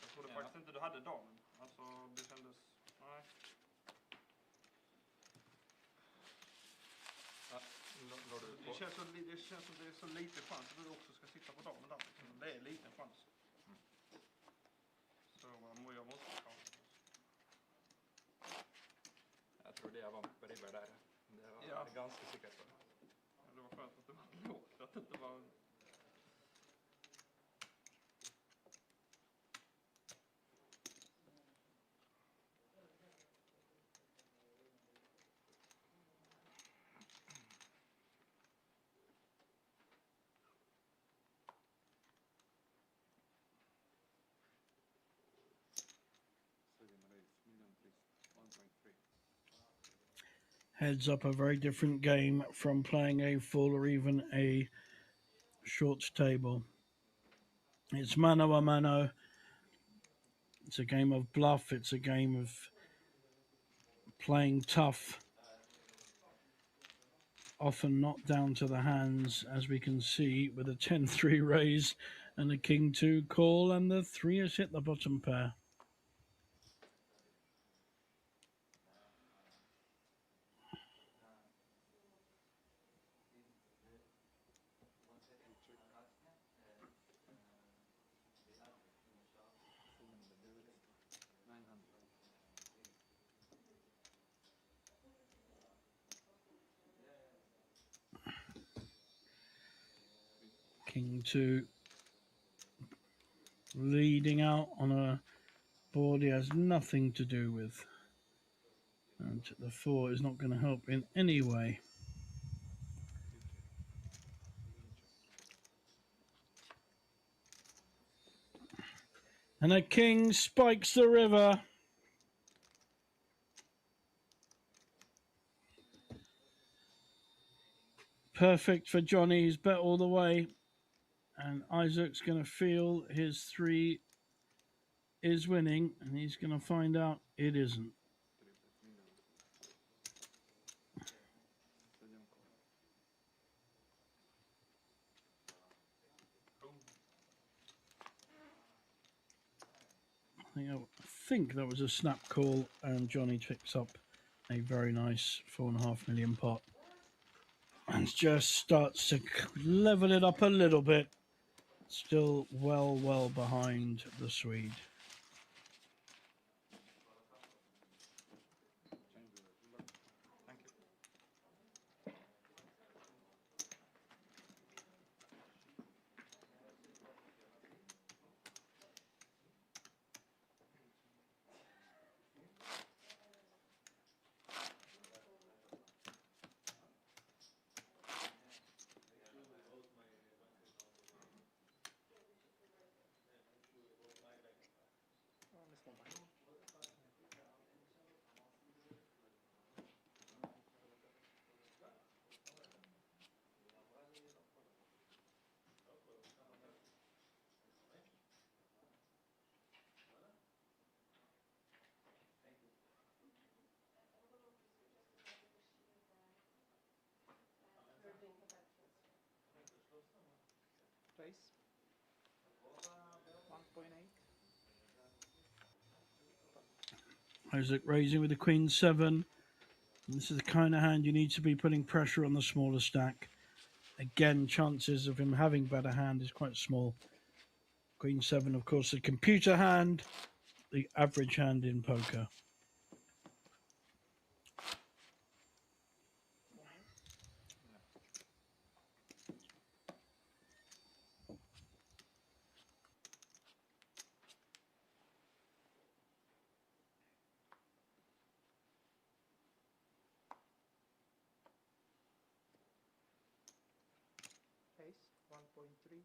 Jag trodde faktiskt inte du hade damen. Alltså, det kändes, nej. Ja, Det känns som det är så lite chans att du också ska sitta på damen där. Det är liten chans. Så jag måste ta. Jag tror det jag vann på ribbar där. Det var jag ganska säker på. Det var skönt att det var lågt, att det inte var... Heads up, a very different game from playing a full or even a short table. It's mano a mano. It's a game of bluff. It's a game of playing tough. Often not down to the hands, as we can see with a 10-3 raise And the king 2 call, and the 3 has hit the bottom pair. King 2 leading out on a board he has nothing to do with. And the 4 is not going to help in any way. And a king spikes the river. Perfect for Johnny. He's bet all the way. And Isaac's going to feel his 3 is winning. And he's going to find out it isn't. I think that was a snap call. And Johnny picks up a very nice 4.5 million pot. And just starts to level it up a little bit. Still well behind the Swede. Thank you. Raise. 1.8. Isaac raising with the Queen 7. And this is the kind of hand you need to be putting pressure on the smaller stack. Again, chances of him having better hand is quite small. Queen 7, of course, the computer hand, the average hand in poker. Ace. 1.3.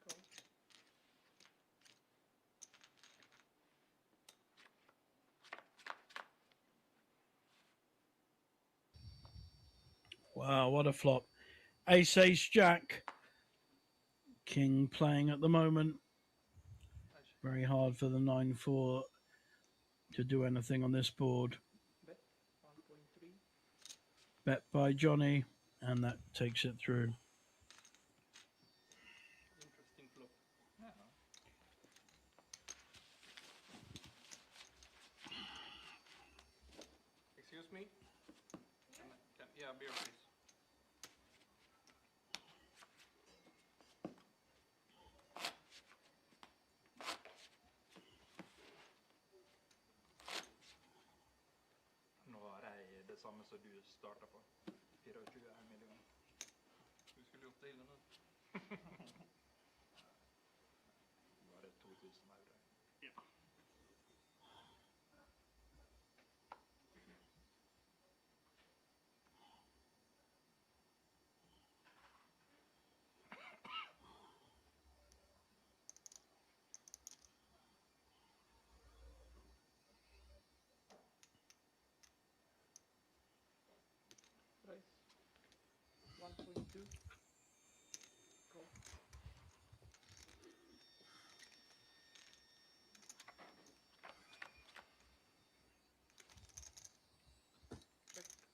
Call. Wow, what a flop. Ace, ace, jack. King playing at the moment. Very hard for the 9-4 to do anything on this board. Bet. 1.3. Bet by Johnny, and that takes it through. Interesting flop. Yeah. Excuse me? Yeah, beer please. Nå har jeg det samme som du startet på. 24 millioner. Du skulle gjort det illa nu. Bare 2000 euro. Ja. Raise. 1.2. Call. Check.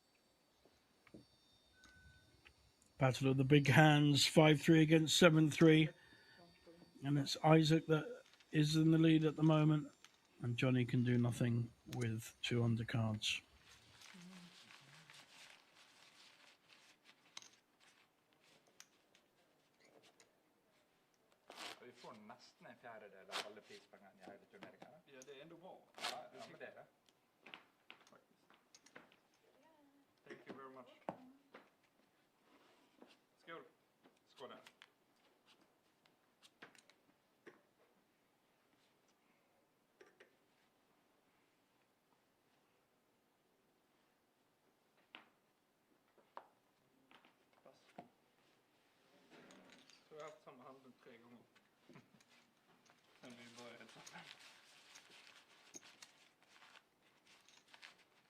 Battle of the big hands, 5-3 against 7-3. 1.8. And it's Isaac that is in the lead at the moment. And Johnny can do nothing with 2 undercards. Vi får nesten en fjerdedel av alle prispengene i hele turneringen. Ja, det är ändå bra. Ja, men det er det. Faktiskt. Thank you very much. Skål. Skål da. Pass. Så jag har haft samma hand 3 gånger. Sen vi började hälsa.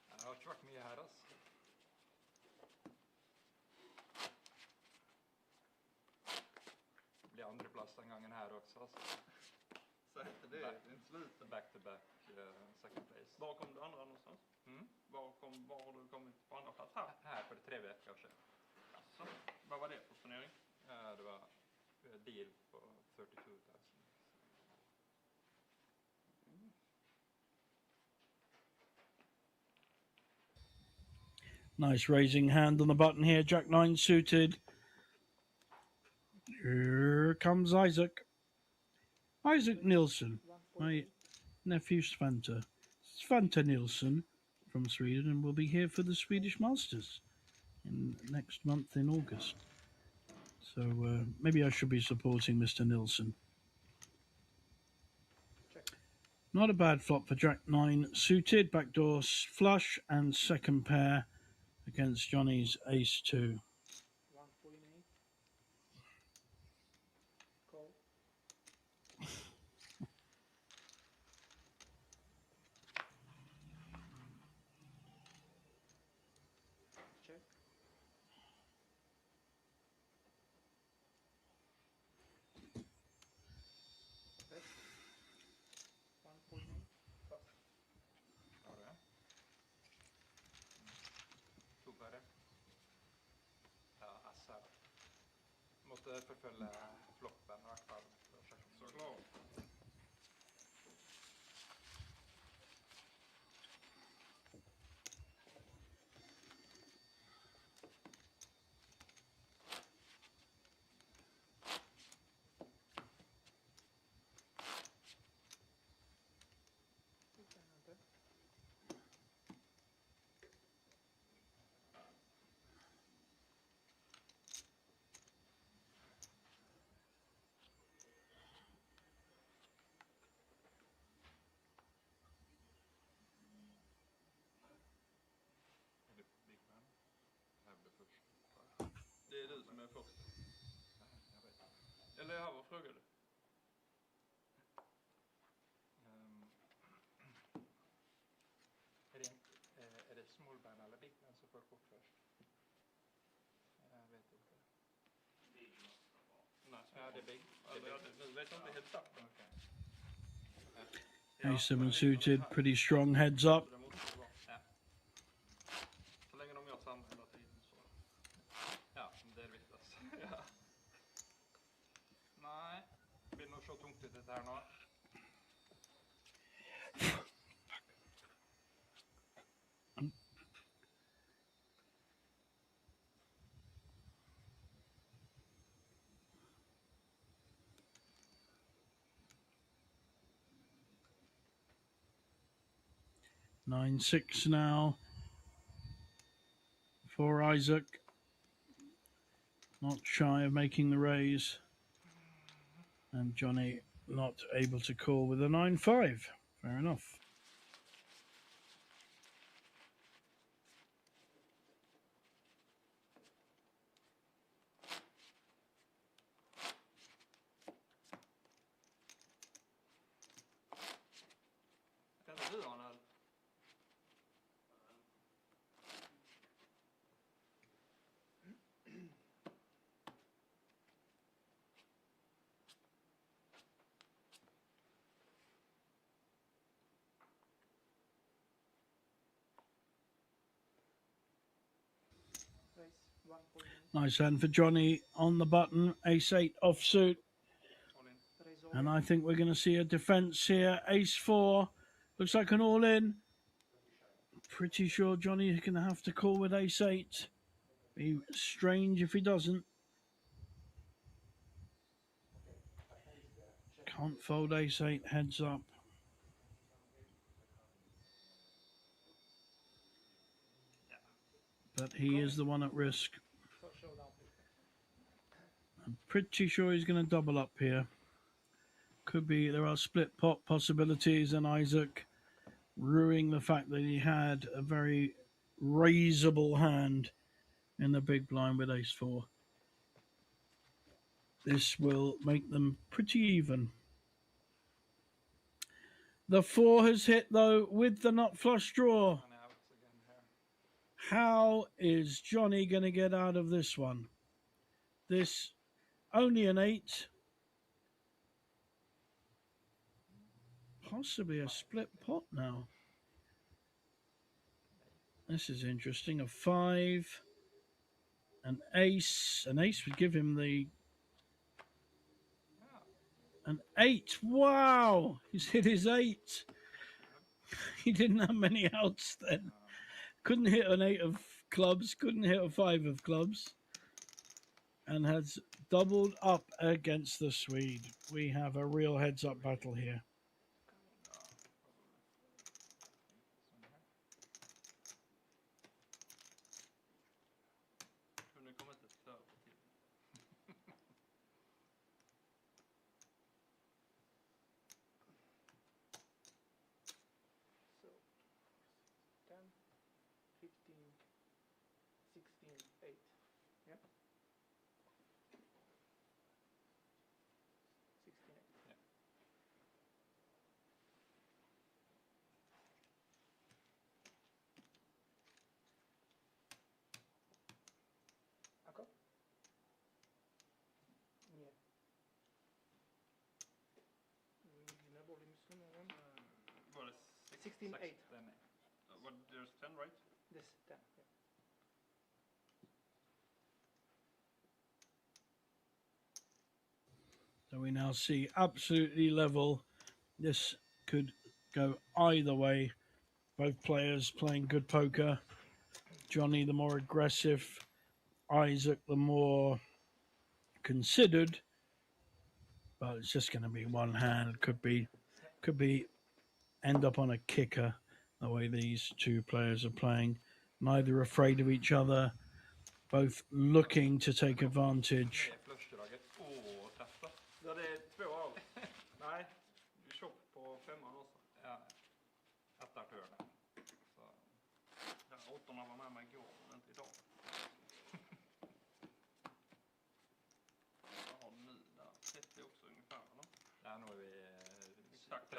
Det har ikke vært mye her, altså. Det blir andreplass den gangen her også, altså. Så hette det är inte slutet. Back to back, second place. Var kom du andra någonstans? Mm? Var har du kommit på andra plats här? Her for 3 veckor sedan. Alltså, vad var det för turnering? Det var deal på 32 000. Nice raising hand on the button here. Jack 9 suited. Here comes Isaac. Isaac Nilsson, my nephew Svante. Svante Nilsson from Sweden, and will be here for the Swedish Masters in next month in August. So maybe I should be supporting Mr. Nilsson. Not a bad flop for Jack 9 suited. Backdoor flush and second pair against Johnny's Ace 2. 1.8. Call. Check. Bet. 1.8. Pass. Har du det? To bare. Ja, SR. Måtte forfølge floppen i hvert fall. For å sjekke. Så klar. Spännande. Är det Big Man? Här blir först. Det är du som är först. Nej, jag vet inte. Eller jag vad frågade du? Är det Small Man eller Big Man som får kort först? Jag vet inte. Nej, Ja, det är Big. Nu vet jag inte helt exakt. Okej. A7 suited, pretty strong heads up. Det måste det vara. Ja. Så länge de gör samma hela tiden så. Ja, det är viktigast. Ja. Nej, det blir nog så tungt ut det här nu. Nine six now for Isaac. Not shy of making the raise. And Johnny not able to call with a 9-5. Fair enough. Kan inte du ha en öl? Nice hand for Johnny on the button. Ace-8 offsuit. All in. Raise all And in. I think we're going to see a defense here. Ace-4. Looks like an all-in. Pretty sure Johnny is going to have to call with Ace-8. Be strange if he doesn't. Can't fold Ace-8 heads up. But he is the one at risk. First showdown, please. I'm pretty sure he's going to double up here. Could be, there are split pot possibilities, and Isaac ruining the fact that he had a very raisable hand in the big blind with Ace-4. This will make them pretty even. The 4 has hit, though, with the nut flush draw. And outs again here. How is Johnny going to get out of this one? This only an 8. Possibly a split pot now. This is interesting. A 5. An ace. An ace would give him the... An 8. Wow! He's hit his 8. He didn't have many outs then. Couldn't hit an 8 of clubs. Couldn't hit a 5 of clubs. And has doubled up against the Swede. We have a real heads-up battle here. Kunde kommit ett för på till. So 10, 15, 16, 8. Yeah? 16, 8. Yeah. Ako? Nie. Neboli, myslím, nevím. Var det 16, 8. Den är. What, there's 10, right? This 10. Yeah. So we now see absolutely level. This could go either way. Both players playing good poker. Johnny the more aggressive. Isaac the more considered. But it's just going to be one hand. Could be end up on a kicker the way these two players are playing. Neither afraid of each other. Both looking to take advantage. Med flushdraget. Träffar. Ja, det är 2 av. Nej, du kör på 5:an också. Ja. Ettar till hörnet. Så. Ja, 8:orna var med mig igår, men inte idag. Vad har du nu där? 30 också ungefär, eller? Ja, nu är vi Exakt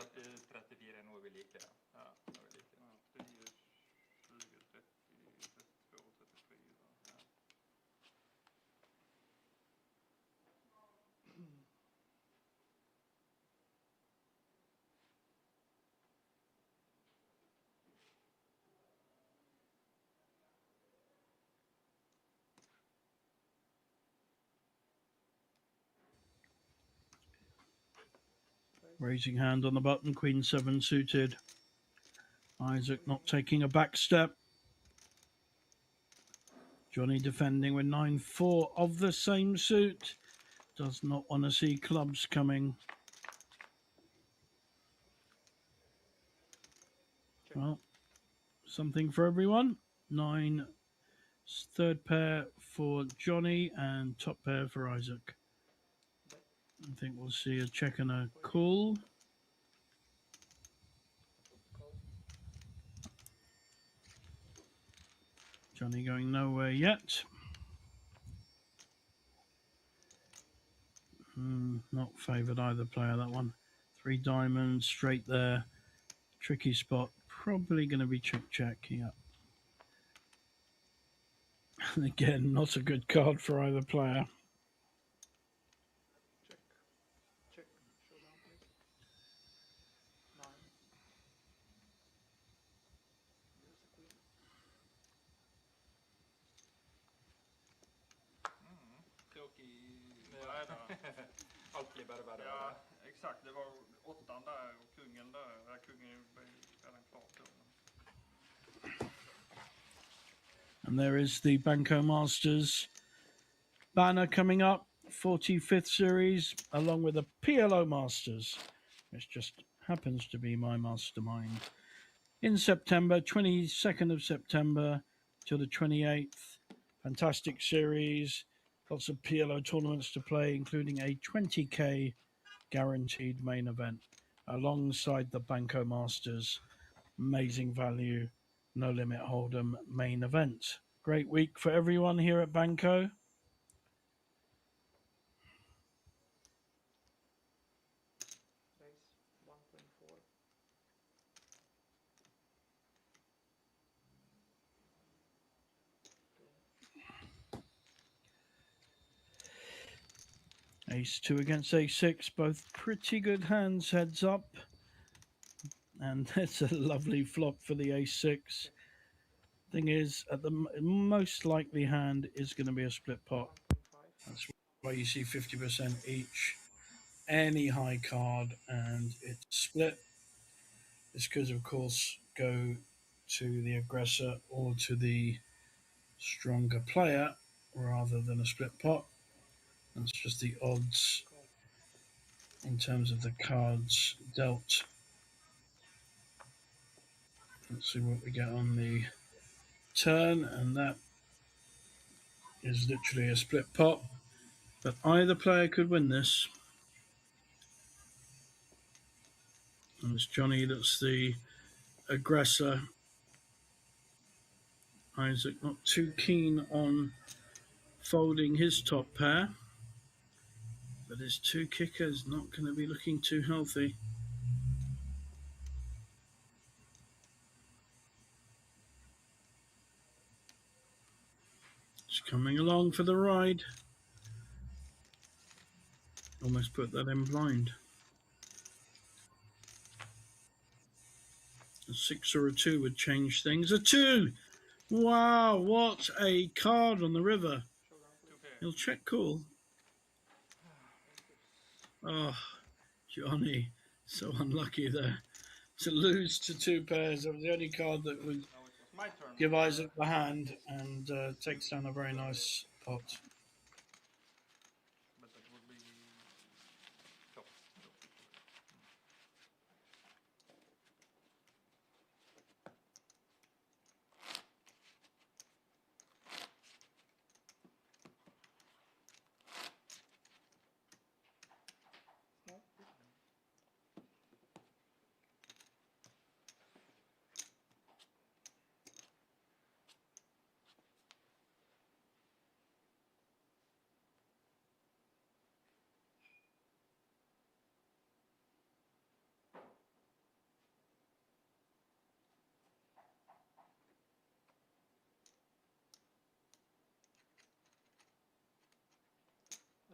34, nu är vi lika. Ja, nu är vi lika. Ja, 10, 20, 30, 32, 34. Ja. Raising hand on the button, Queen 7 suited. Isaac not taking a back step. Johnny defending with 9-4 of the same suit. Does not want to see clubs coming. Well, something for everyone. 9, third pair for Johnny and top pair for Isaac. I think we'll see a check and a call. Johnny going nowhere yet. Not favoured either player, that one. 3 diamonds straight there. Tricky spot. Probably going to be check. Yeah. And again, not a good card for either player. Check. Showdown, please. 9. There's a queen. tråkig bräda. Allt blir bara värre. Ja, exakt. Det var 8 där och kungen där. Ja, kungen var ju redan klar då. And there is the Banco Masters banner coming up, 45th series, along with the PLO Masters, which just happens to be my mastermind. In September, 22nd of September till the 28th. Fantastic series, lots of PLO tournaments to play, including a 20k guaranteed main event alongside the Banco Masters amazing value no limit hold'em main event. Great week for everyone here at Banco. Raise 1.4. Ace 2 against A6, both pretty good hands, heads up. And it's a lovely flop for the A6. Thing is, at the most likely hand is going to be a split pot. 1.5. That's why you see 50% each. Any high card and it's split. This could, of course, go to the aggressor or to the stronger player rather than a split pot. That's just the odds in terms of the cards dealt. Let's see what we get on the turn, and that is literally a split pot. But either player could win this. And it's Johnny that's the aggressor. Isaac not too keen on folding his top pair. But his two kickers not going to be looking too healthy. It's coming along for the ride. Almost put that in blind. A 6 or a 2 would change things. A 2! Wow, what a card on the river. Showdown, please. Okay. He'll check call. Oh, Johnny, so unlucky there. To lose to 2 pairs. That was the only card that would Now it was my turn. give Isaac the hand and takes down a very nice pot. But that would be top. No.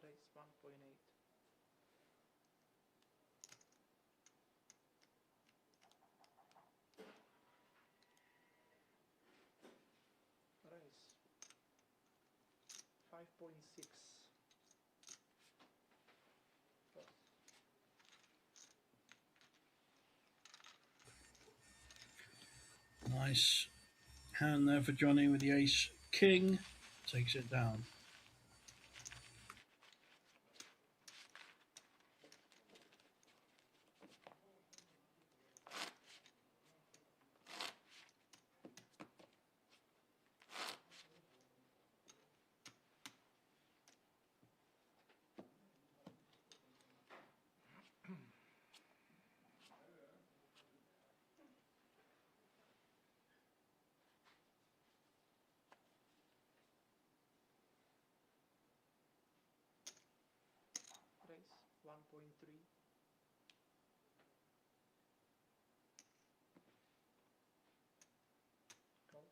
Raise 1.8. Raise 5.6. Nice hand there for Johnny with the ace king. Takes it down. Raise 1.3. Call.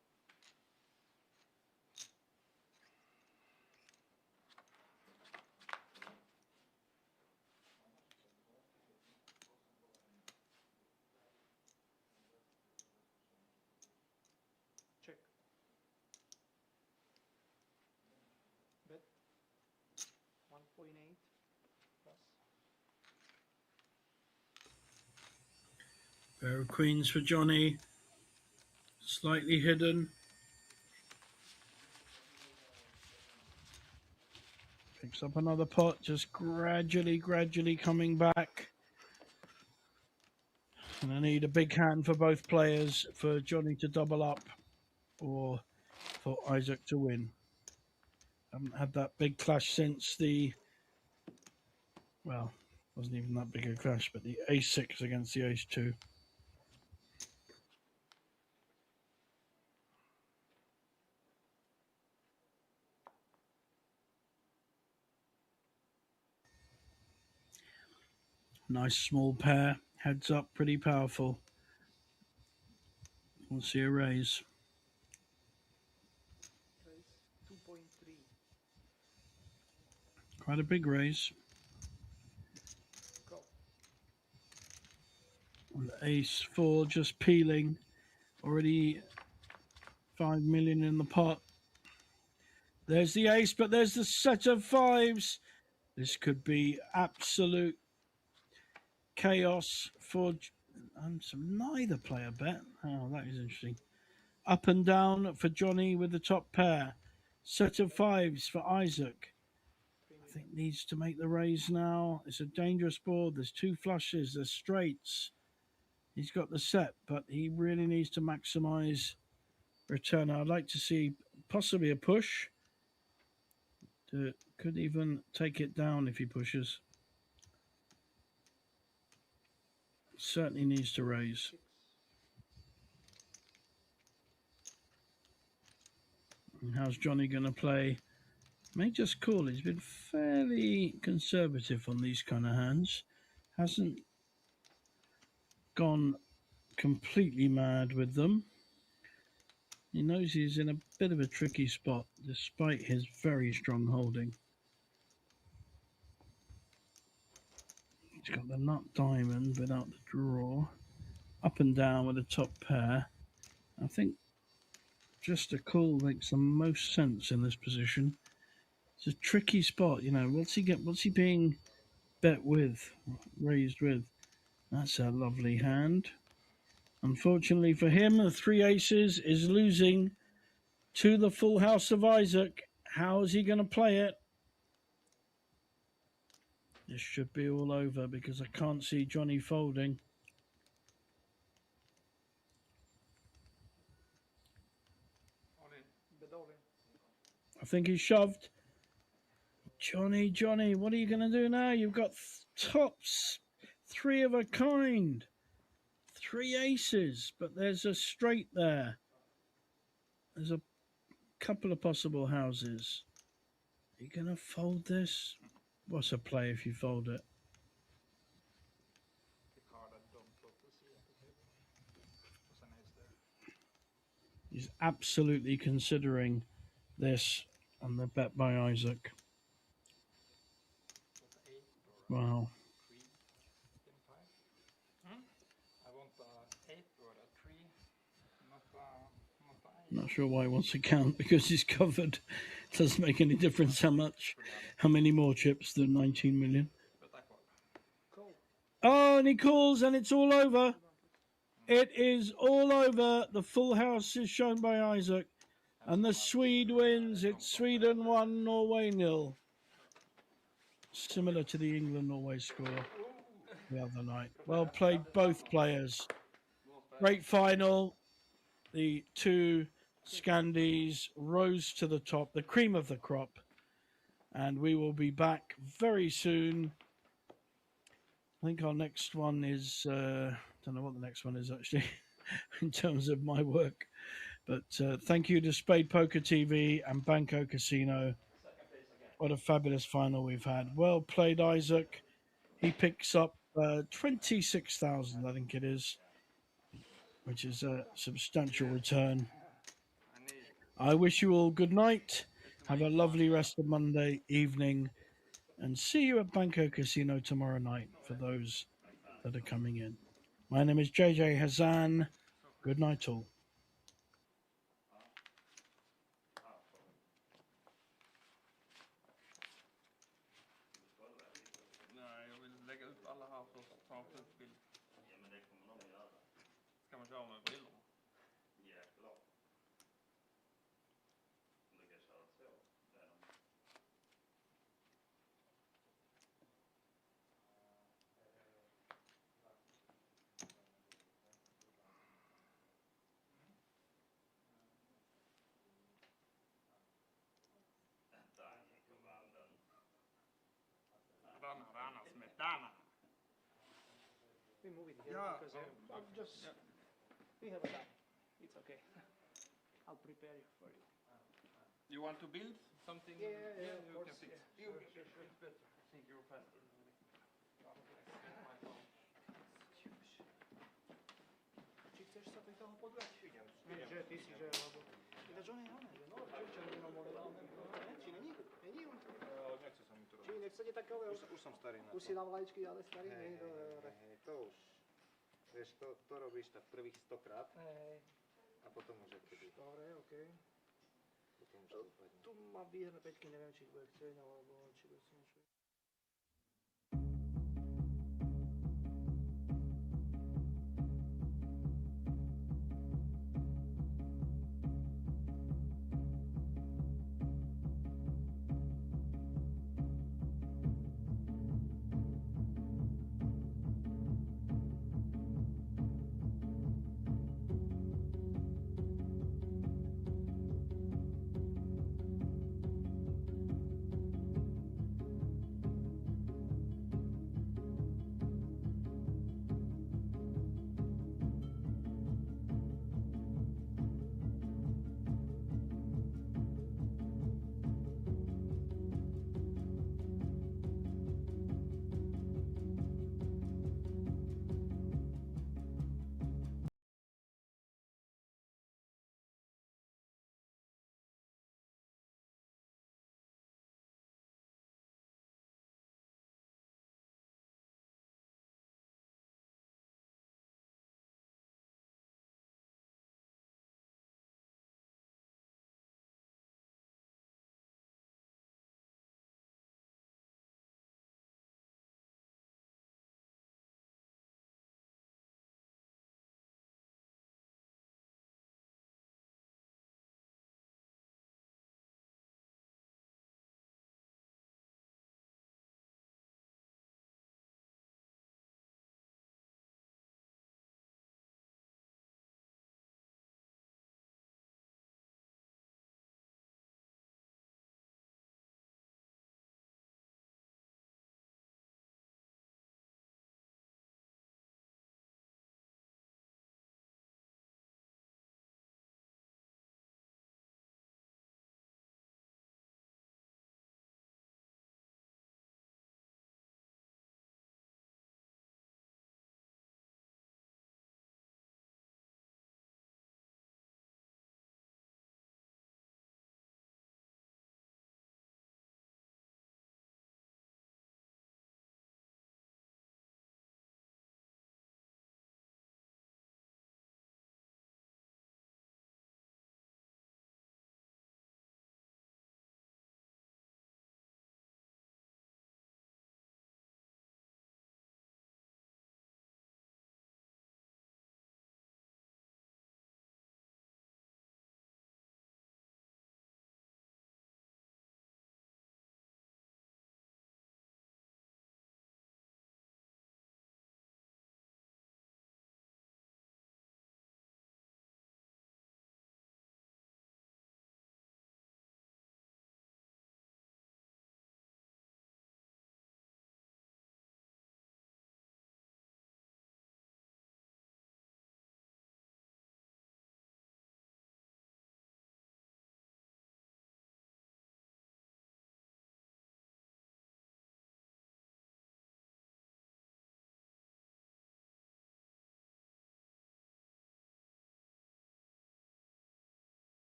Check. Bet. Pair of queens for Johnny. Slightly hidden. Picks up another pot, just gradually coming back. And I need a big hand for both players, for Johnny to double up or for Isaac to win. Haven't had that big clash since the, well, wasn't even that big a clash, but the ace-6 against the ace-2. Nice small pair, heads up, pretty powerful. We'll see a raise. Raise 2.3. Quite a big raise. Go. And ace-4 just peeling. Already 5 million in the pot. There's the ace, but there's the set of fives. This could be absolute chaos for neither player bet. Oh, that is interesting. Up and down for Johnny with the top pair. Set of fives for Isaac. I think needs to make the raise now. It's a dangerous board. There's 2 flushes. There's straights. He's got the set, but he really needs to maximize return. I'd like to see possibly a push. Could even take it down if he pushes. Certainly needs to raise. And how's Johnny going to play? May just call. He's been fairly conservative on these kind of hands. Hasn't gone completely mad with them. He knows he's in a bit of a tricky spot despite his very strong holding. He's got the nut diamond without the draw. Up and down with a top pair. I think just a call makes the most sense in this position. It's a tricky spot, you know. What's he being bet with, raised with? That's a lovely hand. Unfortunately for him, the 3 aces is losing to the full house of Isaac. How is he going to play it? This should be all over because I can't see Johnny folding. All in. Bet all in. I think he's shoved. Johnny, what are you going to do now? You've got tops, 3 of a kind. 3 aces, but there's a straight there. There's a couple of possible houses. Are you going to fold this? What's a play if you fold it? The card I don't want to see at the table. Was an ace there. He's absolutely considering this and the bet by Isaac. Was 8 or Wow. 3 in 5? I want a 8 or a 3, not a 8. Not sure why he wants to count because he's covered. Doesn't make any difference how many more chips than 19 million. But I call. Go. Oh, and he calls and it's all over. It is all over. The full house is shown by Isaac. And the Swede wins. It's Sweden 1, Norway 0. Similar to the England-Norway score the other night. Well played, both players. Great final. The 2 Scandies rose to the top, the cream of the crop. And we will be back very soon. I think our next one is, don't know what the next one is actually in terms of my work. But thank you to SpadePoker TV and Banco Casino. What a fabulous final we've had. Well played, Isaac. He picks up 26,000, I think it is, which is a substantial return. I wish you all good night. Have a lovely rest of Monday evening. And see you at Banco Casino tomorrow night for those that are coming in. My name is JJ Hazan. Good night all. Nej, jag vill lägga upp alla här först. Ta upp bild. köra med brillorna. Jäklar. Du kan köra så. Det är de. Rana, smetana. We move it here Yeah, because oh, I'm just. yeah. We have a time. It's okay. I'll prepare you for it. You want to build something? Yeah, you of course. can fix. Yeah, sure. It's better. I think you're faster than me. Či chceš sa pri toho podrať? Že ty si, že lebo... Ináč on je oné, že no, čo robil modelálne, či není? Není on? Nechce sa mi to Či nechcete takové? Už som starý na Už si dal vajíčky, ale starý, nie je dobre. to už. Vieš, to robíš tak prvých 100 krát Hej, a potom už je kedy. dobre, okej. Potom už to upadne. Tu mám výherné peťky, neviem, či bude chcieť, alebo či bude si niečo.